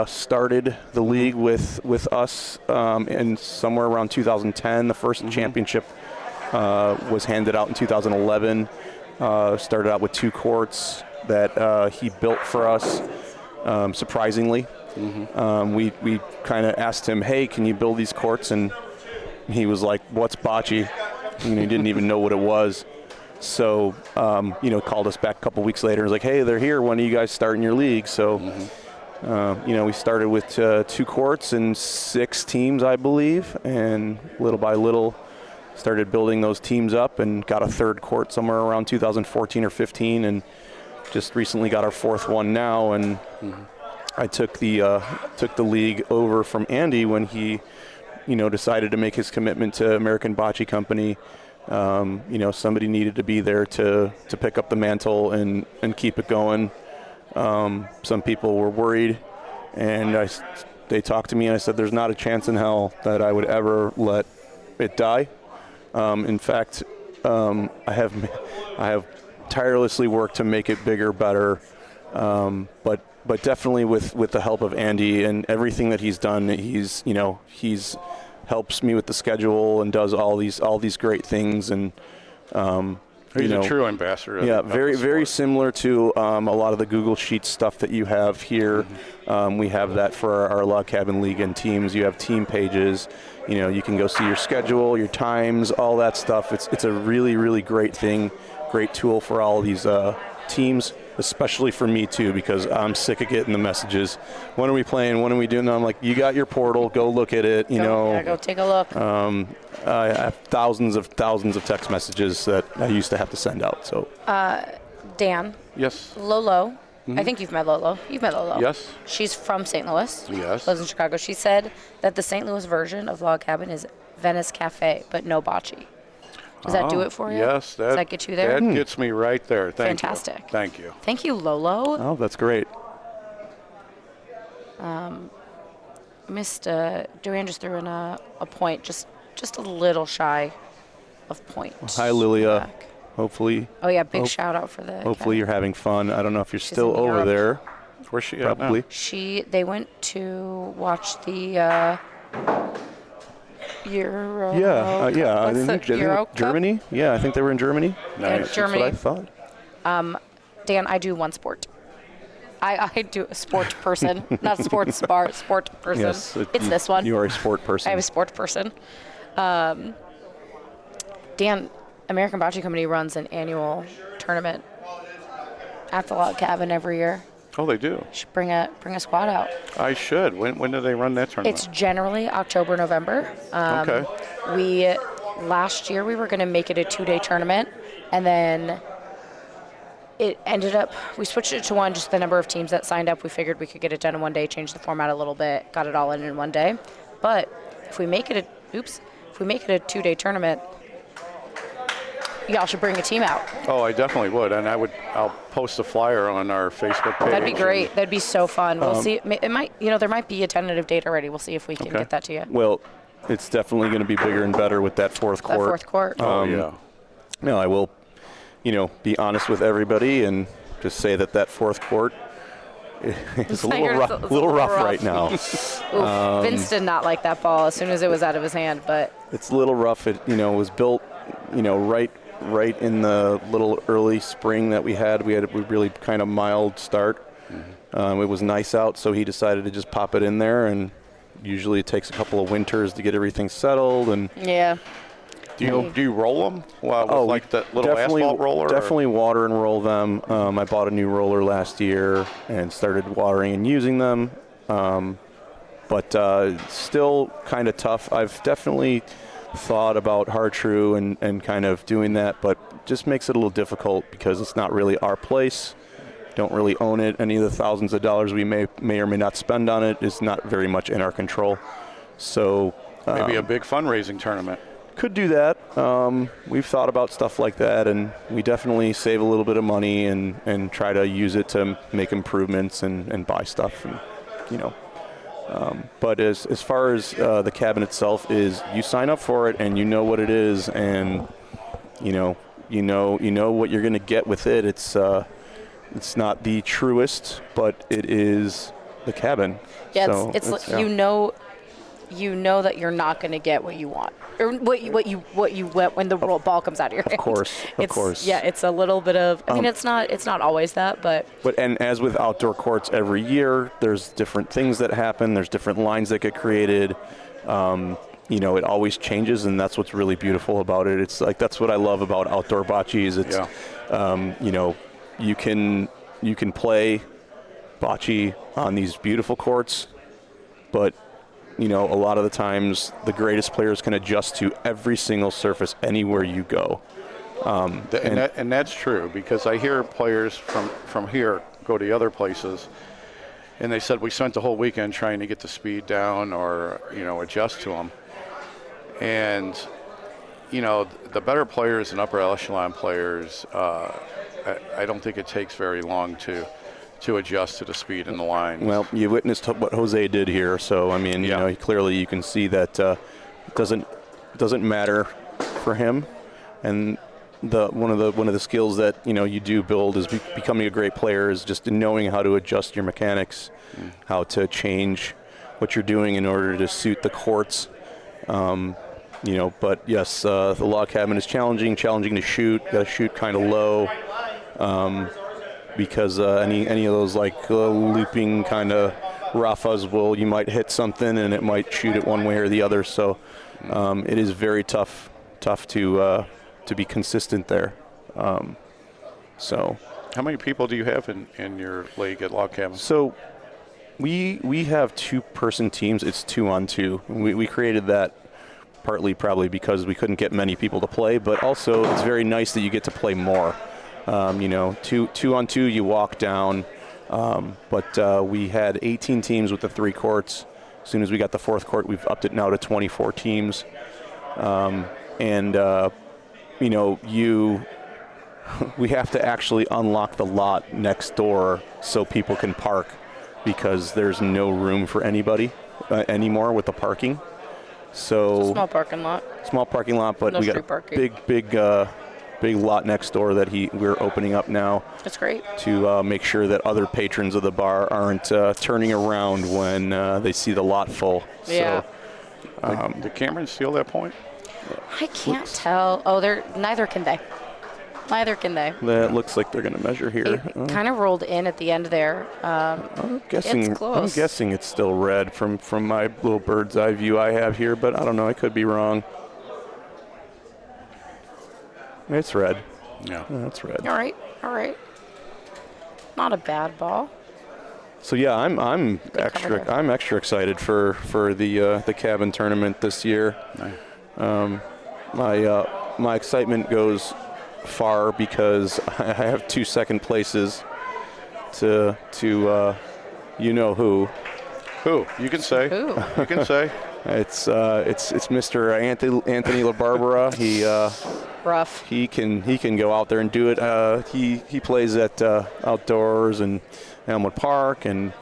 started the league with us in somewhere around 2010. The first championship was handed out in 2011. Started out with 2 courts that he built for us. Surprisingly, we kind of asked him, "Hey, can you build these courts?" And he was like, "What's bocce?" He didn't even know what it was. So, called us back a couple weeks later and was like, "Hey, they're here. When are you guys starting your league?" So, we started with 2 courts and 6 teams, I believe, and little by little started building those teams up and got a 3rd court somewhere around 2014 or 15, and just recently got our 4th one now. And I took the league over from Andy when he, decided to make his commitment to American Bocce Company. Somebody needed to be there to pick up the mantle and keep it going. Some people were worried, and they talked to me, and I said there's not a chance in hell that I would ever let it die. In fact, I have tirelessly worked to make it bigger, better, but definitely with the help of Andy and everything that he's done, he's helps me with the schedule and does all these great things, and he's a true ambassador. Yeah, very similar to a lot of the Google Sheets stuff that you have here. We have that for our log cabin league and teams. You have team pages. You can go see your schedule, your times, all that stuff. It's a really, really great thing, great tool for all of these teams, especially for me too, because I'm sick of getting the messages. When are we playing? When are we doing? And I'm like, you got your portal. Go look at it. Go take a look. I have thousands of text messages that I used to have to send out. So, Dan. Yes. Lolo. I think you've met Lolo. You've met Lolo. Yes. She's from St. Louis. Yes. Lives in Chicago. She said that the St. Louis version of Log Cabin is Venice Cafe, but no bocce. Does that do it for you? Yes. Does that get you there? That gets me right there. Fantastic. You. Thank you. Thank you, Lolo. Oh, that's great. Joanne just threw in a point, just a little shy of point. Hi, Lilia. Back. Hopefully. Oh yeah, big shout out for the. Hopefully you're having fun. I don't know if you're She's still in over Europe. there. Where's she Probably. at now? They went to watch the Euro. I think Euro Cup? Germany. Yeah, I think they were in Germany. Nice. Germany. That's what I thought. Dan, I do one sport. I do a sport person, not a sports bar, sport person. Yes, it's this one. You are a sport person. I am a sport person. Dan, American Bocce Company runs an annual tournament at the log cabin every year. Oh, they do. You should bring a squad out. I should. When do they run that tournament? It's generally October, November. Okay. Last year we were going to make it a 2-day tournament, and then it ended up, we switched it to one, just the number of teams that signed up. We figured we could get it done in one day, change the format a little bit, got it all in one day. But if we make it a 2-day tournament, y'all should bring a team out. Oh, I definitely would, and I'll post a flyer on our Facebook page. That'd be great. That'd be so fun. We'll see. It might, there might be a tentative date already. We'll see if we can get that to you. Well, it's definitely going to be bigger and better with that fourth court. That fourth court. Yeah. No, I will, be honest with everybody and just say that fourth court is a little rough right now. Vince did not like that ball as soon as it was out of his hand, but it's a little rough. It was built, right in the little early spring that we had. We had a really kind of mild start. It was nice out, so he decided to just pop it in there, and usually it takes a couple of winters to get everything settled. And yeah. Do you roll them? Like that little asphalt roller? Definitely water and roll them. I bought a new roller last year and started watering and using them. But still kind of tough. I've definitely thought about Hartrue and kind of doing that, but just makes it a little difficult because it's not really our place. Don't really own it. Any of the thousands of dollars we may or may not spend on it is not very much in our control. So maybe a big fundraising tournament. Could do that. We've thought about stuff like that, and we definitely save a little bit of money and try to use it to make improvements and buy stuff, and but as far as the cabin itself is, you sign up for it and you know what it is, and you know what you're going to get with it. It's not the truest, but it is the cabin. Yeah, so it's you know that you're not going to get what you want, or what you want when the ball comes out of your hand. Of course. Yeah, it's a little bit of. I mean, it's not always that, but. And as with outdoor courts, every year there's different things that happen. There's different lines that get created. It always changes, and that's what's really beautiful about it. It's like that's what I love about outdoor bocce. You can play bocce on these beautiful courts, but a lot of the times the greatest players can adjust to every single surface anywhere you go. And that's true, because I hear players from here go to other places, and they said we spent the whole weekend trying to get the speed down or adjust to them. And you know, the better players and upper echelon players, I don't think it takes very long to adjust to the speed and the line. Well, you witnessed what Jose did here, so I mean, you know, clearly you can see that it doesn't matter for him, and one of the skills that you do build is becoming a great player is just knowing how to adjust your mechanics, how to change what you're doing in order to suit the courts. But yes, the log cabin is challenging to shoot. Got to shoot kind of low. Because any of those looping kind of rafas you might hit something and it might shoot it one way or the other. So it is very tough to be consistent there. So how many people do you have in your league at log cabin? So we have 2-person teams. It's 2-on-2. We created that partly probably because we couldn't get many people to play, but also it's very nice that you get to play more. 2-on-2, you walk down, but we had 18 teams with the 3 courts. As soon as we got the 4th court, we've upped it now to 24 teams. We have to actually unlock the lot next door so people can park because there's no room for anybody anymore with the parking. So It's a small parking lot. Small parking lot, but No we got street a parking. big lot next door that we're opening up now. That's great. To make sure that other patrons of the bar aren't turning around when they see the lot full. Yeah. So, did Cameron steal that point? I can't tell. Oh, neither can they. Neither can they. That looks like they're going to measure here. It kind of rolled in at the end there. I'm guessing. It's close. I'm guessing it's still red from my little bird's eye view I have here, but I don't know. I could be wrong. It's red. Yeah, it's red. All right. Not a bad ball. So yeah, I'm extra excited for the cabin tournament this year. Nice. My excitement goes far because I have 2 second places to you know who. Who? You can say. Who? You can say. It's Mr. Anthony LaBarbera. He rough. He can go out there and do it. He plays at Outdoors and Elmwood Park, and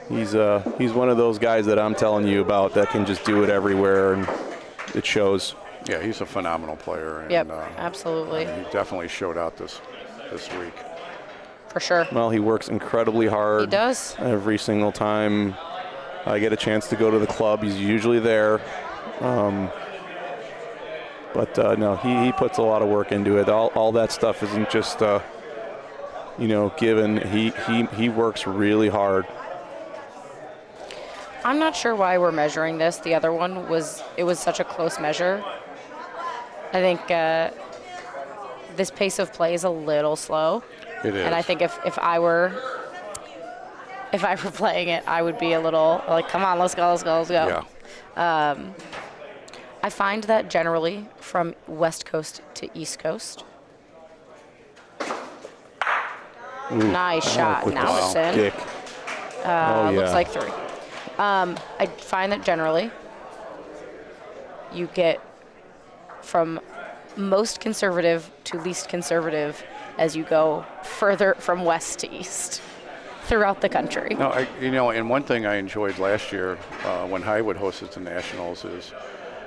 he's one of those guys that I'm telling you about that can just do it everywhere, and it shows. Yeah, he's a phenomenal player. And, Yep, absolutely. He definitely showed out this week. For sure. Well, he works incredibly hard. He does. Every single time I get a chance to go to the club, he's usually there. But no, he puts a lot of work into it. All that stuff isn't just given. He works really hard. I'm not sure why we're measuring this. The other one was such a close measure. I think this pace of play is a little slow. It is. And I think if I were playing it, I would be a little like, come on, let's go. Yeah. I find that generally from West Coast to East Coast. Ooh, Nice shot. With Now the it's in. stick. Oh, yeah. Looks like 3. I find that generally you get from most conservative to least conservative as you go further from west to east throughout the country. No, and one thing I enjoyed last year when Highwood hosted the Nationals is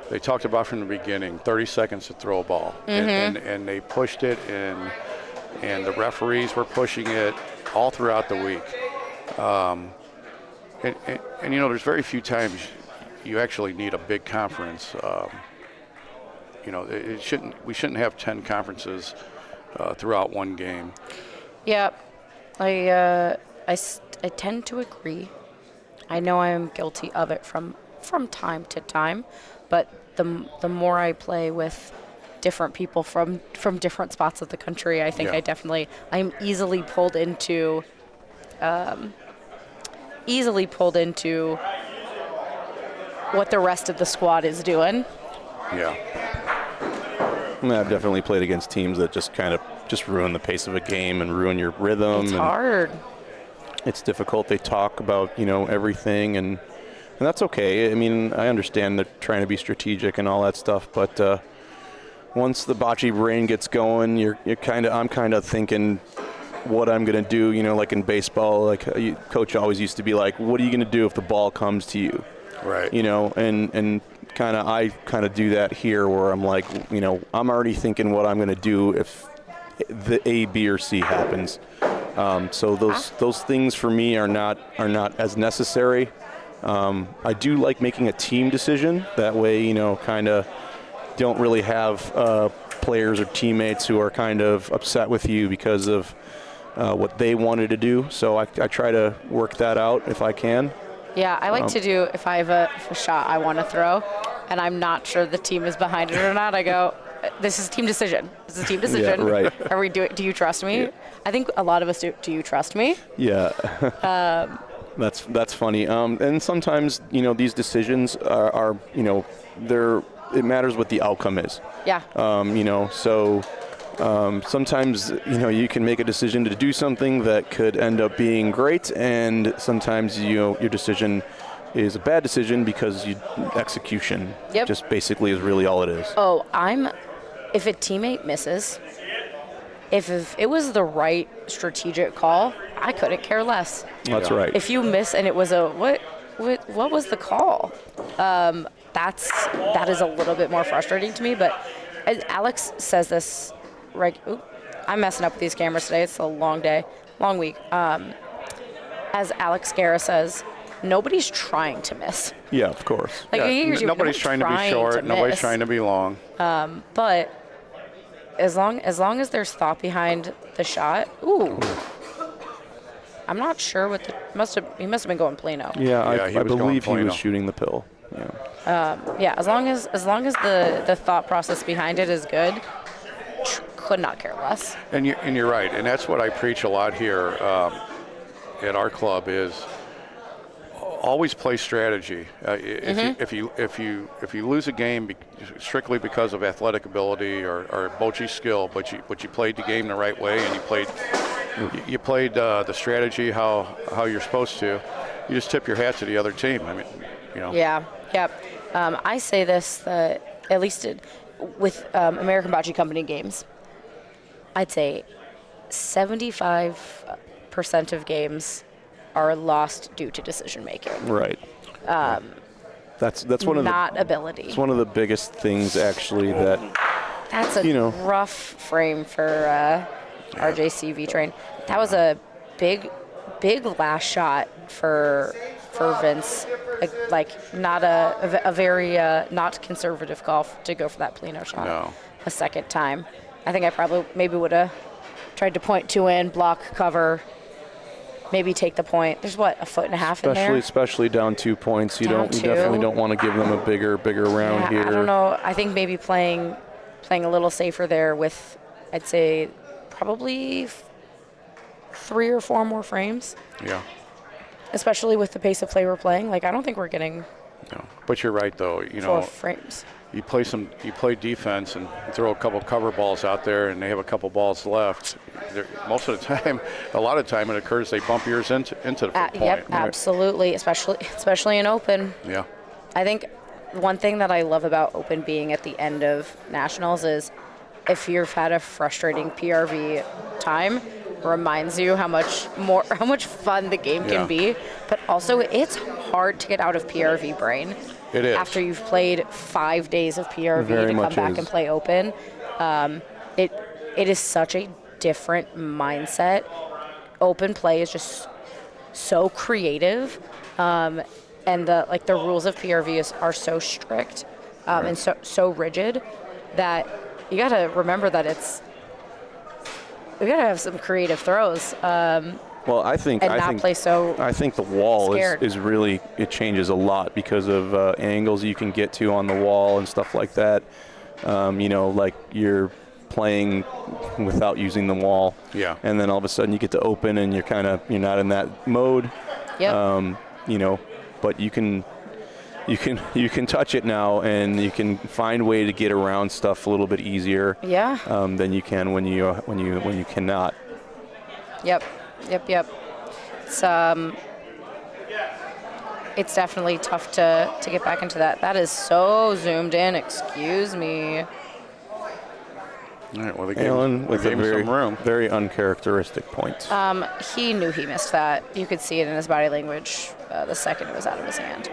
they talked about from the beginning 30 seconds to throw a ball, and they pushed it, and the referees were pushing it all throughout the week. And there's very few times you actually need a big conference. We shouldn't have 10 conferences throughout one game. Yeah, I tend to agree. I know I am guilty of it from time to time, but the more I play with different people from different spots of the country, I think I'm easily pulled into what the rest of the squad is doing. Yeah. I've definitely played against teams that just ruin the pace of a game and ruin your rhythm. It's hard. It's difficult. They talk about everything, and that's okay. I mean, I understand they're trying to be strategic and all that stuff, but once the bocce brain gets going, I'm kind of thinking what I'm going to do, like in baseball, like coach always used to be like, what are you going to do if the ball comes to you? Right. And I kind of do that here where I'm like, I'm already thinking what I'm going to do if the A, B, or C happens. So those things for me are not as necessary. I do like making a team decision. That way, kind of don't really have players or teammates who are kind of upset with you because of what they wanted to do. So I try to work that out if I can. Yeah, I like to do, if I have a shot I want to throw and I'm not sure the team is behind it or not, I go, this is a team decision. This is a team decision. Yeah, right. Do you trust me? Yeah. I think a lot of us do. Do you trust me? Yeah. That's funny. And sometimes, these decisions are it matters what the outcome is. Yeah. Sometimes, you can make a decision to do something that could end up being great, and sometimes, your decision is a bad decision because execution just basically is really all it is. Oh, if a teammate misses, if it was the right strategic call, I couldn't care less. That's right. If you miss and it was what was the call? That is a little bit more frustrating to me, but as Alex says this, I'm messing up with these cameras today. It's a long day, long week. As Alex Guerra says, nobody's trying to miss. Yeah, of course. Nobody's trying to be short. Nobody's trying to be long. But as long as there's thought behind the shot, I'm not sure what he must have been going Plano. Yeah, I believe he was shooting the pill. Yeah. As long as the thought process behind it is good, could not care less. And you're right, and that's what I preach a lot here at our club is always play strategy. If you lose a game strictly because of athletic ability or bocce skill, but you played the game the right way and you played the strategy how you're supposed to, you just tip your hat to the other team. I mean, Yeah. Yep. I say this that at least with American Bocce Company games, I'd say 75% of games are lost due to decision making. Right. That's one of not ability. It's one of the biggest things actually That's a rough frame for RJCV train. That was a big last shot for Vince. Like not a very not conservative call to go for that Plano shot a second time. I think I probably maybe would have tried to point two in, block, cover, maybe take the point. There's a foot and a half in there. Especially down 2 points. You definitely don't want to give them a bigger round here. I don't know. I think maybe playing a little safer there with, I'd say, probably 3 or 4 more frames. Yeah. Especially with the pace of play we're playing. Like, I don't think we're getting. No, but you're right though. 4 frames. You play defense and throw a couple cover balls out there, and they have a couple balls left. Most of the time, a lot of time it occurs they bump yours into the point. Yep, absolutely, especially in open. Yeah. I think one thing that I love about open being at the end of nationals is if you've had a frustrating PRV time, reminds you how much fun the game can be, but also it's hard to get out of PRV brain. It is. After you've played 5 days of PRV to come back and play open, it is such a different mindset. Open play is just so creative, and the rules of PRV are so strict and so rigid that you got to remember that we got to have some creative throws. Well, I think the wall is really, it changes a lot because of angles you can get to on the wall and stuff like that. Like you're playing without using the wall. Yeah. And then all of a sudden you get to open and you're not in that mode. Yep. But you can touch it now and you can find a way to get around stuff a little bit easier. Yeah. Than you can when you cannot. Yep. It's definitely tough to get back into that. That is so zoomed in. Excuse me. All right, well, they Alan with a gave him very, some room. very uncharacteristic point. He knew he missed that. You could see it in his body language the second it was out of his hand.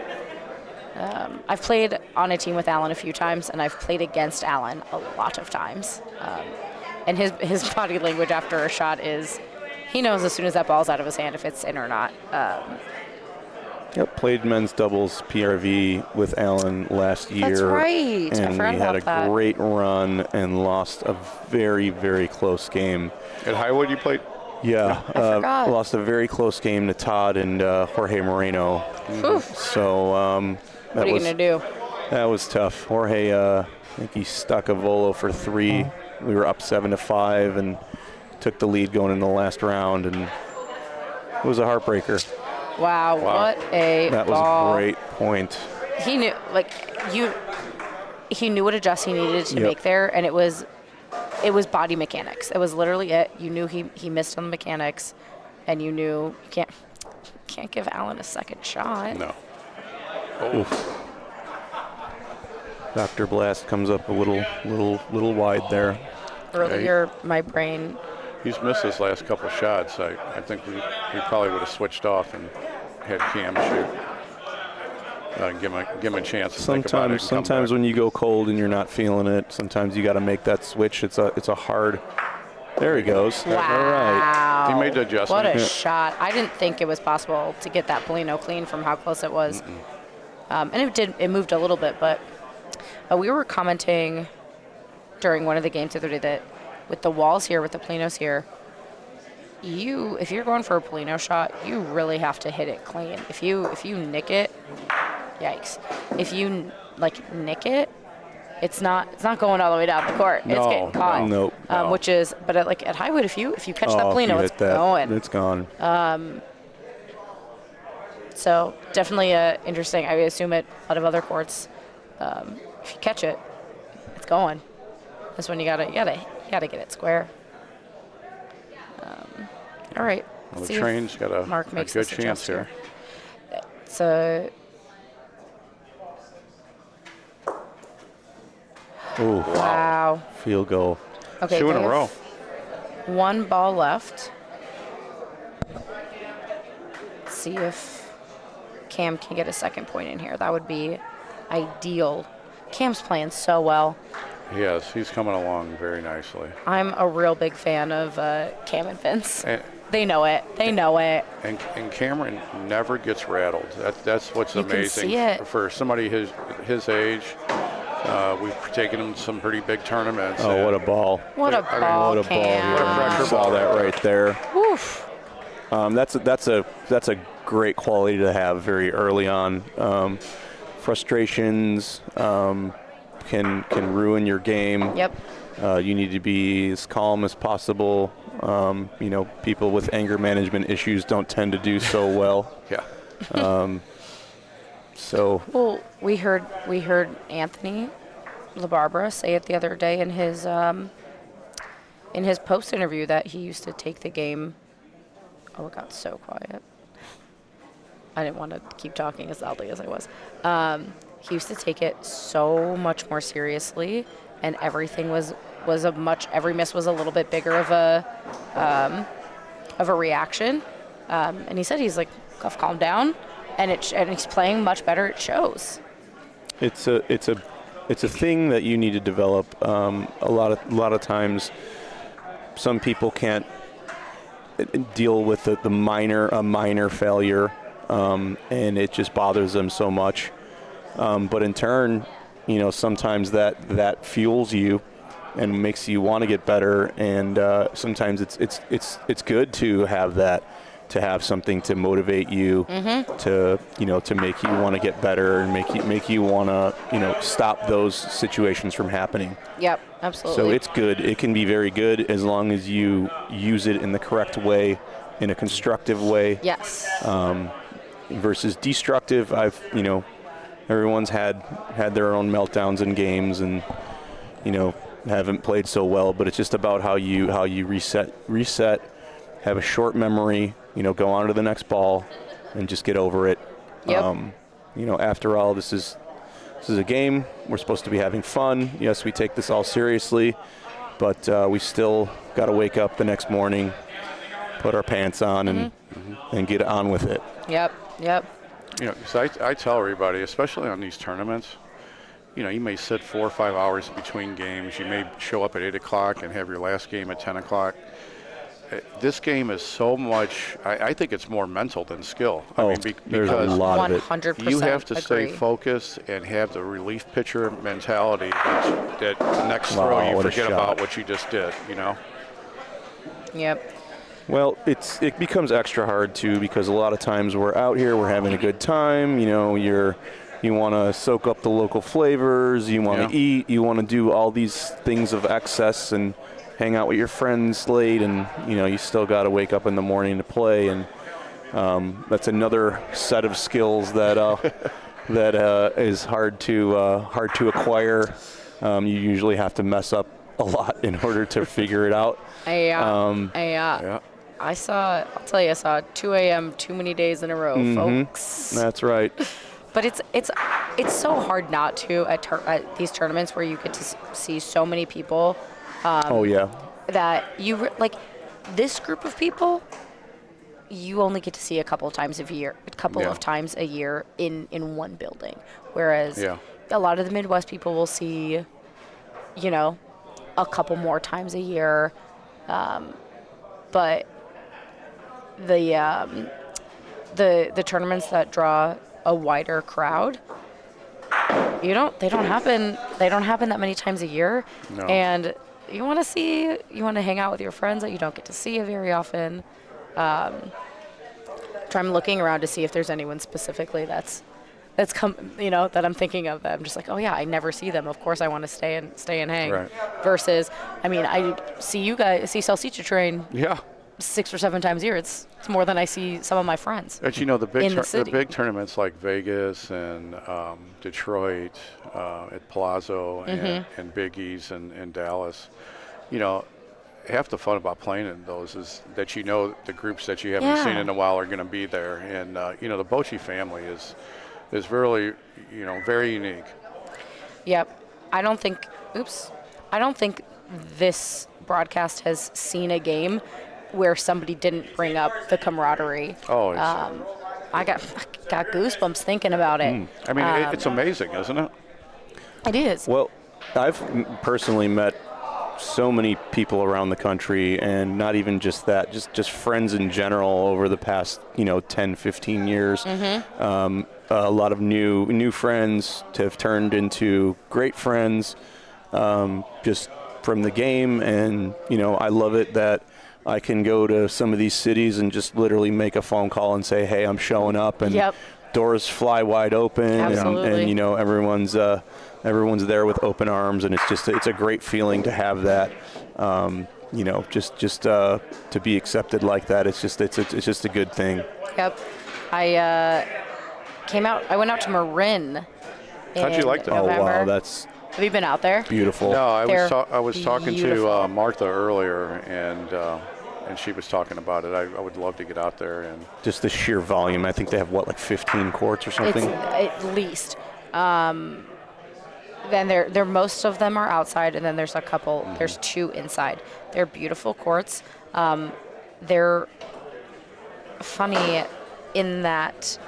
I've played on a team with Alan a few times, and I've played against Alan a lot of times. And his body language after a shot is, he knows as soon as that ball's out of his hand if it's in or not. Yep, played men's doubles PRV with Alan last year. That's right. And I forgot we had about that. a great run and lost a very, very close game. At Highwood, you played? Yeah, I forgot. lost a very close game to Todd and Jorge Moreno. So What are you going to do? That was tough. Jorge, I think he stuck a volo for 3. We were up 7-5 and took the lead going into the last round, and it was a heartbreaker. Wow, what a That was ball. a great point. He knew, he knew what adjust he needed to Yep. make there, and it was body mechanics. It was literally it. You knew he missed on the mechanics, and you knew you can't give Alan a second shot. No. Oof. Dr. Blast comes up a little wide there. Earlier, my brain. He's missed his last couple shots. I think we probably would have switched off and had Cam shoot. Give him a chance to think about it. And come Sometimes back. when you go cold and you're not feeling it, sometimes you got to make that switch. It's a hard. There he goes. Wow. All right. He made the adjustment. What a Yeah. shot. I didn't think it was possible to get that Polino clean from how close it was. And it moved a little bit, but we were commenting during one of the games the other day that with the walls here, with the Polinos here, if you're going for a Polino shot, you really have to hit it clean. If you nick it, yikes. If you nick it, it's not going all the way down the court. It's getting caught. Nope. Which is, but at Highwood, if you catch that if you Polino, hit it's that, going. It's gone. So definitely interesting. I would assume at a lot of other courts, if you catch it, it's going. This one you gotta get it square. All right. Well, the See if train's got a Mark makes good this chance adjust here. So Ooh. wow. Field goal. Okay. 2 in they a have row. One ball left. Let's see if Cam can get a second point in here. That would be ideal. Cam's playing so well. Yes, he's coming along very nicely. I'm a real big fan of Cam and Vince. And, They know it. They know it. and Cameron never gets rattled. That's what's You can amazing see it. for somebody his age. We've taken him to some pretty big tournaments. Oh, what a ball. What a ball, What a ball. Cam. What a pressure You saw ball that right there. Woof. That's a great quality to have very early on. Frustrations can ruin your game. Yep. You need to be as calm as possible. People with anger management issues don't tend to do so well. Yeah. So Well, we heard Anthony LaBarbera say it the other day in his post interview that he used to take the game. Oh, it got so quiet. I didn't want to keep talking as loudly as I was. He used to take it so much more seriously, and everything every miss was a little bit bigger of a reaction. And he said he's like, calm down, and he's playing much better. It shows. it's a thing that you need to develop. A lot of times, some people can't deal with a minor failure, and it just bothers them so much. But in turn, sometimes that fuels you and makes you want to get better. And sometimes it's good to have that, to have something to motivate you, to make you want to get better and make you want to stop those situations from happening. Yep, absolutely. So it's good. It can be very good as long as you use it in the correct way, in a constructive way. Yes. Versus destructive. Everyone's had their own meltdowns in games, and haven't played so well. But it's just about how you reset, have a short memory. Go on to the next ball, and just get over it. Yep. After all, this is a game. We're supposed to be having fun. Yes, we take this all seriously, but we still got to wake up the next morning, put our pants on, and get on with it. Yep. You know, so I tell everybody, especially on these tournaments, you know, you may sit 4 or 5 hours between games. You may show up at 8 o'clock and have your last game at 10 o'clock. This game is so much, I think it's more mental than skill. There's a lot of it. 100% You have to stay agree. focused and have the relief pitcher mentality that the next throw you forget about what you just did, you know? Yep. Well, it becomes extra hard too, because a lot of times we're out here, we're having a good time. You know, you want to soak up the local flavors, you want to eat, you want to do all these things of excess and hang out with your friends late, and you know, you still got to wake up in the morning to play, and that's another set of skills that is hard to acquire. You usually have to mess up a lot in order to figure it out. I saw 2 a.m. too many days in a row, folks. That's right. But it's so hard not to at these tournaments where you get to see so many people. That you like this group of people, you only get to see a couple of times a year in one building. Whereas a lot of the Midwest people will see, you know, a couple more times a year. But the tournaments that draw a wider crowd, they don't happen that many times a year. No. And you want to hang out with your friends that you don't get to see very often. I'm looking around to see if there's anyone specifically that's come, you know, that I'm thinking of, that I'm just like, oh yeah, I never see them. Of course I want to stay and hang. Right. Versus, I mean, I see you guys, see Salsicha train 6 or 7 times a year. It's more than I see some of my friends. But you know, the big tournaments like Vegas and Detroit at Palazzo and Big E's and Dallas, you know, half the fun about playing in those is that you know the groups that you haven't seen in a while are going to be there. And, you know, the Bocce family is really, you know, very unique. Yep. I don't think this broadcast has seen a game where somebody didn't bring up the camaraderie. Oh, I got goosebumps thinking about it. I mean, it's amazing, isn't it? It is. Well, I've personally met so many people around the country, and not even just that, just friends in general over the past, you know, 10, 15 years. A lot of new friends have turned into great friends just from the game. And, you know, I love it that I can go to some of these cities and just literally make a phone call and say, hey, I'm showing up, and doors fly wide open, and you know, everyone's there with open arms, and it's a great feeling to have that. You know, just to be accepted like that, it's just a good thing. Yep. I went out to Marin. How'd you like that? November. Oh wow, that's. Have you been out there? Beautiful. No, I was talking to Martha earlier, and she was talking about it. I would love to get out there and just the sheer volume. I think they have like 15 courts or something. At least. Then there most of them are outside, and then there's a couple. There's 2 inside. They're beautiful courts. They're funny in that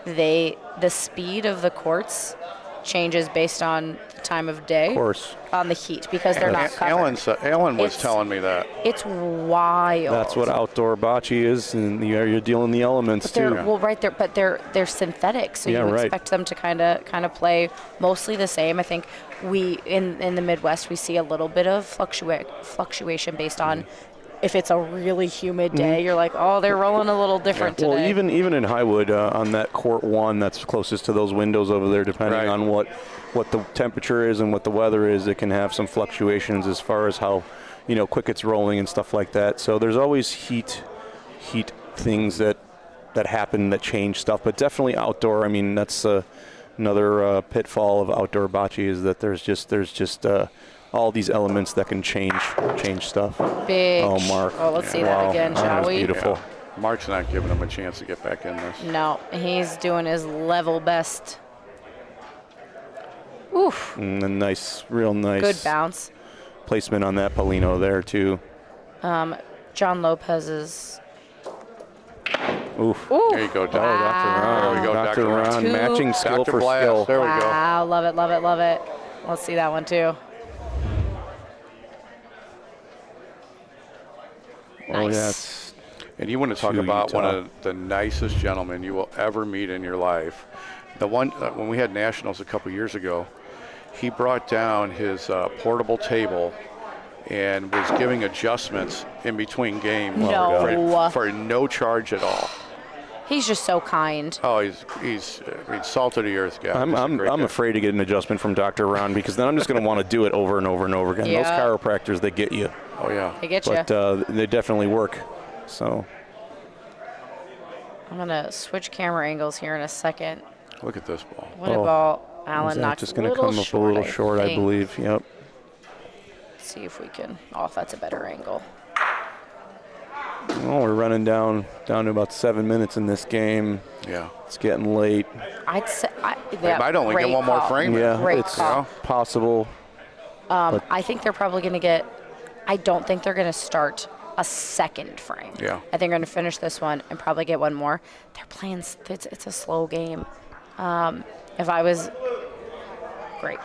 the speed of the courts changes based on the time of day. Of course. On the heat, because they're not covered. Alan was telling me that. It's wild. That's what outdoor bocce is, and you're dealing the elements too. Well, right there, but they're synthetic, so you expect them to kind of play mostly the same. I think we in the Midwest we see a little bit of fluctuation based on. If it's a really humid day, you're like, oh, they're rolling a little different today. Well, even in Highwood, on that court 1 that's closest to those windows over there, depending on what the temperature is and what the weather is, it can have some fluctuations as far as how, you know, quick it's rolling and stuff like that. So there's always heat things that happen that change stuff. But definitely outdoor. I mean, that's another pitfall of outdoor bocce, is that there's just all these elements that can change stuff. Big. Oh, Mark. Oh, let's see that again, shall we? Beautiful. Yeah. Mark's not giving him a chance to get back in this. No, he's doing his level best. Oof. And nice, real nice. Good bounce. placement on that Paulino there too. John Lopez's. Oof. Ooh. There you go, Dr. Wow. There we go, Dr. Ron, Two- matching skill Dr. for Blast. skill. There we go. Wow, love it, love it, love it. Let's see that one too. Oh, Nice. that's And you want to talk Too about one Utah. of the nicest gentlemen you will ever meet in your life. The one when we had nationals a couple years ago, he brought down his portable table and was giving adjustments in between games No. for no charge at all. He's just so kind. Oh, he's salt of the earth guy. I'm Just a great guy. afraid to get an adjustment from Dr. Ron because then I'm just going to want to do it over and over and over again. Yeah. Those chiropractors, they get you. Oh yeah. They get you. But they definitely work. So I'm gonna switch camera angles here in a second. Look at this ball. What a ball. Alan is that knocked just a going to little come up a short, little short, I think. believe. Yep. Let's see if we can. Oh, that's a better angle. Well, we're running down to about 7 minutes in this game. Yeah. It's getting late. I'd say. They might only get one more frame. Yeah, Great it's call. possible. I think they're probably going to get. I don't think they're going to start a second frame. Yeah. I think they're going to finish this one and probably get one more. They're playing. It's a slow game. If I was great.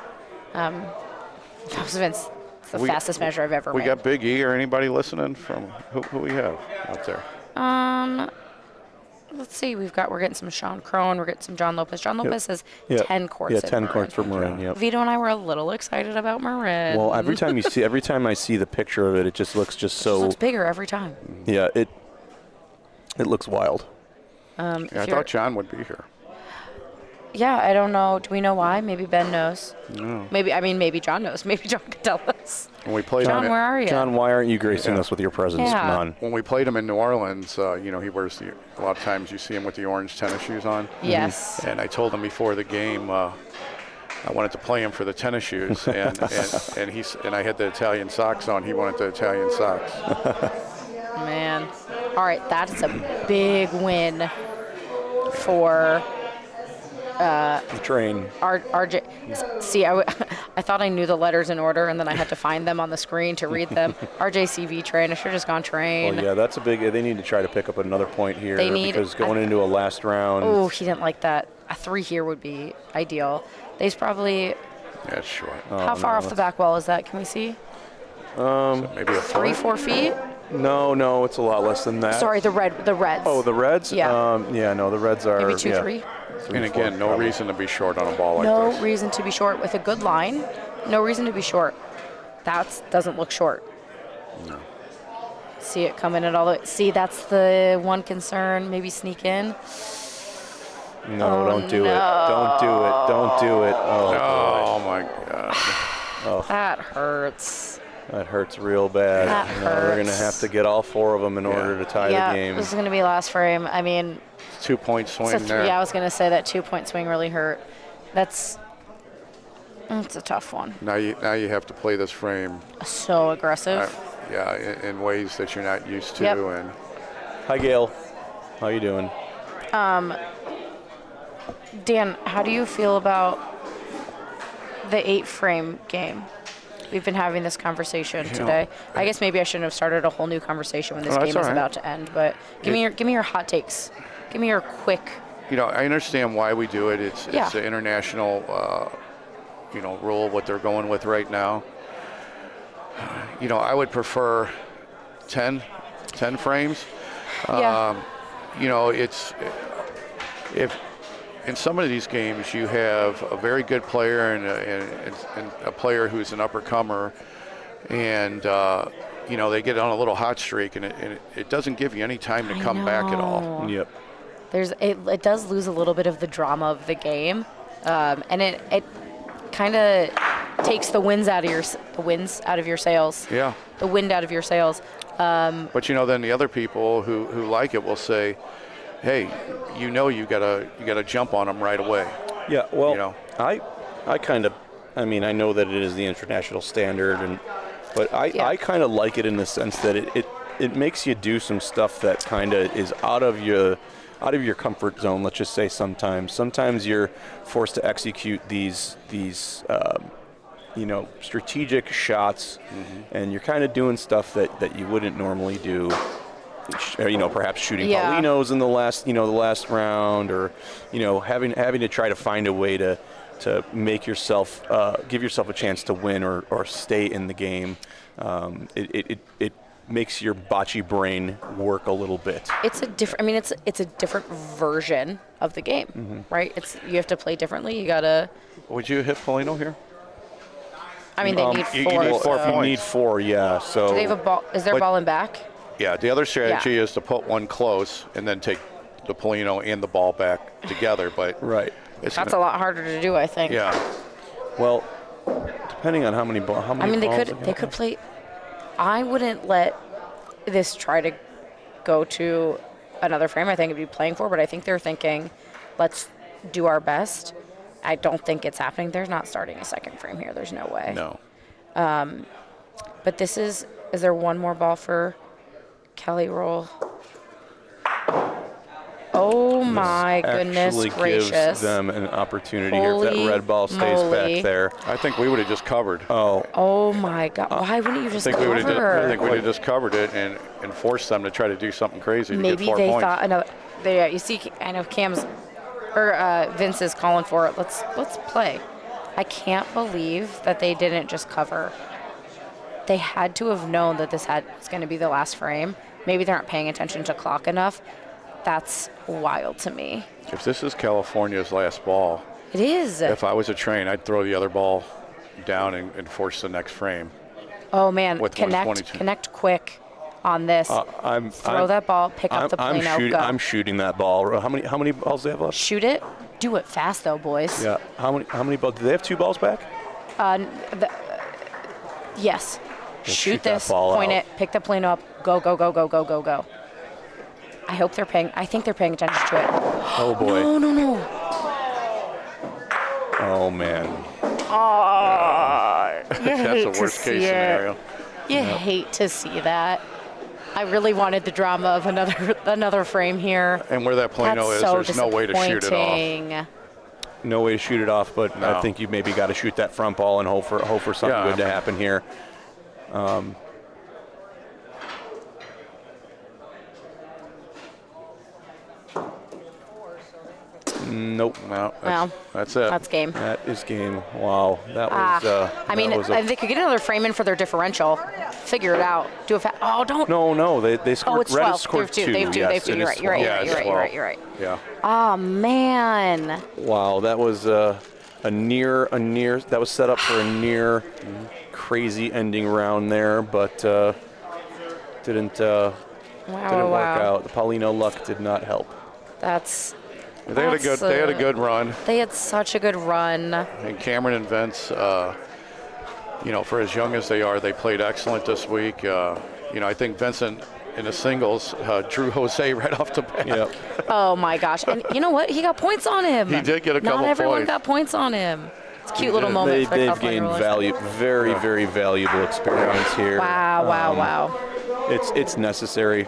If I was Vince, it's the fastest measure I've ever We made. got Big E or anybody listening from who we have out there? Let's see. We're getting some Sean Crone. We're getting some John Lopez. John Lopez has Yeah. 10 courts. Yeah, in 10 Marin. courts for Marin. Yep. Vito and I were a little excited about Marin. Well, every time I see the picture of it, it just looks It looks bigger every time. Yeah, it looks wild. Yeah, I thought John would be here. Yeah, I don't know. Do we know why? Maybe Ben knows. No. Maybe John knows. Maybe John can tell us. When we played John, him, where are you? John, why aren't you gracing us with your presence? Yeah. Come on. when we played him in New Orleans, he wears a lot of times you see him with the orange tennis shoes on. Yes. And I told him before the game I wanted to play him for the tennis shoes, and I had the Italian socks on. He wanted the Italian socks. Man. All right, that is a big win for The train. RJ. See, I thought I knew the letters in order, and then I had to find them on the screen to read them. RJCV train. I should have just gone train. Well, yeah, that's a big. They need to try to pick up another point here They need- because going into a last round. Oh, he didn't like that. A 3 here would be ideal. They's probably. Yeah, it's short. How far off the back wall is that? Can we see? Maybe a 3-4 feet? No, it's a lot less than that. Sorry, the Reds. Oh, the Reds? Yeah. No, the Reds are. Maybe 2-3. And again, no reason to be short on a ball like No this. reason to be short with a good line. No reason to be short. That doesn't look short. No. See it coming in all the way. See, that's the one concern. Maybe sneak in. No, don't do it. Don't do it. Don't do it. Oh my God. That hurts. That hurts real bad. That We're going to hurts. have to get all 4 of them in order to tie Yeah, the game. this is going to be last frame. I mean, 2-point swing it's a there. yeah, I was going to say that 2-point swing really hurt. It's a tough one. Now you have to play this frame. So aggressive. In ways that you're not used to. Yep. And Hi, Gail. How you doing? Dan, how do you feel about the 8-frame game? We've been having this conversation today. I guess maybe I shouldn't have started a whole new conversation when this that's game is all right. about to end. But give me your hot takes. Give me your quick. I understand why we do it. It's the international, rule what they're going with right now. I would prefer 10 frames. Yeah. It's if in some of these games you have a very good player and a player who's an uppercomer, and they get on a little hot streak, and it doesn't give you any time to come back at all. Yep. It does lose a little bit of the drama of the game, and it kind of takes the winds out of your sails. Yeah. The wind out of your sails. But then the other people who like it will say, "Hey, you gotta jump on them right away." Yeah. Well, I know that it is the international standard, but I kind of like it in the sense that it makes you do some stuff that kind of is out of your comfort zone. Let's just say sometimes you're forced to execute these strategic shots, and you're kind of doing stuff that you wouldn't normally do. Perhaps shooting Paulinos in the last round, or having to try to find a way to make yourself give yourself a chance to win or stay in the game. It makes your bocce brain work a little bit. It's a different. I mean, it's a different version of the game, right? You have to play differently. You gotta. Would you hit Paulino here? I mean, they need 4. You need 4 points. You need 4, yeah. So. Do they have a ball? Is there a ball in back? Yeah. The other strategy is to put one close and then take the Paulino and the ball back together. But right. That's a lot harder to do, I think. Yeah. Well, depending on how many balls. I mean, they could play. I wouldn't let this try to go to another frame. I think it'd be playing for, but I think they're thinking, let's do our best. I don't think it's happening. They're not starting a second frame here. There's no way. No. But this is there one more ball for Cali roll? Oh my goodness gracious. Gives them an opportunity here if that red ball stays back there. I think we would have just covered. Oh my God. Why wouldn't you just cover? I think we would have just covered it and forced them to try to do something crazy to get 4 Maybe they points. thought another. You see, I know Vince is calling for it. Let's play. I can't believe that they didn't just cover. They had to have known that this was going to be the last frame. Maybe they're not paying attention to clock enough. That's wild to me. If this is California's last ball, it is. If I was a train, I'd throw the other ball down and force the next frame. Oh man, with connect quick on this. Throw that ball, pick up the Plano, go. I'm shooting that ball. How many balls do they have left? Shoot it. Do it fast though, boys. Yeah. How many balls? Do they have 2 balls back? Yes. Shoot that this. ball Point out. it. Pick the Plano up. Go go go go go go go. I hope they're paying. I think they're paying attention to it. Oh boy. No. Oh man. Oh, That's the worst case scenario. You hate to see that. I really wanted the drama of another frame here. And where that Plano is, there's no way to shoot it off. No way to shoot it off, but I think you maybe got to shoot that front ball and hope for something good to happen here. Nope. No, that's it. That's game. That is game. Wow. That was. I mean, they could get another frame in for their differential. Figure it out. Do a Oh, don't. No. They scored. Oh, it's Red 12. scored 2. They have 2. You're right. Yeah. Oh man. Wow. That was a near. That was set up for a near crazy ending round there, but didn't work out. The Paulino luck did not help. They had a good run. They had such a good run. And Cameron and Vince, for as young as they are, they played excellent this week. I think Vincent in the singles drew Jose right off the bat. Yep. Oh my gosh! And you know what? He got points on him. He did get a couple points. Not everyone got points on him. It's a cute little moment for They've gained very valuable experience here. Wow. It's necessary.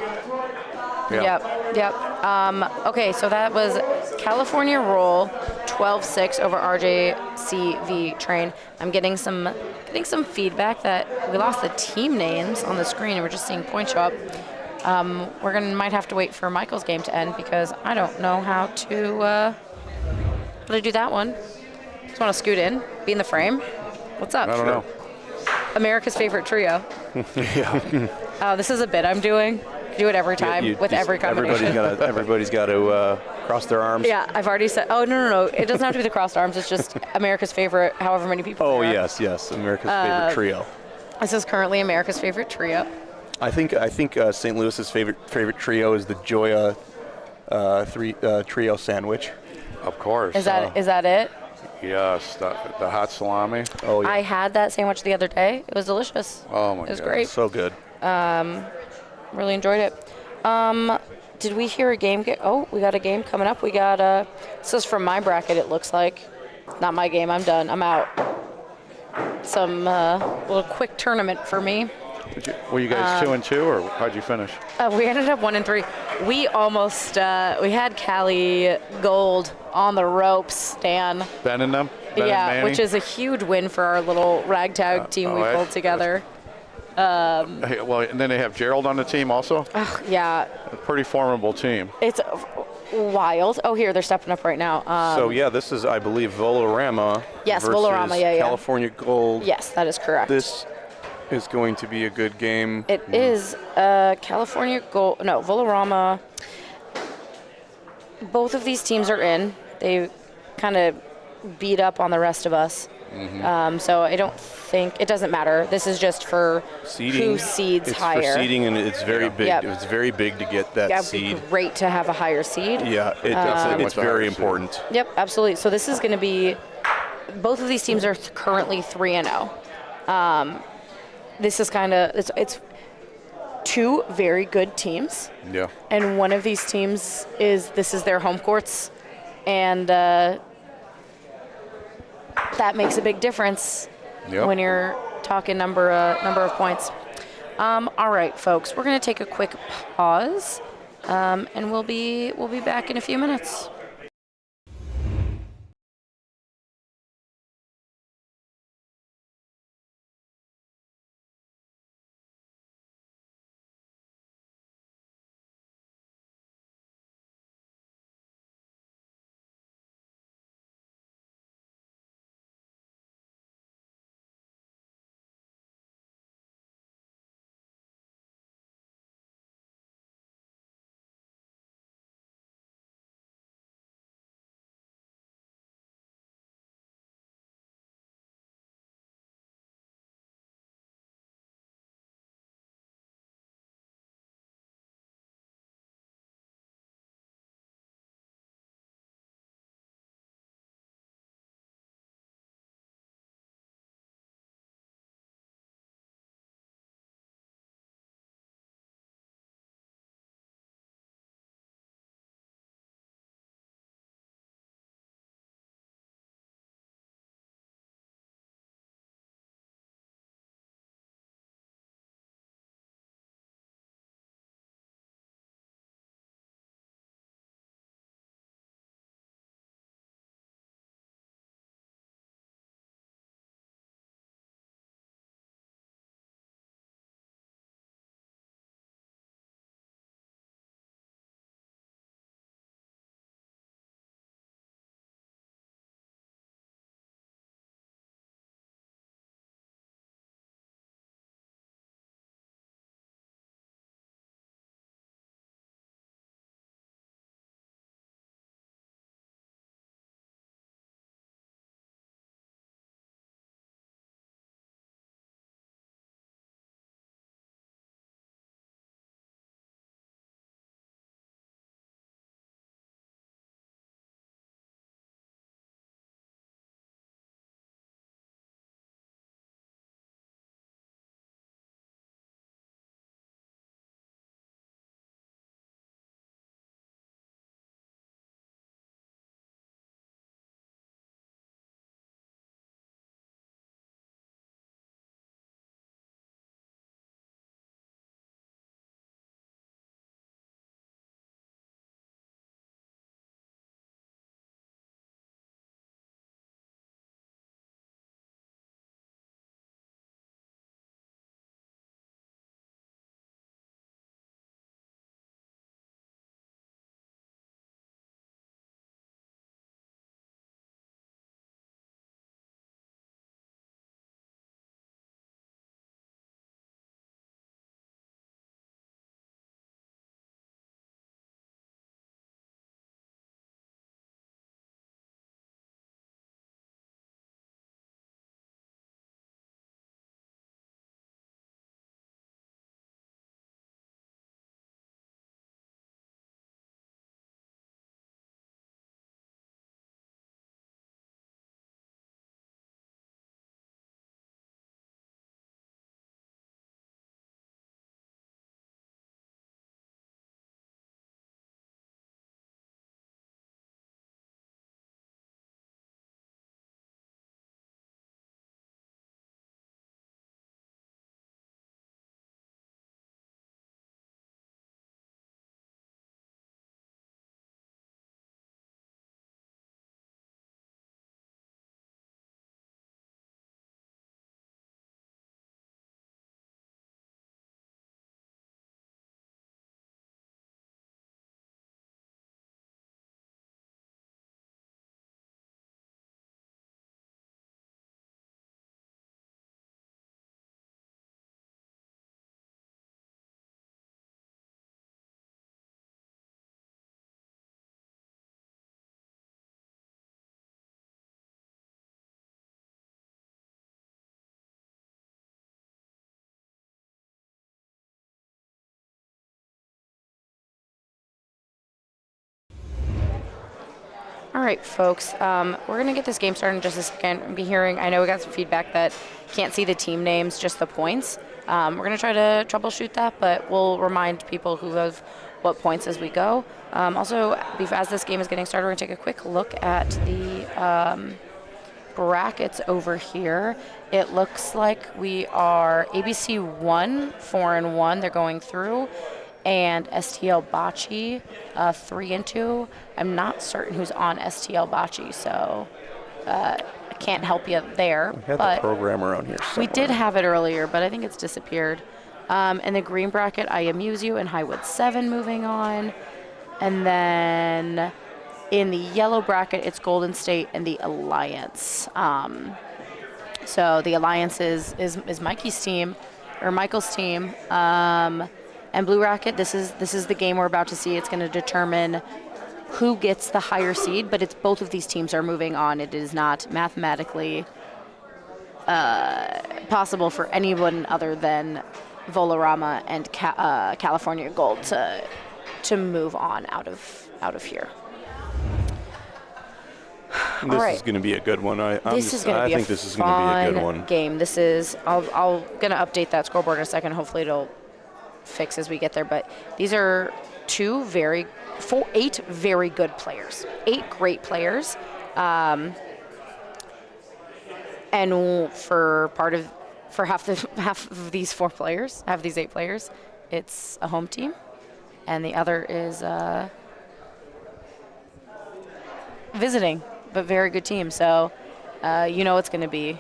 Yep. Okay, so that was California roll 12-6 over RJCV train. I'm getting some feedback that we lost the team names on the screen and we're just seeing points show up. Might have to wait for Michael's game to end because I don't know how to do that one. Just want to scoot in, be in the frame. What's up? I don't know. America's favorite trio. Yeah. This is a bit I'm doing. Do it every time with every combination. Everybody's got to cross their arms. Yeah, I've already said. Oh no! It doesn't have to be the crossed arms. It's just America's favorite. However many people. Oh there are. yes, America's favorite trio. This is currently America's favorite trio. I think St. Louis's favorite trio is the Joya trio sandwich. Of course. Is that it? Yes, the hot salami. Oh yeah. I had that sandwich the other day. It was delicious. Oh my God. It was great. So good. Really enjoyed it. Did we hear a game? We got a game coming up. We got this is from my bracket. It looks like, not my game. I'm done. I'm out. Some little quick tournament for me. Were you guys 2-2, or how'd you finish? We ended up 1-3. We almost we had Cali gold on the ropes, Dan. Ben and them? Ben and Yeah, Manny? which is a huge win for our little ragtag team we pulled together. Hey, well, and then they have Gerald on the team also. Yeah, A pretty formidable team. it's wild. Oh, here, they're stepping up right now. So yeah, this is I believe Volorama. Yes, versus Volorama, yeah. California Gold. Yes, that is correct. This is going to be a good game. It is California Gold. No, Volorama. Both of these teams are in. They kind of beat up on the rest of us. So I don't think it doesn't matter. This is just for Seeding. who seeds it's higher. for seeding, and it's very big. Yep. It's very big to get that Yeah, it'd seed. be great to have a higher seed. Yeah, it's very important. Yep, absolutely. So this is going to be. Both of these teams are currently 3-0. This is kind of it's two very good teams. Yeah. And one of these teams this is their home courts, and that makes a big difference when you're talking number of points. All right, folks, we're going to take a quick pause, and we'll be back in a few minutes. All right, folks. We're going to get this game started in just a second. I know we got some feedback that can't see the team names, just the points. We're going to try to troubleshoot that, but we'll remind people who have what points as we go. Also, as this game is getting started, we're going to take a quick look at the brackets over here. It looks like we are ABC 1, 4-1. They're going through. And STL Bocce, 3-2. I'm not certain who's on STL Bocce, so I can't help you there. We had but the program around here somewhere. We did have it earlier, but I think it's disappeared. In the green bracket, I Amuse You and Highwood 7 moving on. And then in the yellow bracket, it's Golden State and the Alliance. So the Alliance is Mikey's team, or Michael's team. And Blue Racket, this is the game we're about to see. It's going to determine who gets the higher seed, but it's both of these teams are moving on. It is not mathematically possible for anyone other than Volarama and California Gold to move on out of here. This is going to be a good one. I think this is going to be a good one. Game. This is. I'll gonna update that scoreboard in a second. Hopefully it'll fix as we get there, but these are 8 very good players, 8 great players, and for half of these 4 players, half of these 8 players, it's a home team, and the other is visiting, but very good team. So it's going to be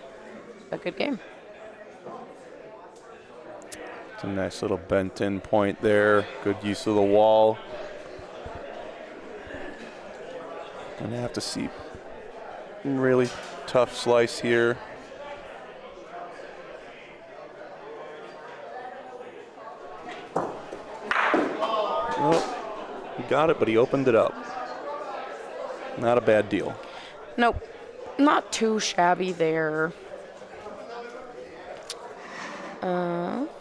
a good game. It's a nice little bent-in point there. Good use of the wall. Gonna have to see really tough slice here. Oh, he got it, but he opened it up. Not a bad deal. Nope, not too shabby there.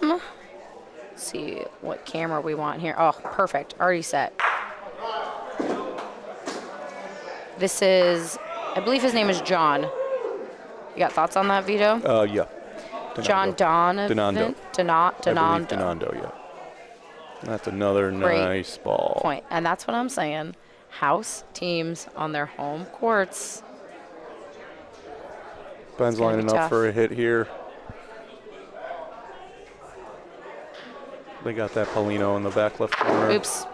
Let's see what camera we want here. Oh, perfect. Already set. This is, I believe his name is John. You got thoughts on that, Vito? Yeah. John Donovan? Donondo, yeah. That's another nice ball. Point. And that's what I'm saying. House teams on their home courts. Ben's lining up for a hit here. They got that Paulino in the back left corner. Oops.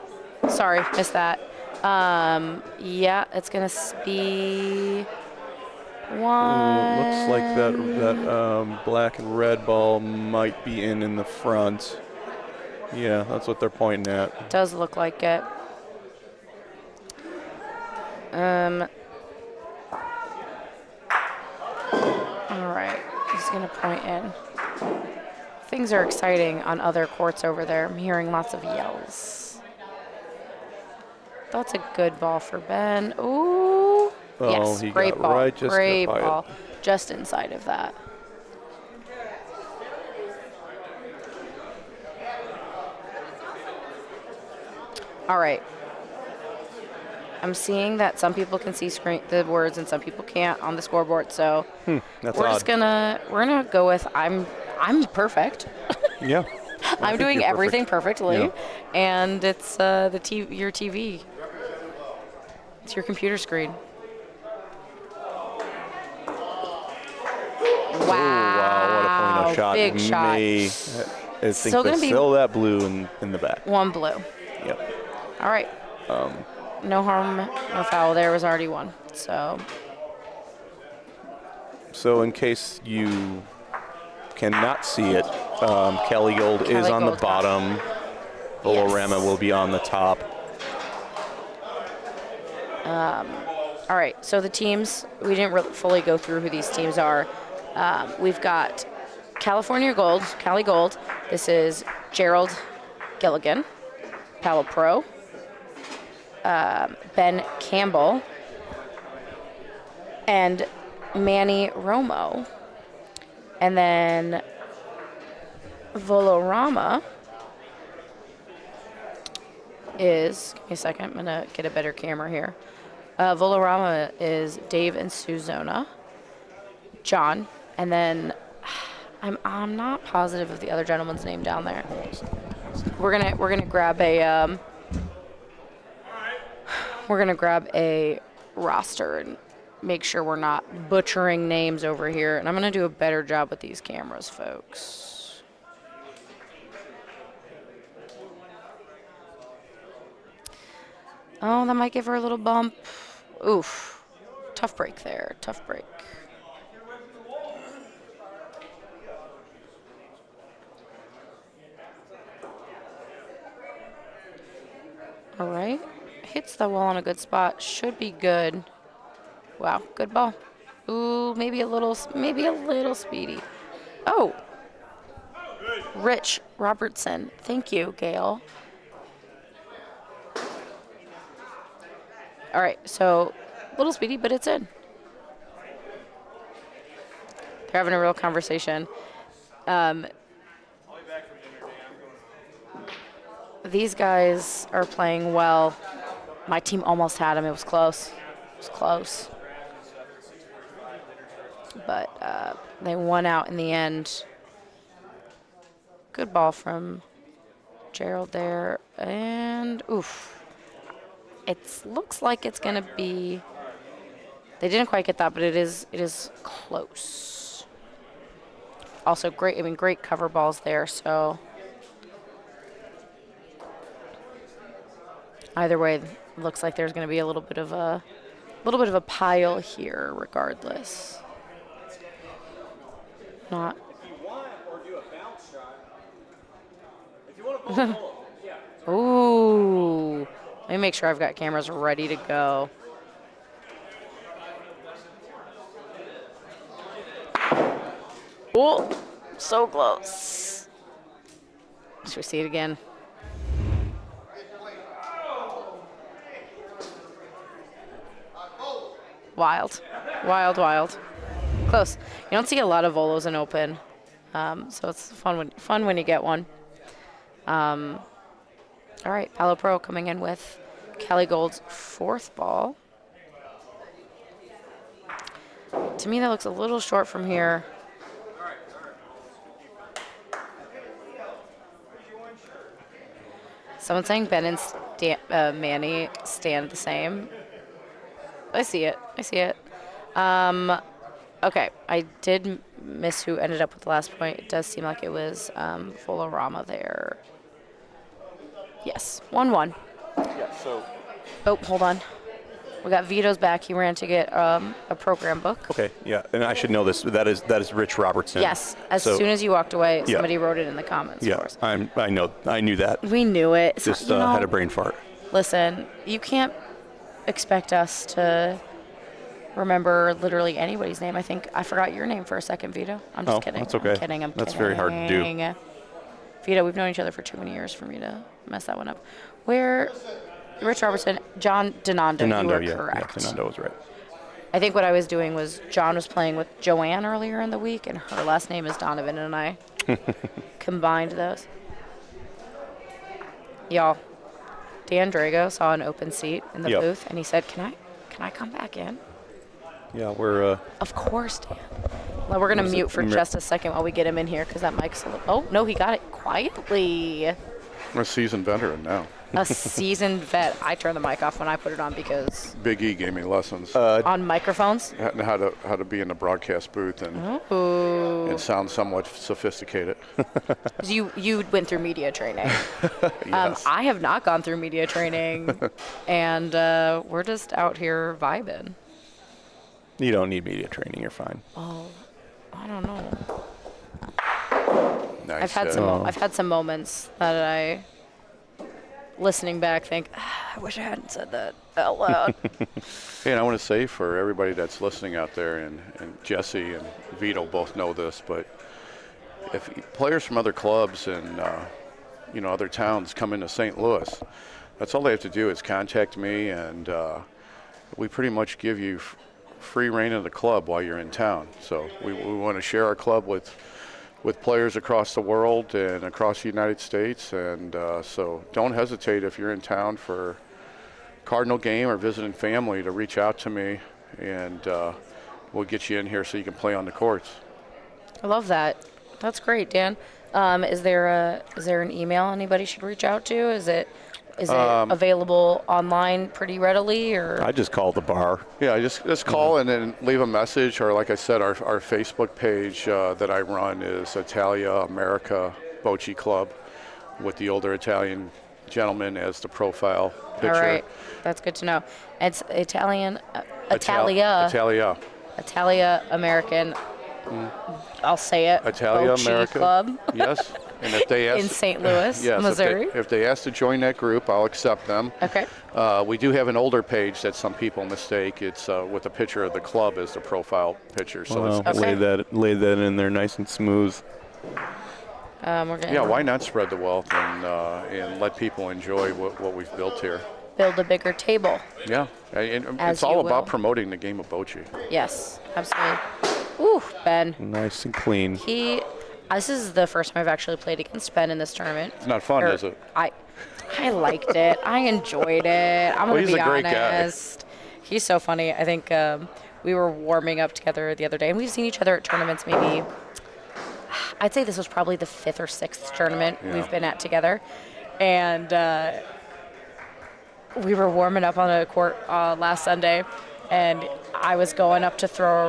Sorry, missed that. Yeah, it's going to be one. Looks like that black and red ball might be in the front. Yeah, that's what they're pointing at. Does look like it. All right, he's going to point in. Things are exciting on other courts over there. I'm hearing lots of yells. That's a good ball for Ben. Ooh. Oh, yes, he great got ball. right just great by ball. it. Just inside of that. All right. I'm seeing that some people can see the words and some people can't on the scoreboard. So that's we're odd. just we're gonna go with I'm perfect. Yeah. I'm doing everything perfectly, Yeah. and it's your TV. It's your computer screen. Wow! Oh, wow! What a Paulino shot! Big shot. I think Still gonna be still that blue in the back. One blue. Yep. All right. No harm, no foul. There was already one. So in case you cannot see it, Cali Gold is on the bottom. Volarama will be on the top. All right, so the teams, we didn't really fully go through who these teams are. We've got California Gold, Cali Gold. This is Gerald Gilligan, Palo Pro, Ben Campbell, and Manny Romo. And then Volarama is, give me a second, I'm going to get a better camera here. Volarama is Dave and Suzona, John, and then I'm not positive of the other gentleman's name down there. We're gonna grab a roster and make sure we're not butchering names over here. And I'm gonna do a better job with these cameras, folks. Oh, that might give her a little bump. Oof. Tough break there. Tough break. All right. Hits the wall in a good spot. Should be good. Wow, good ball. Ooh, maybe a little speedy. Oh. Rich Robertson. Thank you, Gail. All right, so a little speedy, but it's in. They're having a real conversation. These guys are playing well. My team almost had him. It was close. It was close. But they won out in the end. Good ball from Gerald there. And, oof. It looks like it's going to be, they didn't quite get that, but it is close. Also great cover balls there, so either way, looks like there's going to be a little bit of a pile here regardless. Not. Ooh. Let me make sure I've got cameras ready to go. Oh, so close. Should we see it again? Wild. Wild, wild. Close. You don't see a lot of volos in open, so it's fun when you get one. All right, Palo Pro coming in with Cali Gold's fourth ball. To me, that looks a little short from here. Someone's saying Ben and Manny stand the same. I see it. Okay, I did miss who ended up with the last point. It does seem like it was Volarama there. Yes, 1-1. Yeah, so. Oh, hold on. We got Vito's back. He ran to get a program book. Okay, yeah, and I should know this. That is Rich Robertson. Yes, as soon as you walked away, somebody wrote it in the comments for us. I knew that. We knew it. Just had a brain fart. Listen, you can't expect us to remember literally anybody's name. I think I forgot your name for a second, Vito. I'm just kidding. That's okay. I'm kidding. That's very hard to do. Vito, we've known each other for too many years for me to mess that one up. Where, Rich Robertson, John Donando, you were correct. Yeah, Donando was right. I think what I was doing was John was playing with Joanne earlier in the week, and her last name is Donovan, and I combined those. Y'all, Dan Drago saw an open seat in the booth, and he said, "Can I come back in?" Yeah, we're. Of course, Dan. Well, we're gonna mute for just a second while we get him in here because that mic's a little. Oh no, he got it quietly. I'm a seasoned veteran now. A seasoned vet. I turn the mic off when I put it on because Big E gave me lessons on microphones. How to be in the broadcast booth and sound somewhat sophisticated. You went through media training. Yes. I have not gone through media training, and we're just out here vibing. You don't need media training. You're fine. Oh, I don't know. Nice. I've had some moments that I, listening back, think I wish I hadn't said that out loud. Hey, and I want to say for everybody that's listening out there, and Jesse and Vito both know this, but if players from other clubs and other towns come into St. Louis, that's all they have to do is contact me, and we pretty much give you free reign of the club while you're in town. So we want to share our club with players across the world and across the United States, and so don't hesitate if you're in town for Cardinal game or visiting family to reach out to me, and we'll get you in here so you can play on the courts. I love that. That's great, Dan. Is there an email anybody should reach out to? Is it available online pretty readily, or? I just call the bar. Yeah, just call and then leave a message, or like I said, our Facebook page that I run is Italia-America Bocce Club, with the older Italian gentleman as the profile picture. All right, that's good to know. It's Italia. Italia-American. I'll say it. Italia-America Club. Yes. And if they ask in St. Louis, yes, Missouri. If they ask to join that group, I'll accept them. Okay. We do have an older page that some people mistake. It's with a picture of the club as the profile picture. So it's lay that in there nice and smooth. Why not spread the wealth and let people enjoy what we've built here? Build a bigger table. Yeah, and it's all about promoting the game of bocce. Yes, absolutely. Ooh, Ben. Nice and clean. This is the first time I've actually played against Ben in this tournament. It's not fun, is it? I liked it. I enjoyed it. I'm going to be honest. He's a great guy. He's so funny. I think we were warming up together the other day, and we've seen each other at tournaments maybe, I'd say this was probably the 5th or 6th tournament we've been at together. And we were warming up on a court last Sunday, and I was going up to throw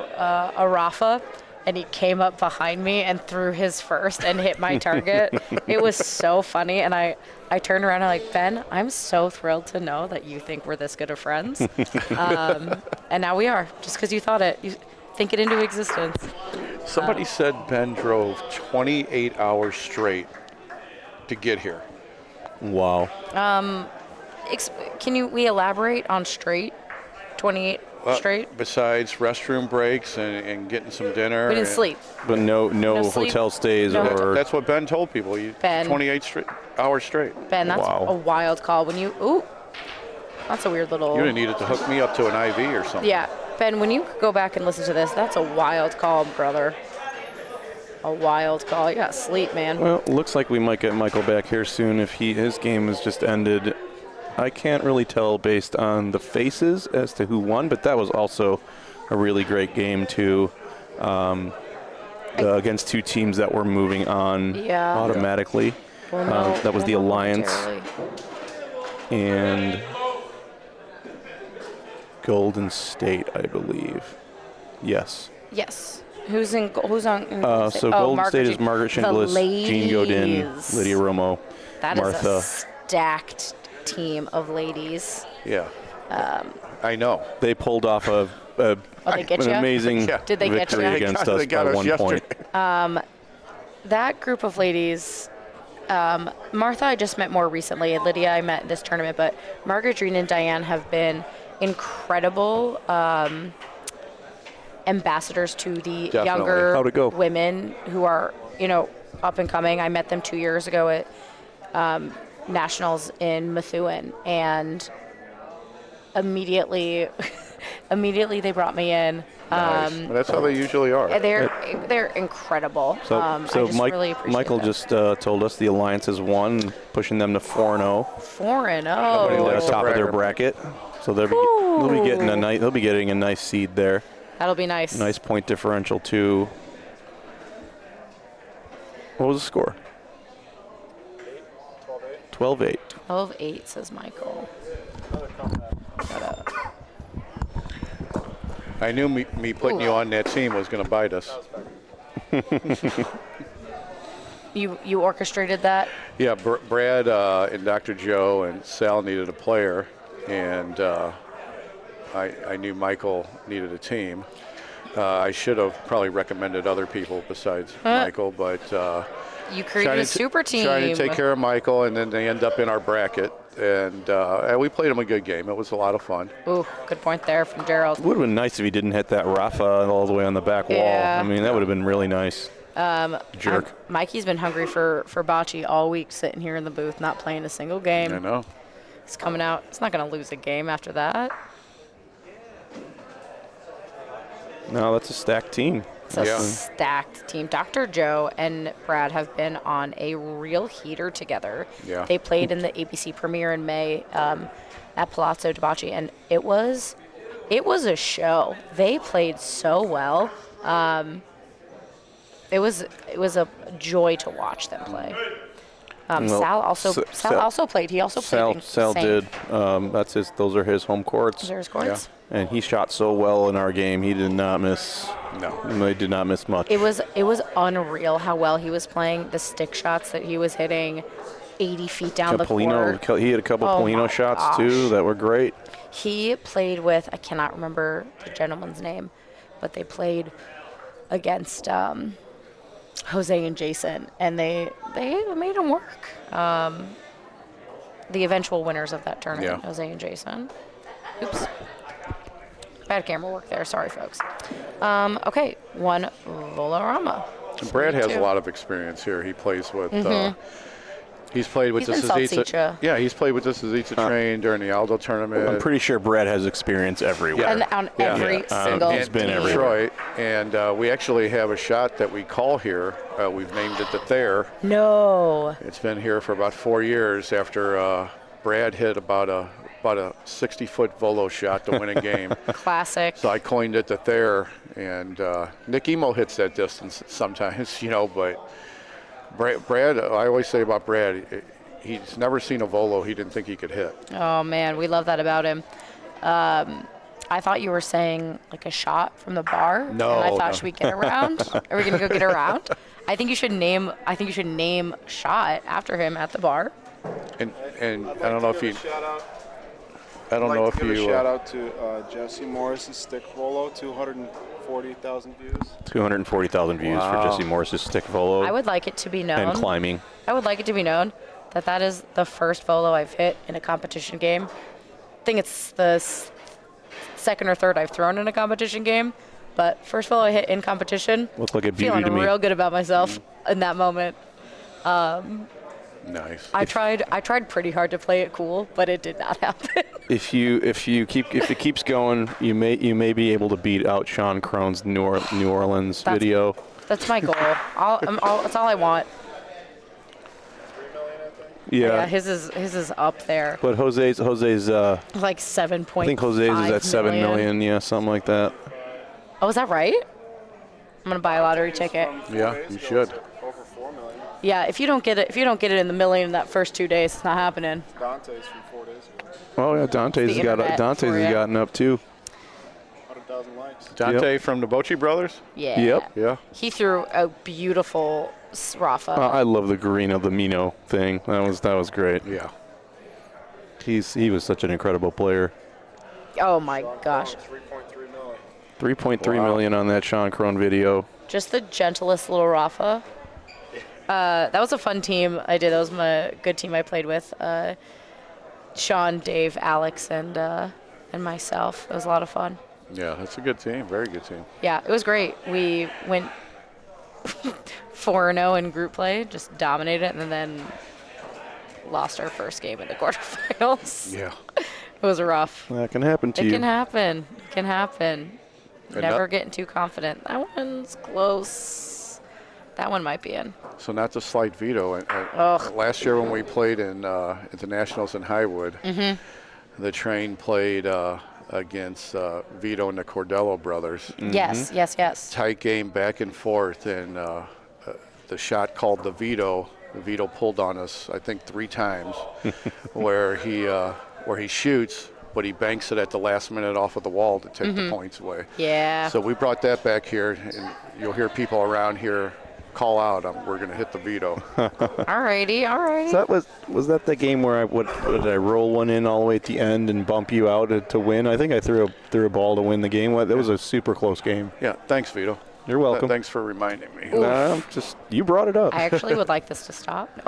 a Rafa, and he came up behind me and threw his first and hit my target. It was so funny, and I turned around and I'm like, Ben, I'm so thrilled to know that you think we're this good of friends. And now we are, just because you thought it. You think it into existence. Somebody said Ben drove 28 hours straight to get here. Wow. Can we elaborate on straight? 28 straight? Besides restroom breaks and getting some dinner. We didn't sleep. But no sleep. hotel stays or. That's what Ben told people. 28 hours straight. Ben, that's a wild call. That's a weird little. You would have needed to hook me up to an IV or something. Yeah, Ben, when you go back and listen to this, that's a wild call, brother. A wild call. You got to sleep, man. Well, looks like we might get Michael back here soon if his game has just ended. I can't really tell based on the faces as to who won, but that was also a really great game too, against two teams that were moving on automatically. Well, that was the Alliance and Golden State, I believe. Yes. Yes. Who's on? So Golden State is Margaret Shingles, Jean Godin, Lydia Romo, that Martha. Is a stacked team of ladies. Yeah. I know. They pulled off an amazing Did they victory get against us by 1 point. That group of ladies, Martha I just met more recently, and Lydia I met this tournament, but Margaret, Jean, and Diane have been incredible ambassadors to the younger women who are, up and coming. I met them 2 years ago at Nationals in Methuen, and immediately they brought me in. Nice. That's how they usually are. They're incredible. So really appreciate Michael them. just told us the Alliance has won, pushing them to 4-0. 4-0. They're top of their bracket, so they'll be getting a nice seed there. That'll be nice. Nice point differential too. What was the score? 12-8. 12-8, says Michael. I knew me putting you on that team was going to bite us. You orchestrated that? Yeah, Brad and Dr. Joe and Sal needed a player, and I knew Michael needed a team. I should have probably recommended other people besides Michael, but you created a super team. Trying to take care of Michael, and then they end up in our bracket. And we played him a good game. It was a lot of fun. Ooh, good point there from Gerald. It would have been nice if he didn't hit that Rafa all the way on the back wall. I mean, that would have been really nice. Jerk. Mikey's been hungry for bocce all week, sitting here in the booth, not playing a single game. I know. He's coming out. He's not going to lose a game after that. No, that's a stacked team. It's a stacked team. Dr. Joe and Brad have been on a real heater together. Yeah. They played in the ABC premiere in May at Palazzo de Bocce, and it was a show. They played so well. It was a joy to watch them play. Sal also played. He also played. Sal did. Those are his home courts. Those are his courts. And he shot so well in our game. He did not miss. No, he did not miss much. It was unreal how well he was playing. The stick shots that he was hitting, 80 feet down the court. He had a couple Polino shots too that were great. He played with, I cannot remember the gentleman's name, but they played against Jose and Jason, and they made him work. The eventual winners of that tournament, Jose and Jason. Oops. Bad camera work there. Sorry, folks. Okay, one Volorama. Brad has a lot of experience here. He plays with. He's played with the Suzica. Yeah, he's played with the Suzica train during the Aldo tournament. I'm pretty sure Brad has experience everywhere. And on every single He's been everywhere. Detroit, and we actually have a shot that we call here. We've named it the Thayer. No. It's been here for about 4 years after Brad hit about a 60-foot volo shot to win a game. Classic. So I coined it the Thayer, and Nick Emo hits that distance sometimes, but Brad, I always say about Brad, he's never seen a volo he didn't think he could hit. Oh, man, we love that about him. I thought you were saying like a shot from the bar. No. And I thought, should we get around? Are we going to go get around? I think you should name shot after him at the bar. And I don't know if you... I don't know if you... shout out to Jesse Morris's stick volo, 240,000 views. 240,000 views for Jesse Morris's stick volo. I would like it to be known. And climbing. I would like it to be known that is the first volo I've hit in a competition game. I think it's the second or third I've thrown in a competition game, but first volo I hit in competition. Looked like a beauty to me. Feeling real good about myself in that moment. Nice. I tried pretty hard to play it cool, but it did not happen. If it keeps going, you may be able to beat out Sean Crone's New Orleans video. That's my goal. That's all I want. 3 million, I think. Yeah. His is up there. But Jose's like 7.5 I think Jose's is at 7 million, yeah, something like that. Oh, is that right? I'm gonna buy a lottery ticket. Yeah, you should. Over 4 million. Yeah, if you don't get it in the million that first 2 days, it's not happening. Dante's from 4 days ago. Oh yeah, Dante's has gotten up too. 100,000 likes. Dante from the Bocce brothers? Yeah. Yep. Yeah. He threw a beautiful Rafa. I love the green of the Mino thing. That was great. Yeah. He was such an incredible player. Oh my gosh. 3.3 million. 3.3 million on that Sean Crone video. Just the gentlest little Rafa. That was a fun team I did. That was my good team I played with. Sean, Dave, Alex, and myself. It was a lot of fun. Yeah, that's a good team. Very good team. Yeah, it was great. We went 4-0 in group play, just dominated, and then lost our first game in the quarterfinals. Yeah. It was rough. That can happen to you. It can happen. It can happen. Never getting too confident. That one's close. That one might be in. So not to slight Vito. Last year when we played in the Nationals in Highwood, the train played against Vito and the Cordello brothers. Yes, yes, yes. Tight game back and forth, and the shot called the Vito pulled on us, I think 3 times, where he shoots, but he banks it at the last minute off of the wall to take the points away. Yeah. So we brought that back here, and you'll hear people around here call out, we're going to hit the Vito. Alrighty. So was that the game where did I roll one in all the way at the end and bump you out to win? I think I threw a ball to win the game. That was a super close game. Yeah, thanks, Vito. You're welcome. Thanks for reminding me. You brought it up. I actually would like this to stop. No.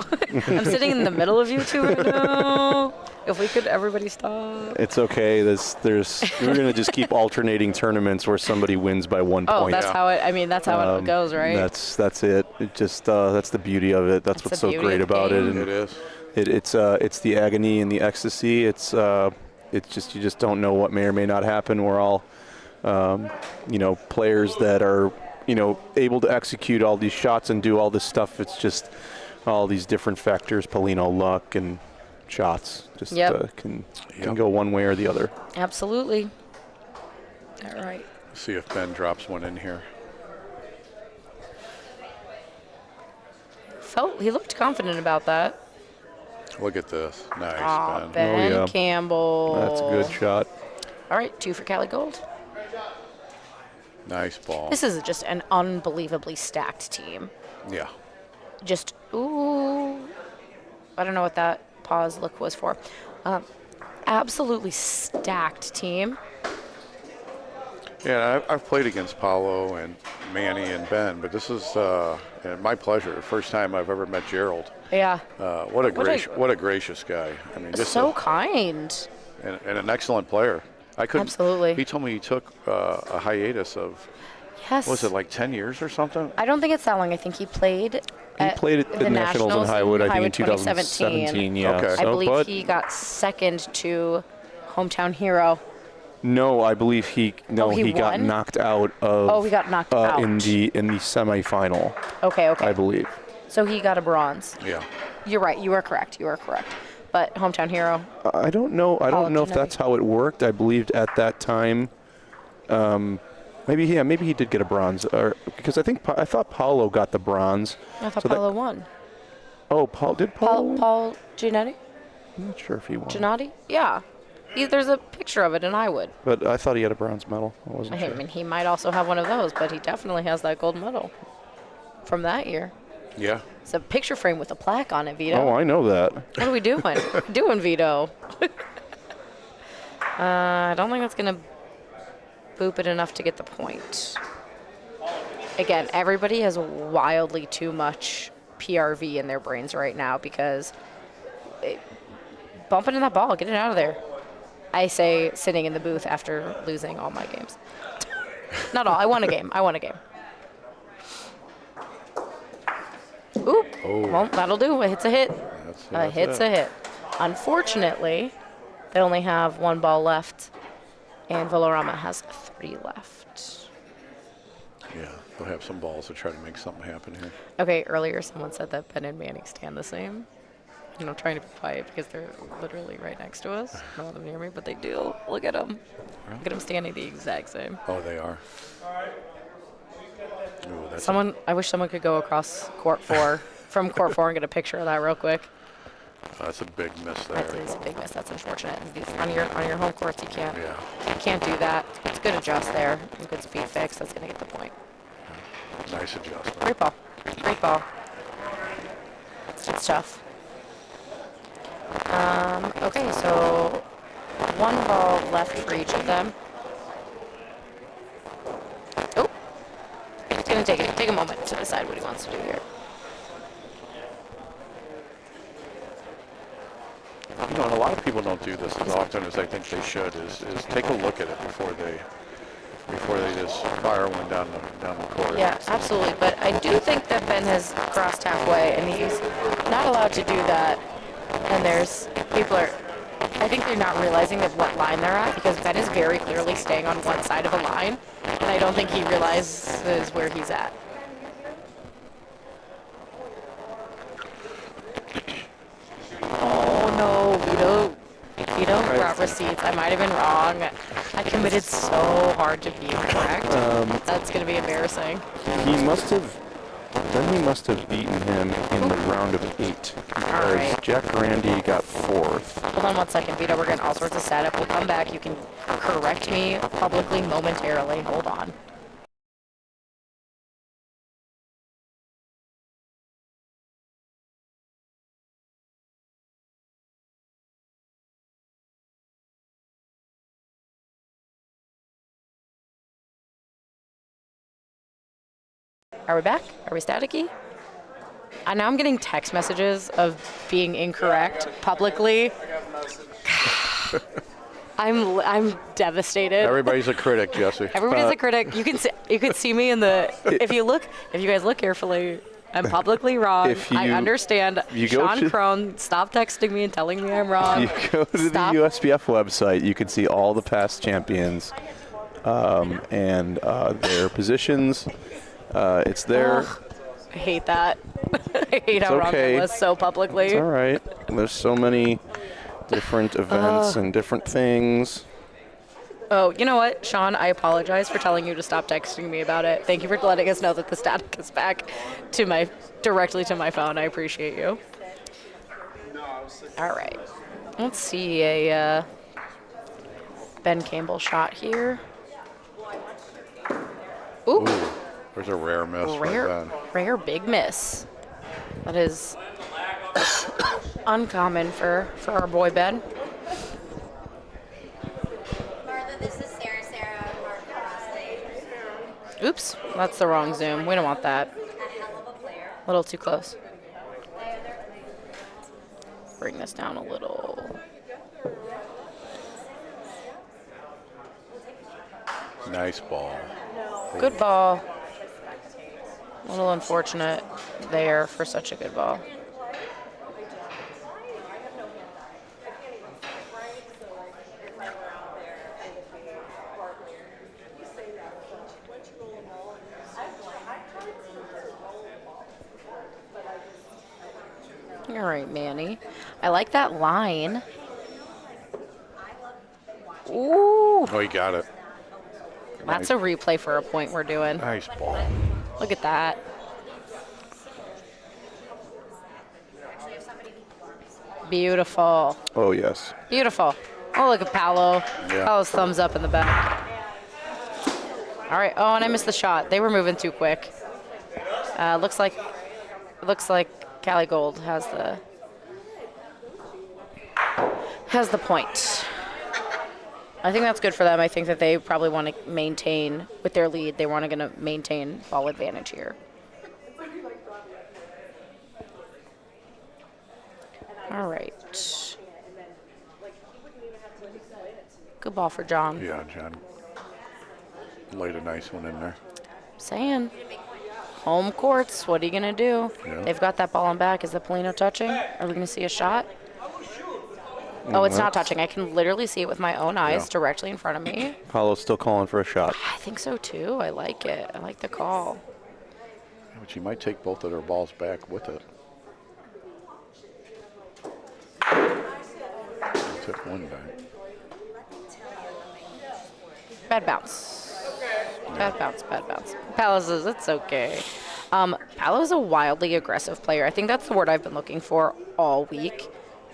I'm sitting in the middle of you two right now. If we could, everybody stop. It's okay. We're gonna just keep alternating tournaments where somebody wins by 1 point. Oh, that's how it. I mean, that's how it goes, right? That's it. It just that's the beauty of it. That's what's so great about it. And it is. It's the agony and the ecstasy. It's just you just don't know what may or may not happen. We're all players that are able to execute all these shots and do all this stuff. It's just all these different factors, Paulino, luck, and shots just can go one way or the other. Absolutely. All right. See if Ben drops one in here. He looked confident about that. Look at this. Nice, Aw, Ben. Ben Campbell. That's a good shot. All right, 2 for Cali Gold. Nice ball. This is just an unbelievably stacked team. Yeah. Just, ooh. I don't know what that pause look was for. Absolutely stacked team. Yeah, I've played against Paulo and Manny and Ben, but this is my pleasure. First time I've ever met Gerald. Yeah. What a gracious guy. I mean, just so kind. And an excellent player. Absolutely. He told me he took a hiatus of. Yes. Was it like 10 years or something? I don't think it's that long. I think he played. He played at the Nationals in Highwood, I think, in 2017. Yeah. Okay. I believe he got second to Hometown Hero. No, I believe he got knocked out of. Oh, he got knocked out in the semifinal. Okay. I believe. So he got a bronze. Yeah. You're right. You are correct. But Hometown Hero. I don't know. If that's how it worked. I believed at that time. Maybe he did get a bronze, because I thought Paulo got the bronze. I thought Paulo won. Oh, Paulo? Paul Giannetti? I'm not sure if he won. Giannotti? Yeah. There's a picture of it in Highwood. But I thought he had a bronze medal. I wasn't sure. I mean, he might also have one of those, but he definitely has that gold medal from that year. Yeah. It's a picture frame with a plaque on it, Vito. Oh, I know that. What are we doing? Doing, Vito? I don't think that's going to boop it enough to get the point. Again, everybody has wildly too much PRV in their brains right now because bumping in that ball, get it out of there. I say sitting in the booth after losing all my games. Not all. I won a game. Oop. Oh. Well, that'll do. A hit's a hit. A hit's a hit. Unfortunately, they only have 1 ball left, and Valorama has 3 left. Yeah, they'll have some balls to try to make something happen here. Okay, earlier someone said that Ben and Manning stand the same. And I'm trying to be quiet because they're literally right next to us. I don't want them near me, but they do. Look at them. Look at them standing the exact same. Oh, they are. Ooh, I wish someone could go across court 4, from court 4 and get a picture of that real quick. That's a big miss there. That is a big miss. That's unfortunate. On your home courts, you can't. Yeah. You can't do that. It's a good adjust there. A good speed fix. That's gonna get the point. Nice adjustment. Great ball. Great ball. It's tough. Okay, so 1 ball left for each of them. Oh, it's gonna take a moment to decide what he wants to do here. You know, and a lot of people don't do this as often as I think they should. Is take a look at it before they just fire one down the court. Yeah, absolutely. But I do think that Ben has crossed halfway, and he's not allowed to do that. And I think they're not realizing that what line they're at, because Ben is very clearly staying on one side of a line, and I don't think he realizes where he's at. Oh no, Vito brought receipts. I might have been wrong. I committed so hard to be correct. That's going to be embarrassing. He must have beaten him in the round of 8. Because Jack Randy got 4th. Hold on 1 second, Vito. We're getting all sorts of setup. We'll come back. You can correct me publicly momentarily. Hold on. Are we back? Are we staticky? Now I'm getting text messages of being incorrect publicly. I'm devastated. Everybody's a critic, Jesse. Everybody's a critic. You can see me in the. If you guys look carefully, I'm publicly wrong. I understand. Sean Crone, stop texting me and telling me I'm wrong. You go to the USBF website. You can see all the past champions and their positions. It's there. Ugh, I hate that. I hate how wrong okay. I was so publicly. It's all right. There's so many different events and different things. Oh, you know what, Sean? I apologize for telling you to stop texting me about it. Thank you for letting us know that the static is back to directly to my phone. I appreciate you. All right. Let's see a Ben Campbell shot here. Ooh. There's a rare miss right then. Rare big miss. That is uncommon for our boy Ben. Oops, that's the wrong zoom. We don't want that. A little too close. Bring this down a little. Nice ball. Good ball. A little unfortunate there for such a good ball. All right, Manny. I like that line. Ooh. Oh, he got it. That's a replay for a point we're doing. Nice ball. Look at that. Beautiful. Oh, yes. Beautiful. Oh, look at Paolo. Yeah. Paolo's thumbs up in the back. All right. Oh, and I missed the shot. They were moving too quick. Looks like Cali Gold has the point. I think that's good for them. I think that they probably want to maintain with their lead. They want to maintain ball advantage here. All right. Good ball for John. Yeah, John laid a nice one in there. Saying. Home courts, what are you going to do? Yeah. They've got that ball in back. Is the Polino touching? Are we going to see a shot? Oh, it's not touching. I can literally see it with my own eyes directly in front of me. Paolo's still calling for a shot. I think so, too. I like it. I like the call. But she might take both of their balls back with it. Took one back. Bad bounce. Bad bounce, bad bounce. Paolo says it's okay. Paolo's a wildly aggressive player. I think that's the word I've been looking for all week.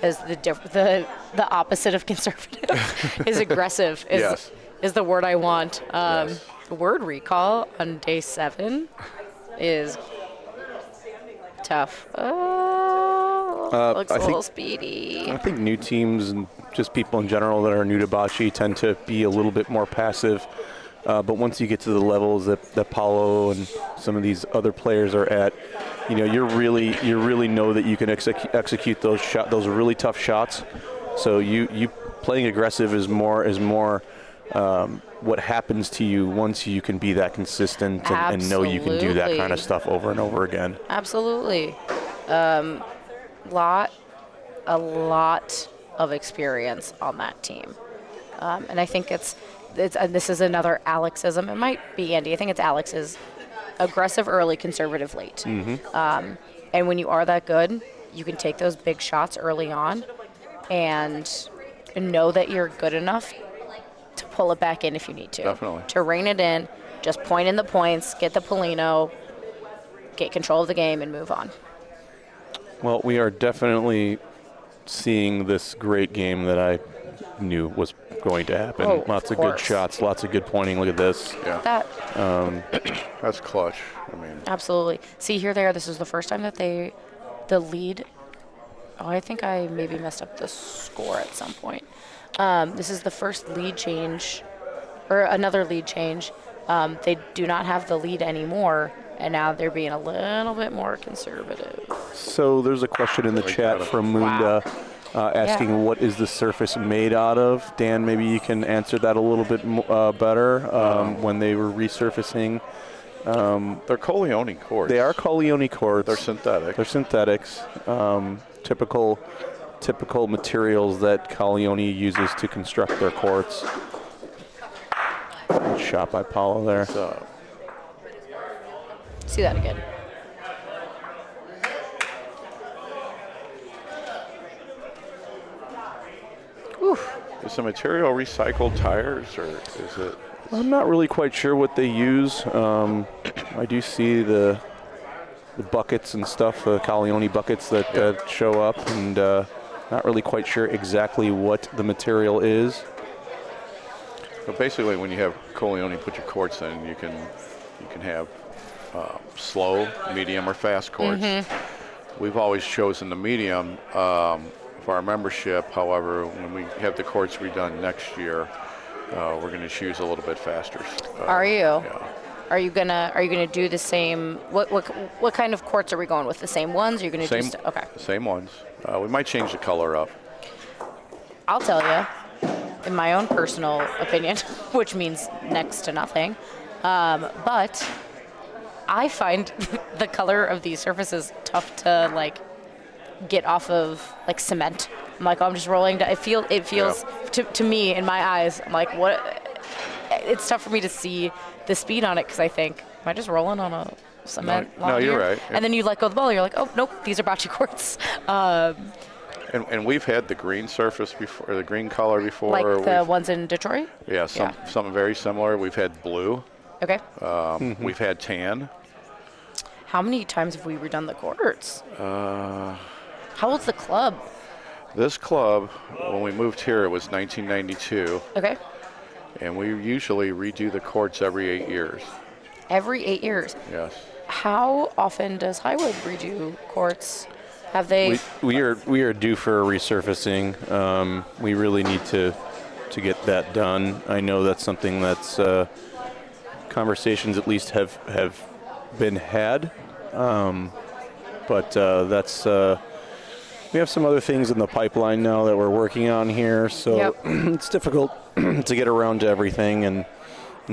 Is the opposite of conservative is aggressive is the word I want. The word recall on day 7 is tough. Looks a little speedy. I think new teams and just people in general that are new to bocce tend to be a little bit more passive. But once you get to the levels that Paolo and some of these other players are at, you really know that you can execute those really tough shots. So you playing aggressive is more what happens to you once you can be that consistent and know you can do that kind of stuff over and over again. Absolutely. A lot of experience on that team. And I think this is another Alexism. It might be Andy. I think it's Alex's aggressive early, conservative late. Mm-hmm. And when you are that good, you can take those big shots early on and know that you're good enough to pull it back in if you need to. Definitely. To rein it in, just point in the points, get the Polino, get control of the game, and move on. Well, we are definitely seeing this great game that I knew was going to happen. Oh, lots of good shots, lots of good pointing. Look at this. Yeah. That's clutch. I mean, Absolutely. See, here they are. This is the first time that the lead. Oh, I think I maybe messed up the score at some point. This is the first lead change, or another lead change. They do not have the lead anymore, and now they're being a little bit more conservative. So there's a question in the chat from Munda asking what is the surface made out of. Dan, maybe you can answer that a little bit better when they were resurfacing. they're Coleone courts. They are Coleone courts. They're synthetic. They're synthetics. Typical materials that Coleone uses to construct their courts. Good shot by Paolo there. See that again. Oof. Is the material recycled tires, or is it? I'm not really quite sure what they use. I do see the buckets and stuff, the Calione buckets that show up, and not really quite sure exactly what the material is. But basically, when you have Colione put your courts in, you can have slow, medium, or fast courts. We've always chosen the medium for our membership. However, when we have the courts redone next year, we're going to choose a little bit faster. Are you? Yeah. Are you gonna do the same? What kind of courts are we going with? The same ones? You're gonna do okay. Same ones. We might change the color up. I'll tell you, in my own personal opinion, which means next to nothing, but I find the color of these surfaces tough to like get off of like cement. I'm like, oh, I'm just rolling. It feels to me in my eyes. I'm like, what? It's tough for me to see the speed on it because I think, am I just rolling on a cement lawn No, you're here? right. And then you let go of the ball. You're like, oh nope, these are bocce courts. And we've had the green surface before, or the green color before. Like the ones in Detroit. Yeah, something very similar. We've had blue. Okay. We've had tan. How many times have we redone the courts? How old's the club? This club, when we moved here, it was 1992. Okay. And we usually redo the courts every 8 years. Every 8 years. Yes. How often does Highwood redo courts? Have they? We are due for a resurfacing. We really need to get that done. I know that's something that's conversations at least have been had, but that's we have some other things in the pipeline now that we're working on here. So it's difficult to get around to everything and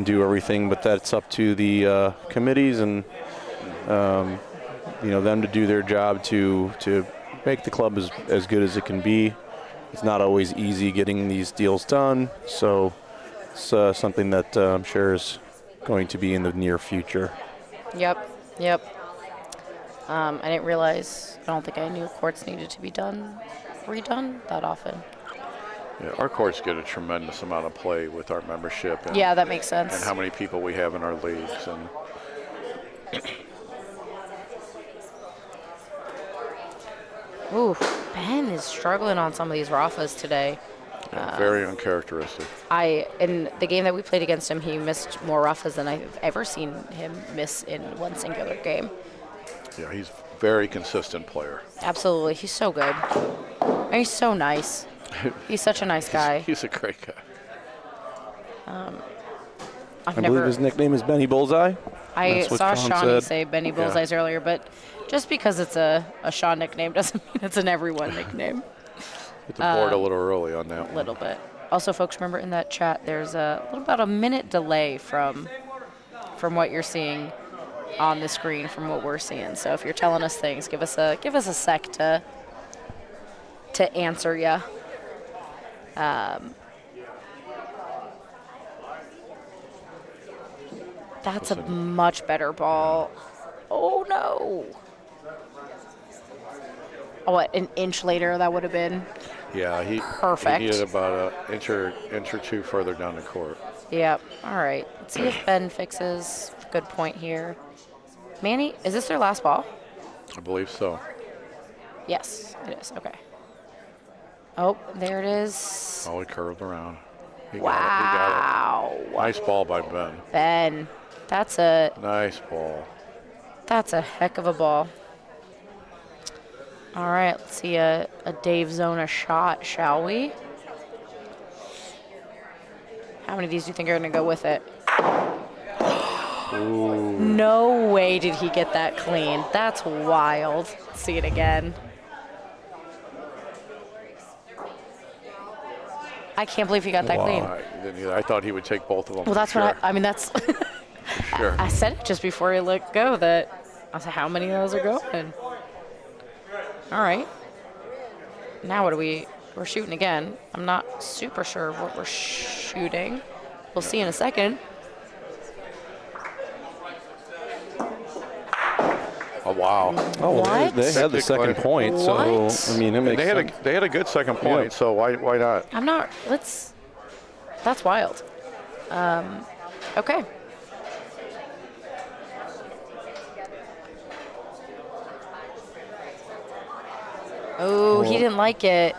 do everything, but that's up to the committees and them to do their job to make the club as good as it can be. It's not always easy getting these deals done, so it's something that I'm sure is going to be in the near future. Yep. I didn't realize. I don't think I knew courts needed to be redone that often. Yeah, our courts get a tremendous amount of play with our membership. And, yeah, that makes sense. And how many people we have in our leagues. And ooh, Ben is struggling on some of these Rafas today. very uncharacteristic. In the game that we played against him, he missed more Rafas than I've ever seen him miss in one singular game. Yeah, he's a very consistent player. Absolutely. He's so good. And he's so nice. He's such a nice guy. He's a great guy. I believe his nickname is Benny Bullseye. I saw Shawnee say Benny Bullseyes earlier, but just because it's a Shaw nickname doesn't mean it's an everyone nickname. Hit the board a little early on that one. A little bit. Also, folks, remember in that chat, there's about a minute delay from what you're seeing on the screen from what we're seeing. So if you're telling us things, give us a sec to answer you. That's a much better ball. Oh no! Oh, what, an inch later that would have been? Yeah, perfect. He needed about an inch or two further down the court. Yep. All right. Let's see if Ben fixes. Good point here. Manny, is this their last ball? I believe so. Yes, it is. Okay. Oh, there it is. Oh, he curved around. He Wow. got it. Nice ball by Ben. Ben, that's a nice ball. That's a heck of a ball. All right, let's see a Dave Zona shot, shall we? How many of these do you think are going to go with it? Ooh. No way did he get that clean. That's wild. Let's see it again. I can't believe he got that clean. I thought he would take both of them. Well, that's what I mean, that's... Sure. I said it just before he let go that... I said, how many of those are going? All right. Now what are we're shooting again. I'm not super sure what we're shooting. We'll see in a second. wow. Oh, What? they had the second point, so What? I mean, it makes sense. They had a good second point, so why not? I'm not. That's wild. Okay. Oh, he didn't like it.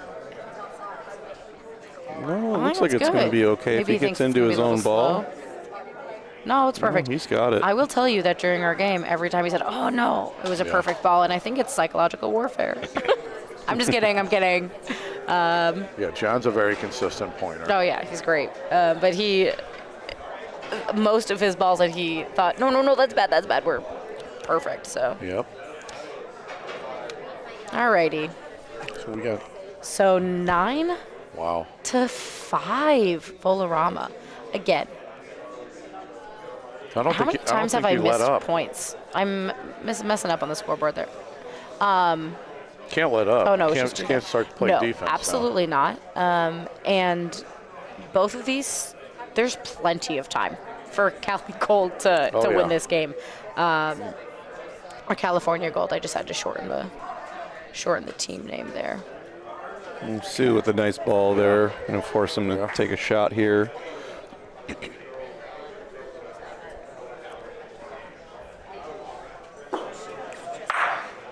No, it I looks think like it's going to be okay if he gets into his own ball. No, it's perfect. He's got it. I will tell you that during our game, every time he said, "Oh no," it was a perfect ball, and I think it's psychological warfare. I'm just kidding. I'm kidding. Yeah, John's a very consistent pointer. Oh yeah, he's great. But most of his balls that he thought, no, that's bad, were perfect. So. Yep. Alrighty. So we got. So 9 Wow. to 5, Volarama. Again. How many times have I missed points? I'm messing up on the scoreboard there. Can't let up. Oh no, it's can't, just can't start to play no, defense. absolutely not. And both of these, there's plenty of time for Cali Gold to win this game. Or California Gold. I just had to shorten the team name there. And Sue with a nice ball there. Going to force him to take a shot here.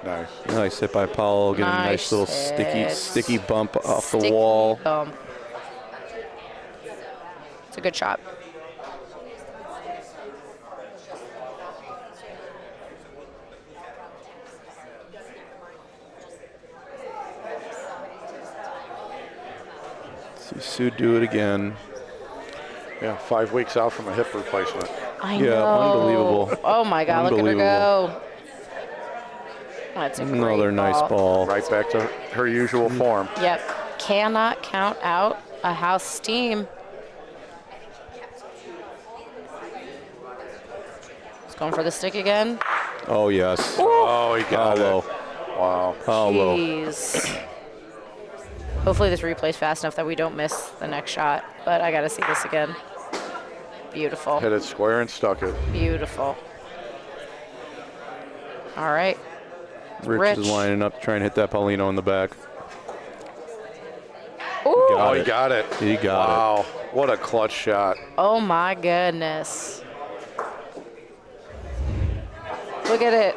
Nice. Nice hit by Powell. Get a nice little sticky bump off the wall. Bump. It's a good shot. See Sue do it again. Yeah, 5 weeks out from a hip replacement. I know. Yeah, unbelievable. Oh my God, look at her go. That's a great Another nice ball. Right back to her usual form. Yep. Cannot count out a house steam. He's going for the stick again. Oh, yes. Oh, he got Paolo. it. Wow. Paolo. Jeez. Hopefully this replay's fast enough that we don't miss the next shot, but I got to see this again. Beautiful. Hit it square and stuck it. Beautiful. All right. Rich is lining up, trying to hit that Paulino in the back. Ooh. Oh, he got it. He got it. Wow. What a clutch shot. Oh my goodness. Look at it.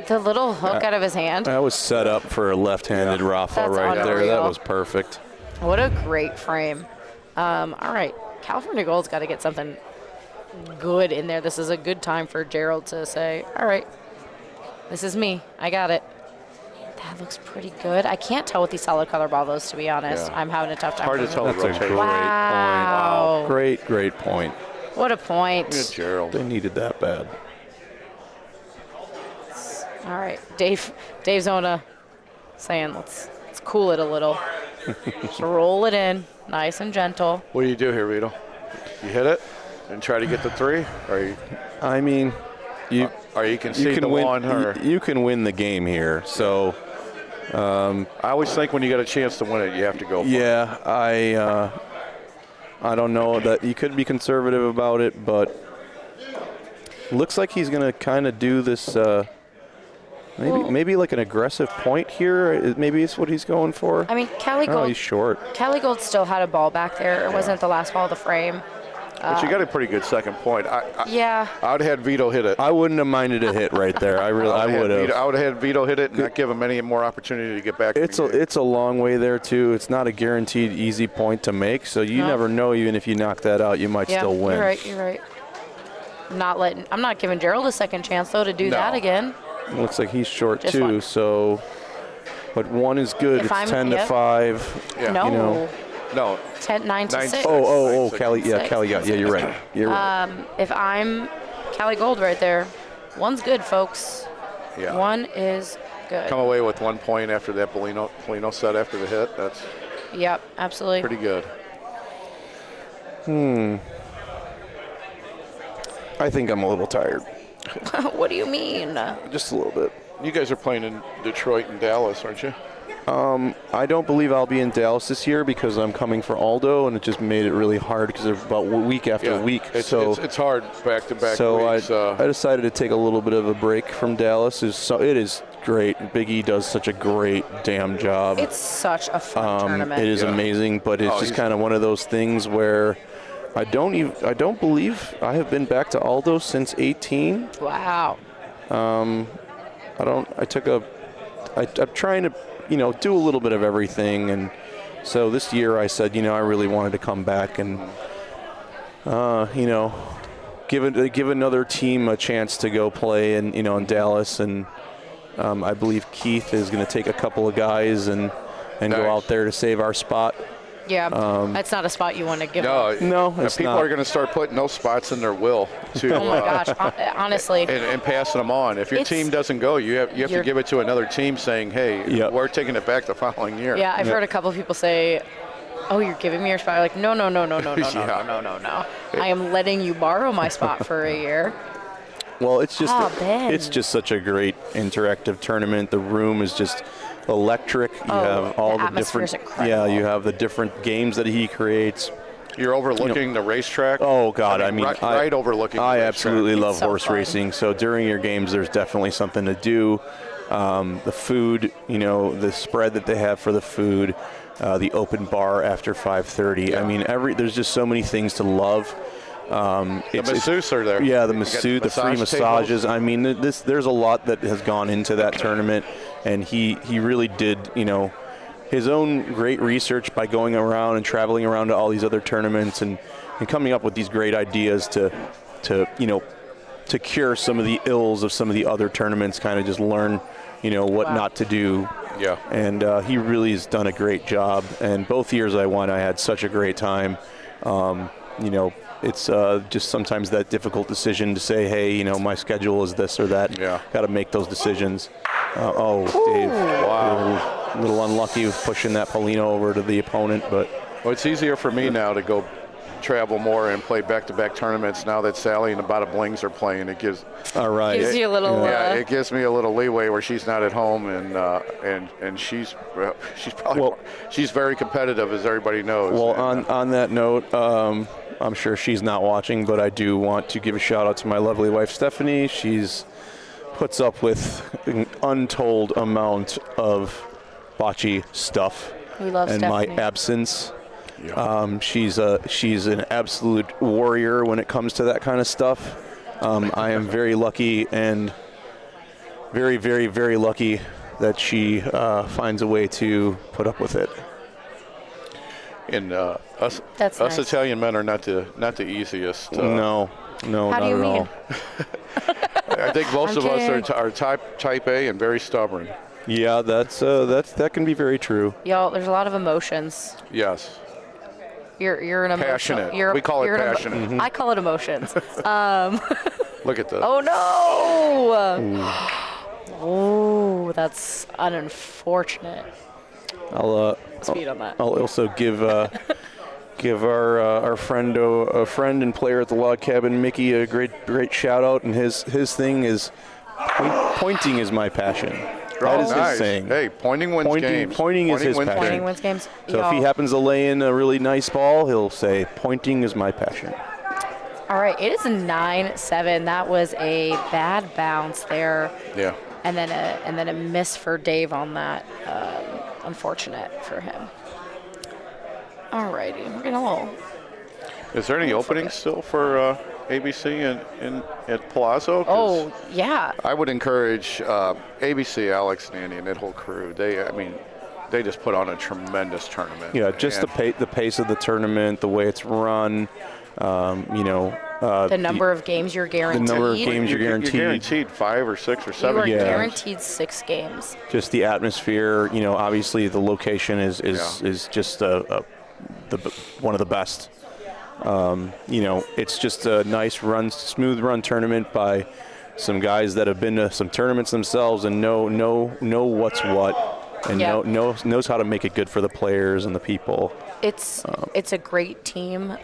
The little hook out of his hand. That was set up for a left-handed Rafa That's right there. That unreal. was perfect. What a great frame. All right. California Gold's got to get something good in there. This is a good time for Gerald to say, all right, this is me. I got it. That looks pretty good. I can't tell with these solid color balls, to be honest. Yeah. I'm having a tough time. Hard to tell the That's a rotation. great Wow. point. Great point. What a point. Good Gerald. They needed that bad. All right. Dave's on saying, let's cool it a little. Just roll it in, nice and gentle. What do you do here, Vito? You hit it and try to get the 3? Or you, I mean, you can see the win, one. Or you can win the game here. So I always think when you get a chance to win it, you have to go for it. yeah, I don't know that you could be conservative about it, but looks like he's going to kind of do this. Maybe like an aggressive point here. Maybe it's what he's going for. I mean, Cali Gold. Oh, he's short. Cali Gold still had a ball back there. It wasn't the last ball of the frame. But you got a pretty good second point. Yeah. I would have had Vito hit it. I wouldn't have minded a hit right there. I would have. I would have had Vito hit it and not give him any more opportunity to get back. It's a long way there too. It's not a guaranteed easy point to make, so you never know. Even if you knock that out, you might still win. You're right. I'm not giving Gerald a second chance though to do that again. It looks like he's short Just too. one. So, but one is good. It's 10 to 5. Yeah. No. You know. No. 9 to 6. Oh, Cali. Yeah, Cali got. Yeah, you're right. You're right. If I'm Cali Gold right there, one's good, folks. Yeah. One is good. Come away with 1 point after that Polino set after the hit. That's Yep, absolutely. pretty good. I think I'm a little tired. What do you mean? Just a little bit. You guys are playing in Detroit and Dallas, aren't you? I don't believe I'll be in Dallas this year because I'm coming for Aldo, and it just made it really hard because they're about week after week. It's hard back-to-back so weeks. I decided to take a little bit of a break from Dallas. It is great. Big E does such a great damn job. It's such a fun tournament. It is amazing, but it's just kind of one of those things where I don't believe I have been back to Aldo since 18. Wow. I'm trying to, do a little bit of everything, and so this year I said, I really wanted to come back and, give another team a chance to go play in Dallas, and I believe Keith is going to take a couple of guys and go out there to save our spot. Yeah, that's not a spot you want to give up. No, it's people not. are going to start putting those spots in their will to. Oh my gosh, honestly. And passing them on. If your team doesn't go, you have to give it to another team, saying, "Hey, we're taking it back the following year." Yeah, I've heard a couple of people say, "Oh, you're giving me your spot." Like, no. I am letting you borrow my spot for a year. Well, it's just such a great interactive tournament. The room is just electric. You have all the different you have the different games that he creates. You're overlooking the racetrack. Oh God, right overlooking. I the absolutely racetrack. love horse racing. So during your games, there's definitely something to do. The food, the spread that they have for the food, the open bar after 5:30. Yeah. I mean, there's just so many things to love. The masseuse are there. Yeah, the masseuse, the free massages. I mean, there's a lot that has gone into that tournament, and he really did, his own great research by going around and traveling around to all these other tournaments and coming up with these great ideas to cure some of the ills of some of the other tournaments, kind of just learn, what not to do. Yeah. And he really has done a great job. And both years I won, I had such a great time. It's just sometimes that difficult decision to say, hey, my schedule is this or that. Yeah. Got to make those decisions. Dave. Wow. A little unlucky with pushing that Polino over to the opponent, but. Well, it's easier for me now to go travel more and play back-to-back tournaments now that Sally and the Bada Blings are playing. It gives. All right. Gives you a little. It gives me a little leeway where she's not at home, and she's probably she's very competitive, as everybody knows. Well, on that note, I'm sure she's not watching, but I do want to give a shout out to my lovely wife Stephanie. She's puts up with an untold amount of bocce stuff We love in Stephanie. my absence. Yeah. She's an absolute warrior when it comes to that kind of stuff. I am very lucky and very, very, very lucky that she finds a way to put up with it. And us nice. Italian men are not the easiest. No, How not do you at mean? all. I think most of us are type A and very stubborn. Yeah, that can be very true. Y'all, there's a lot of emotions. Yes. You're an emotional. Passionate. We call it passionate. I call it emotions. Look at this. Oh no! Oh, that's unfortunate. I'll Speed on that. I'll also give our friend and player at the log cabin, Mickey, a great shout out, and his thing is pointing is my passion. That is his saying. Hey, pointing wins games. Pointing is his passion. Pointing wins games. So if he happens to lay in a really nice ball, he'll say, pointing is my passion. All right, it is 9-7. That was a bad bounce there. Yeah. And then a miss for Dave on that. Unfortunate for him. All righty, we're getting a little. Is there any openings still for ABC at Palazzo? Oh yeah. I would encourage ABC, Alex, Nanny, and that whole crew. They just put on a tremendous tournament. Yeah, just the pace of the tournament, the way it's run. The number of games you're guaranteed. The number of games you're guaranteed. You're guaranteed 5 or 6 or 7. You are guaranteed 6 games. Just the atmosphere. Obviously the location is just one of the best. It's just a nice run, smooth run tournament by some guys that have been to some tournaments themselves and know what's what, and knows how to make it good for the players and the people. It's a great team.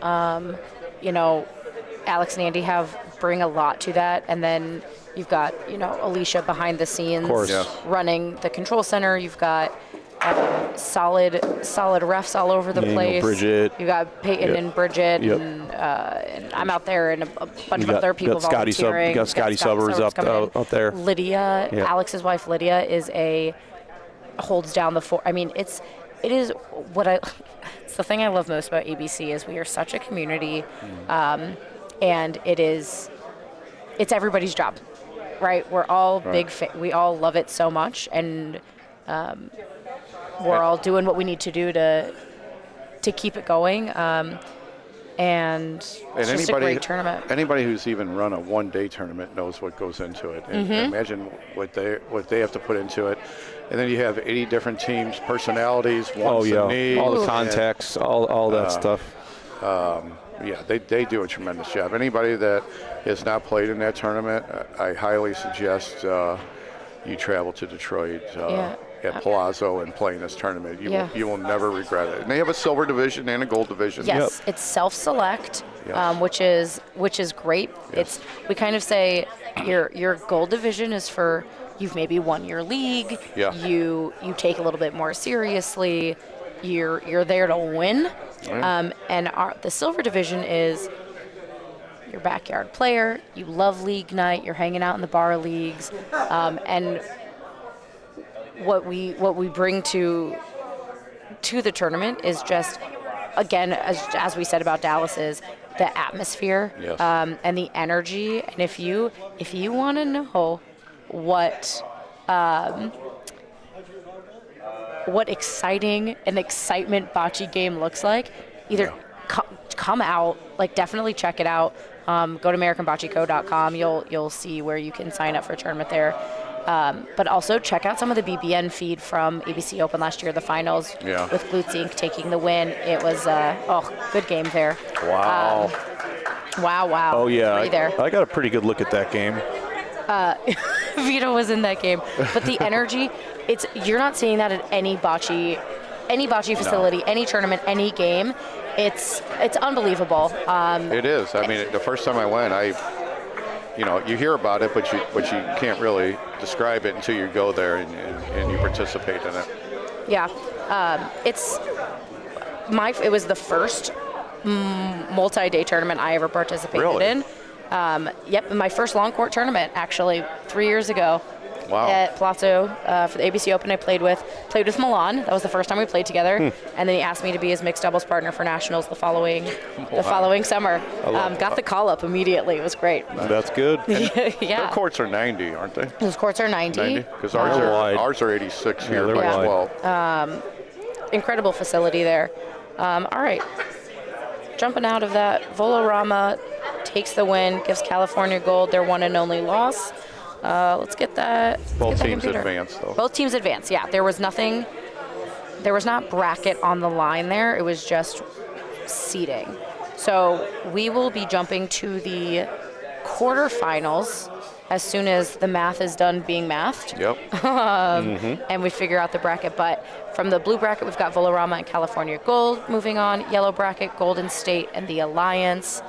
Alex and Andy bring a lot to that, and then you've got Alicia behind the scenes running the control center. You've got solid refs all over the Yeah, place. Bridget. You got Peyton Yep. and Bridget, Yep. and I'm out there, and a bunch of got- other people got Scotty Sub- volunteering. got Scotty Subbers coming in. out there. Lydia, Yeah. Alex's wife Lydia, holds down the fort. I mean, it is what I. It's the thing I love most about ABC is we are such a community, and it's everybody's job, right? We're all big. We all love it so much, and we're all doing what we need to do to keep it going. And it's just a great tournament. Anybody who's even run a one-day tournament knows what goes into it. And imagine what they have to put into it. And then you have 80 different teams, personalities, wants and needs. All the contacts, all that stuff. Yeah, they do a tremendous job. Anybody that has not played in that tournament, I highly suggest you travel to Detroit at Palazzo and play in this tournament. You will never regret it. And they have a silver division and a gold division. Yes, it's self-select, which is great. Yes. We kind of say your gold division is for you've maybe won your league. Yeah. You take a little bit more seriously. You're there to win. And the silver division is your backyard player. You love league night. You're hanging out in the bar leagues, and what we bring to the tournament is just, again, as we said about Dallas, is the atmosphere and the energy. And if you want to know what exciting an excitement bocce game looks like, either come out, like definitely check it out. Go to AmericanBocceCo.com. You'll see where you can sign up for a tournament there. But also check out some of the BBN feed from ABC Open last year, the finals with Glutes Inc. taking the win. It was good game there. Wow. Wow. Oh yeah, I I got a pretty good look at that game. Vito was in that game, but the energy, you're not seeing that at any bocce facility, any tournament, any game. It's unbelievable. It is. I mean, the first time I went, you hear about it, but you can't really describe it until you go there and you participate in it. Yeah, it was the first multi-day tournament I ever participated in. My first long court tournament, actually, 3 years ago. Wow. At Palazzo for the ABC Open. I played with Milan. That was the first time we played together. And then he asked me to be his mixed doubles partner for nationals the following summer. Got the call up immediately. It was great. That's good. Their courts are 90, aren't they? Those courts are 90. Because ours are 86 here. They're wide. Well. Incredible facility there. All right. Jumping out of that, Volorama takes the win, gives California gold their one and only loss. Let's get that. Both teams advance, though. Both teams advance, yeah. There was not bracket on the line there. It was just seeding. So we will be jumping to the quarterfinals as soon as the math is done being mathed. Yep. And we figure out the bracket. But from the blue bracket, we've got Volorama and California Gold moving on. Yellow bracket, Golden State and the Alliance.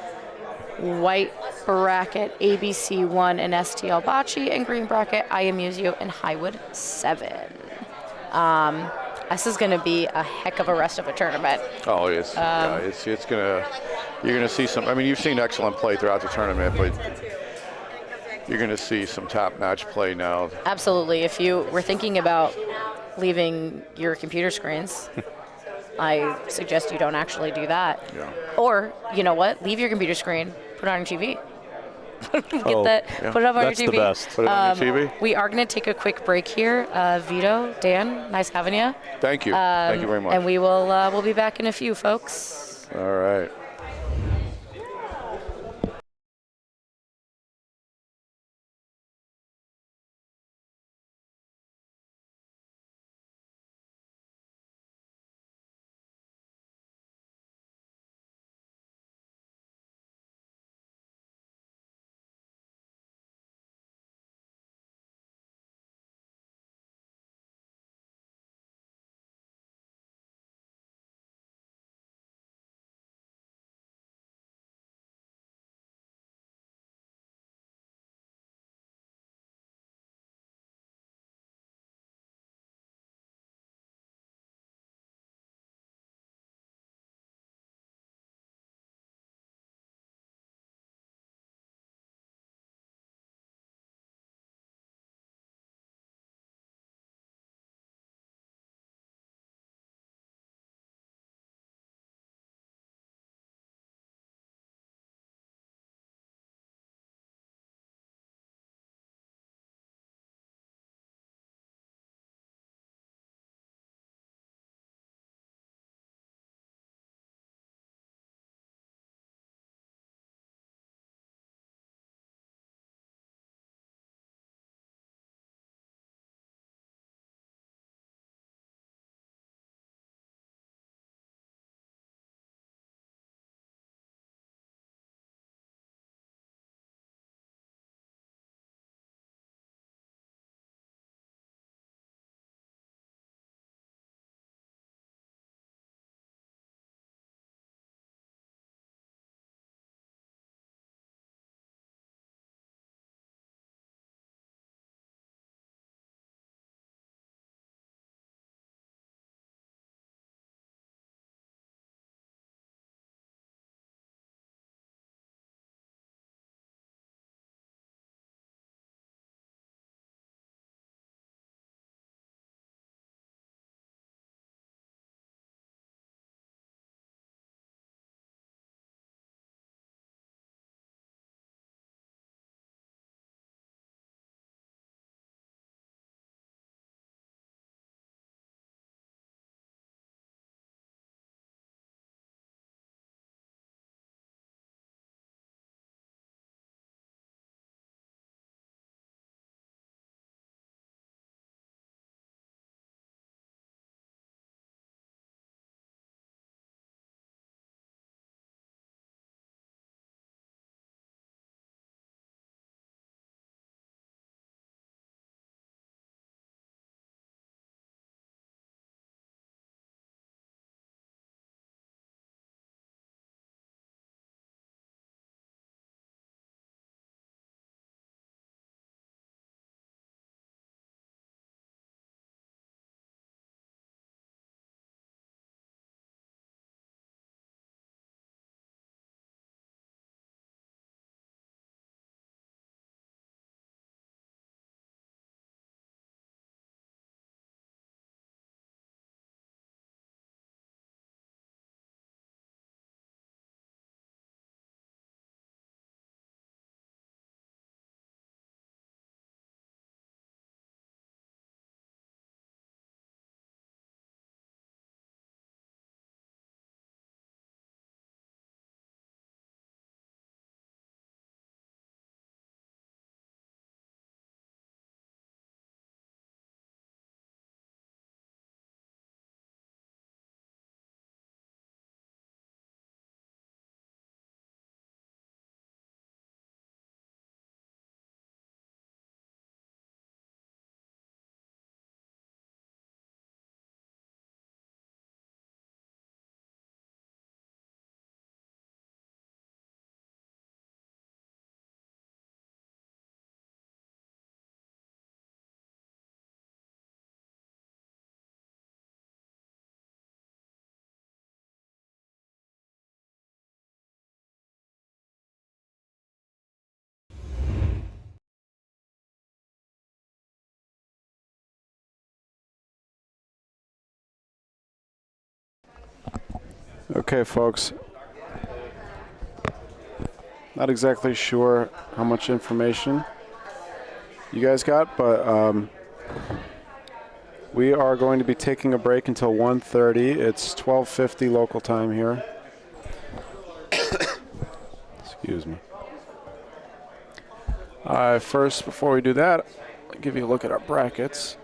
White bracket, ABC1 and STL Bocce, and green bracket, IMUSU and Highwood 7. This is going to be a heck of a rest of a tournament. Oh, it is. It's gonna. You're gonna see some. I mean, you've seen excellent play throughout the tournament, but you're gonna see some top-notch play now. Absolutely. If you were thinking about leaving your computer screens, I suggest you don't actually do that. Yeah. Or, you know what? Leave your computer screen, put it on your TV. Put it up on That's your TV. the best. Put it on your TV. We are going to take a quick break here. Vito, Dan, nice having you. Thank you. Thank you very much. And we'll be back in a few, folks. All right. Okay, folks. Not exactly sure how much information you guys got, but we are going to be taking a break until 1:30. It's 12:50 local time here. Excuse me. First, before we do that, I'll give you a look at our brackets.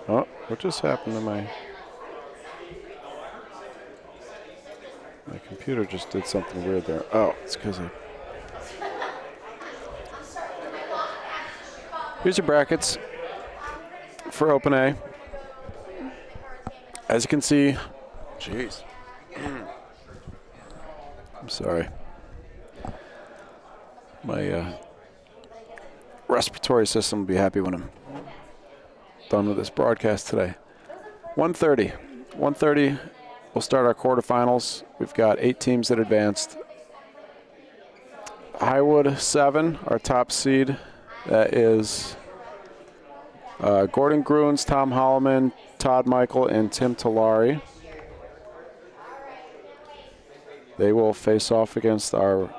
Oh, what just happened to my computer just did something weird there. Oh, it's because here's your brackets for Open A. As you can see, jeez. I'm sorry. My respiratory system will be happy when I'm done with this broadcast today. 1:30. 1:30, we'll start our quarterfinals. We've got 8 teams that advanced. Highwood 7, our top seed. That is Gordon Gruens, Tom Holloman, Todd Michael, and Tim Talari. They will face off against our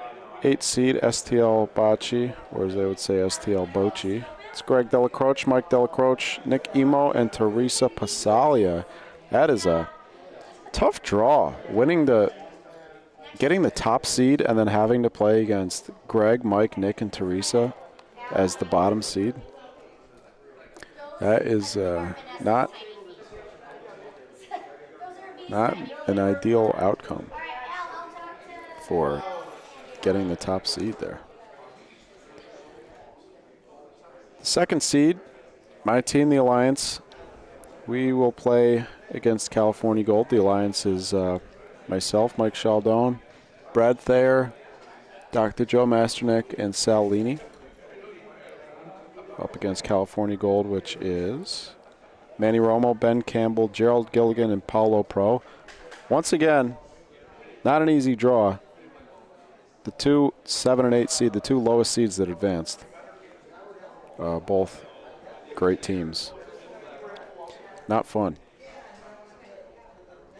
8 seed STL Bocce, or as they would say STL Bocce. It's Greg Delacroce, Mike Delacroce, Nick Emo, and Teresa Pasalia. That is a tough draw. Getting the top seed and then having to play against Greg, Mike, Nick, and Teresa as the bottom seed. That is not an ideal outcome for getting the top seed there. The second seed, my team, the Alliance, we will play against California Gold. The Alliance is myself, Mike Showdown, Brad Thayer, Dr. Joe Masternick, and Sal Lini. Up against California Gold, which is Manny Romo, Ben Campbell, Gerald Gilligan, and Paulo Pro. Once again, not an easy draw. The 2 7 and 8 seed, the 2 lowest seeds that advanced. Both great teams. Not fun.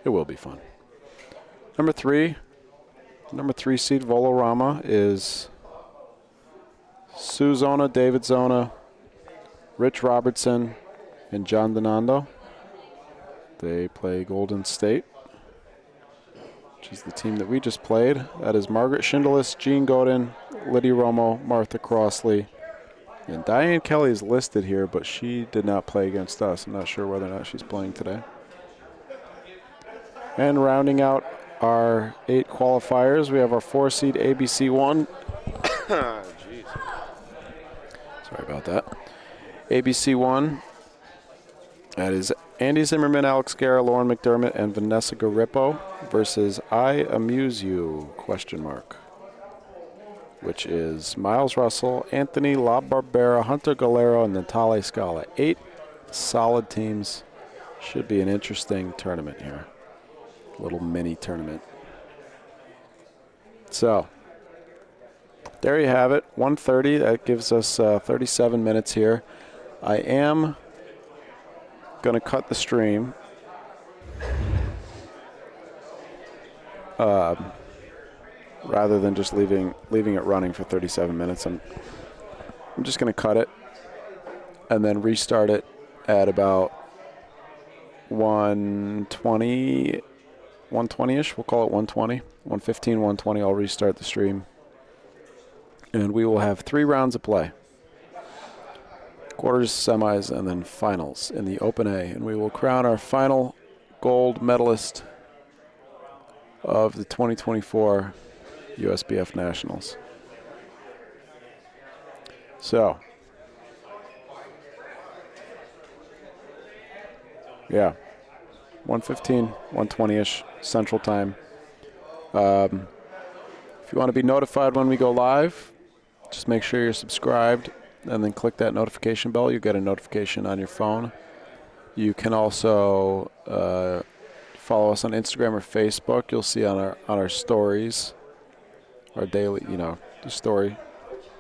It will be fun. Number 3 seed Volorama is Sue Zona, David Zona, Rich Robertson, and John Donando. They play Golden State, which is the team that we just played. That is Margaret Schindelis, Jean Godin, Lydia Romo, Martha Crossley, and Diane Kelly is listed here, but she did not play against us. I'm not sure whether or not she's playing today. And rounding out our 8 qualifiers, we have our 4 seed ABC1. Jeez. Sorry about that. ABC1. That is Andy Zimmerman, Alex Guerra, Lauren McDermott, and Vanessa Garippo versus I Amuse You, ? Which is Miles Russell, Anthony La Barbera, Hunter Galero, and Natale Scala. 8 solid teams. Should be an interesting tournament here. Little mini tournament. So, there you have it. 1:30. That gives us 37 minutes here. I am going to cut the stream. Rather than just leaving it running for 37 minutes, I'm just going to cut it and then restart it at about 1:20-ish. We'll call it 1:20, 1:15, 1:20. I'll restart the stream, and we will have 3 rounds of play: quarters, semis, and then finals in the Open A, and we will crown our final gold medalist of the 2024 USBF Nationals. So, yeah, 1:15, 1:20-ish Central Time. If you want to be notified when we go live, just make sure you're subscribed and then click that notification bell. You get a notification on your phone. You can also follow us on Instagram or Facebook. You'll see on our stories, our daily, the story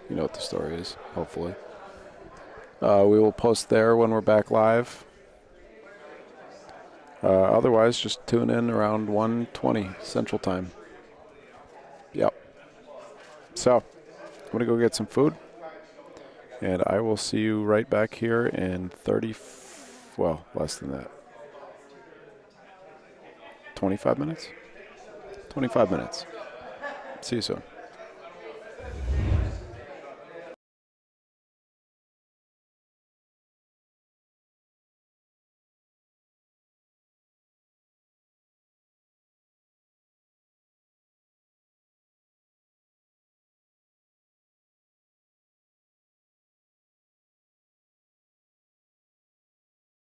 You know what the story is, hopefully. We will post there when we're back live. Otherwise, just tune in around 1:20 Central Time. Yep. So, I'm going to go get some food. And I will see you right back here in less than that. 25 minutes? 25 minutes. See you soon.